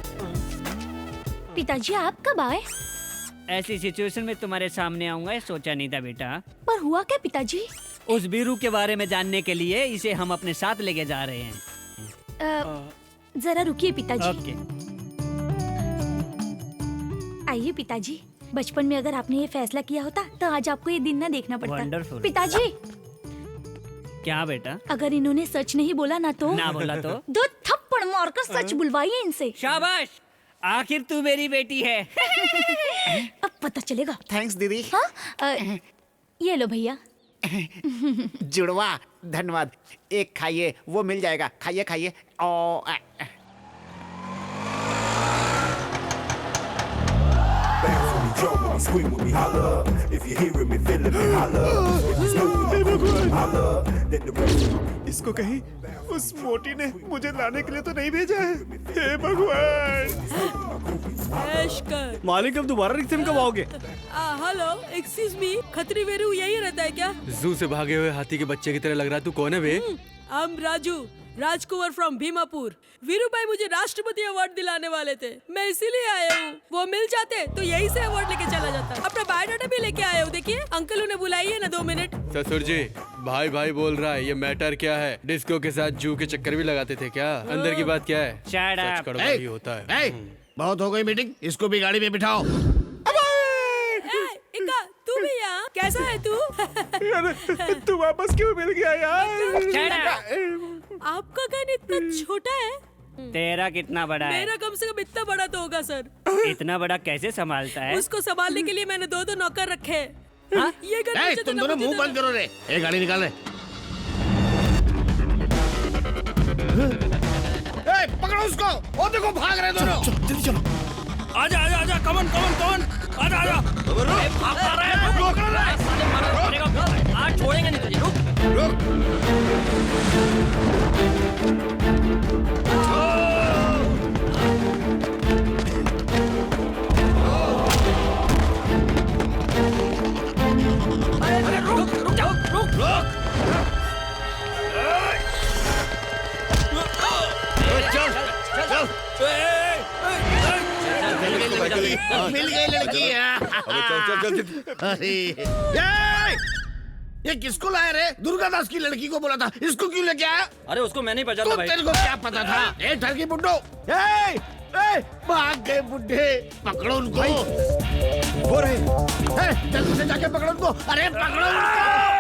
पिताजी आप कब आए? ऐसी सिचुएशन में तुम्हारे सामने आऊंगा सोचा नहीं था बेटा। पर हुआ क्या पिताजी? उस बीरू के बारे में जानने के लिए इसे हम अपने साथ लेके जा रहे हैं। जरा रुकिए पिताजी। ओके। आइए पिताजी, बचपन में अगर आपने ये फैसला किया होता तो आज आपको ये दिन ना देखना पड़ता। Wonderful. पिताजी क्या बेटा? अगर इन्होंने सच नहीं बोला ना तो? ना बोला तो? 2 थप्पड़ मारकर सच बुलवाइए इनसे। शाबाश, आखिर तू मेरी बेटी है। अब पता चलेगा। थैंक्स दीदी। हाँ? ये लो भैया। जुड़वा, धन्यवाद। एक खाइए, वो मिल जाएगा। खाइए खाइए। Scream with me, holla. If you're hearing me, feeling me, holla. If you know me, holla. Then the rest. इसको कहीं उस मोटी ने मुझे लाने के लिए तो नहीं भेजा है। हे भगवान। मालिक अब दोबारा रिक्शे में कब आओगे? Hello, excuse me, Khatri Veeru यही रहता है क्या? जू से भागे हुए हाथी के बच्चे की तरह लग रहा है। तू कौन है बे? I'm Raju, Rajkumar from Bhimapur. वीरू भाई मुझे राष्ट्रपति अवार्ड दिलाने वाले थे, मैं इसीलिए आया हूँ। वो मिल जाते तो यही से अवार्ड लेके चला जाता। अपना बायोडाटा भी लेके आया हूँ। देखिए अंकल उन्हें बुलाइए ना 2 मिनट। ससुर जी, भाई भाई बोल रहा है, ये मैटर क्या है? डिस्को के साथ जू के चक्कर भी लगाते थे क्या? अंदर की बात क्या है? सच कड़वा ही होता है। बहुत हो गई मीटिंग, इसको भी गाड़ी में बिठाओ। इक्का, तू भी यहाँ? कैसा है तू? तू वापस क्यों मिल गया यार? आपका कान इतना छोटा है? तेरा कितना बड़ा है? मेरा कम से कम इतना बड़ा तो होगा सर। इतना बड़ा कैसे संभालता है? उसको संभालने के लिए मैंने 2 नौकर रखे हैं। ये तुम दोनों मुंह बंद करो रे। एक गाड़ी निकाल रे। पकड़ो उसको। वो देखो भाग रहे दोनों। जल्दी चलो। आजा आजा आजा, कमन कमन कमन, आजा आजा। भाग रहा है, आज छोड़ेंगे नहीं तुझे। रुक। अरे रुक जाओ, रुक। मिल गई लड़की। अरे ये किसको लाया रे? दुर्गादास की लड़की को बोला था, इसको क्यों लेके आया? अरे उसको मैं नहीं पहचानता भाई। तेरे को क्या पता था? ए ठरकी बुड्ढो, भाग गए बुड्ढे। पकड़ो उनको। वो रहे। जल्दी से जाके पकड़ो उनको। अरे पकड़ो उनको।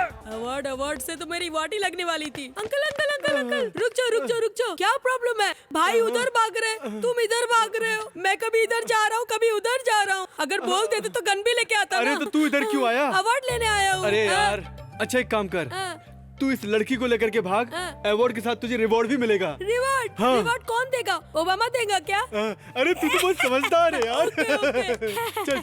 अवार्ड से तो मेरी वाटी लगने वाली थी। अंकल अंकल अंकल अंकल, रुक जाओ। क्या प्रॉब्लम है? भाई उधर भाग रहे, तुम इधर भाग रहे हो। मैं कभी इधर जा रहा हूँ, कभी उधर जा रहा हूँ। अगर बोल देते तो गन भी लेके आता। अरे तो तू इधर क्यों आया? अवार्ड लेने आया हूँ। अरे यार, अच्छा एक काम कर, तू इस लड़की को लेकर के भाग। अवार्ड के साथ तुझे रिवॉर्ड भी मिलेगा। रिवॉर्ड? हाँ। रिवॉर्ड कौन देगा? ओबामा देगा क्या? अरे तू तो बहुत समझदार है यार। चल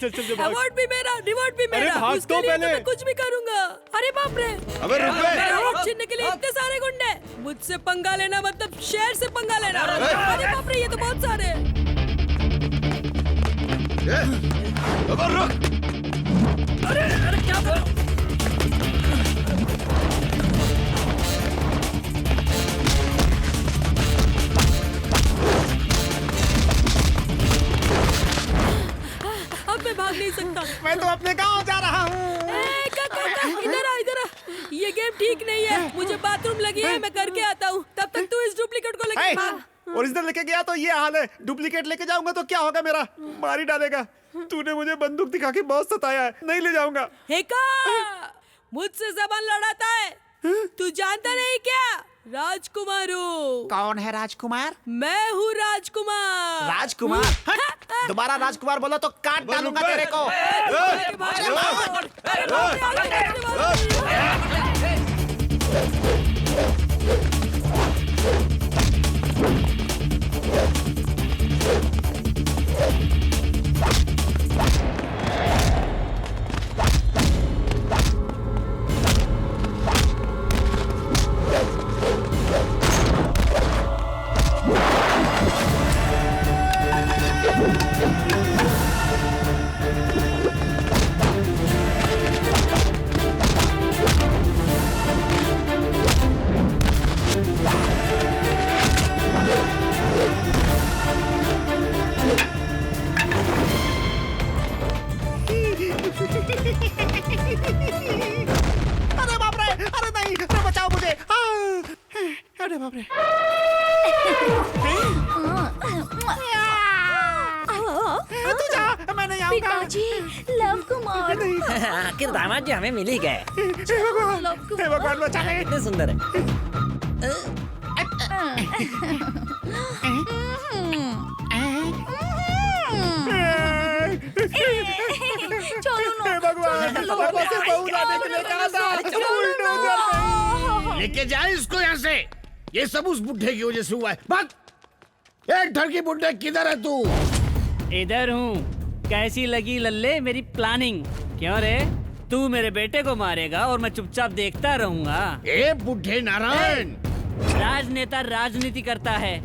अवार्ड भी मेरा, रिवॉर्ड भी मेरा। अरे भाग उसके तो लिए पहले। तो मैं कुछ भी करूंगा। अरे बाप रे, अबे रुक बे। अवार्ड छीनने के लिए इतने सारे गुंडे। मुझसे पंगा लेना मतलब शेर से पंगा लेना। अरे बाप रे, ये तो बहुत सारे हैं। अरे क्या कर? अब मैं भाग नहीं सकता। मैं तो अपने गांव जा रहा हूँ। इधर आ। ये गेम ठीक नहीं है। मुझे बाथरूम लगी है, मैं करके आता हूँ। तब तक तू इस डुप्लीकेट को लेके भाग। ओरिजिनल लेके गया तो ये हाल है, डुप्लीकेट लेके जाऊंगा तो क्या होगा? मेरा मार ही डालेगा। तूने मुझे बंदूक दिखा के बहुत सताया है, नहीं ले जाऊंगा। हेका, मुझसे जबान लड़ाता है। तू जानता नहीं क्या? राजकुमार हूँ। कौन है राजकुमार? मैं हूँ राजकुमार। राजकुमार? दोबारा राजकुमार बोलो तो काट डालूंगा तेरे को। अरे बाप रे। तू जा, मैं नहीं आऊंगा। पिताजी, लव कुमार। आखिर दामाद जी हमें मिल ही गए। हे भगवान बचा ले। कितने सुंदर है। हे भगवान, लेके जाए इसको यहाँ से। ये सब उस बुढ़े की वजह से हुआ है। भाग। एक ठरकी बुढ़े, किधर है तू? इधर हूँ। कैसी लगी लल्ले मेरी प्लानिंग? क्यों रे, तू मेरे बेटे को मारेगा और मैं चुपचाप देखता रहूंगा? ए बुढ़े नारायण, राजनेता राजनीति करता है,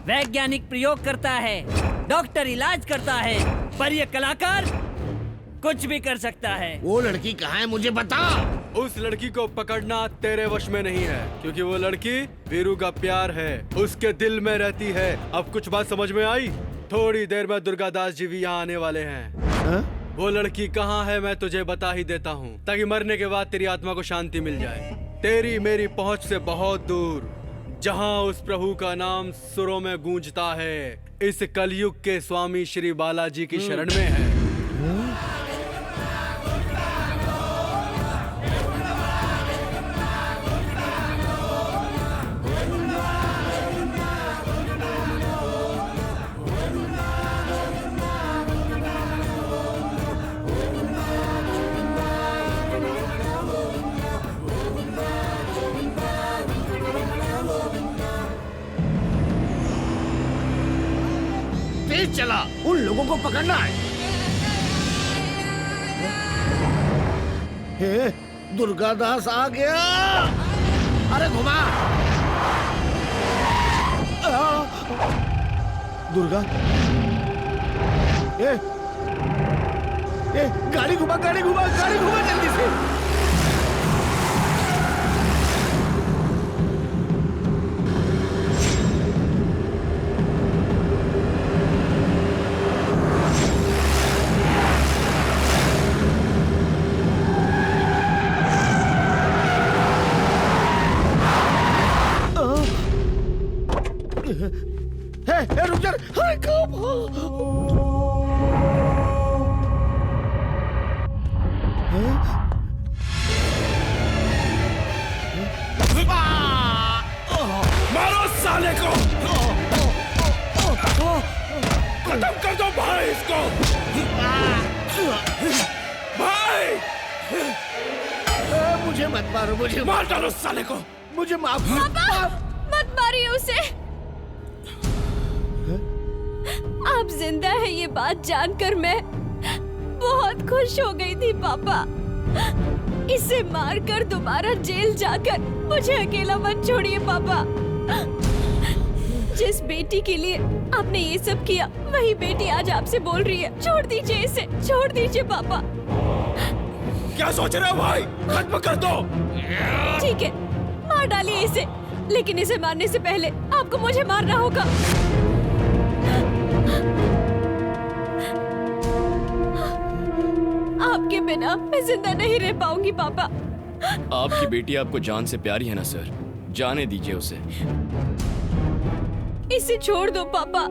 वैज्ञानिक प्रयोग करता है, डॉक्टर इलाज करता है, पर ये कलाकार कुछ भी कर सकता है। वो लड़की कहाँ है मुझे बता। उस लड़की को पकड़ना तेरे वश में नहीं है, क्योंकि वो लड़की वीरू का प्यार है, उसके दिल में रहती है। अब कुछ बात समझ में आई? थोड़ी देर में दुर्गादास जी भी यहाँ आने वाले हैं। वो लड़की कहाँ है मैं तुझे बता ही देता हूँ, ताकि मरने के बाद तेरी आत्मा को शांति मिल जाए। तेरी मेरी पहुँच से बहुत दूर, जहाँ उस प्रभु का नाम सुरों में गूंजता है, इस कलयुग के स्वामी श्री बालाजी की शरण में है। तेज चला, उन लोगों को पकड़ना है। हे, दुर्गादास आ गया। अरे घुमा। दुर्गा, गाड़ी घुमा, गाड़ी घुमा, गाड़ी घुमा जल्दी से। रुक जा। मारो साले को। खत्म कर दो भाई इसको। भाई मुझे मत मारो, मुझे मार डालो साले को। मुझे माफ। मत मारिए उसे। आप जिंदा है ये बात जानकर मैं बहुत खुश हो गई थी पापा। इसे मारकर दोबारा जेल जाकर मुझे अकेला मत छोड़िए पापा। जिस बेटी के लिए आपने ये सब किया, वही बेटी आज आपसे बोल रही है छोड़ दीजिए इसे, छोड़ दीजिए पापा। क्या सोच रहे हो भाई? खत्म कर दो। ठीक है, मार डालिए इसे, लेकिन इसे मारने से पहले आपको मुझे मारना होगा। आपके बिना मैं जिंदा नहीं रह पाऊंगी पापा। आपकी बेटी आपको जान से प्यारी है ना सर, जाने दीजिए उसे। इसे छोड़ दो पापा।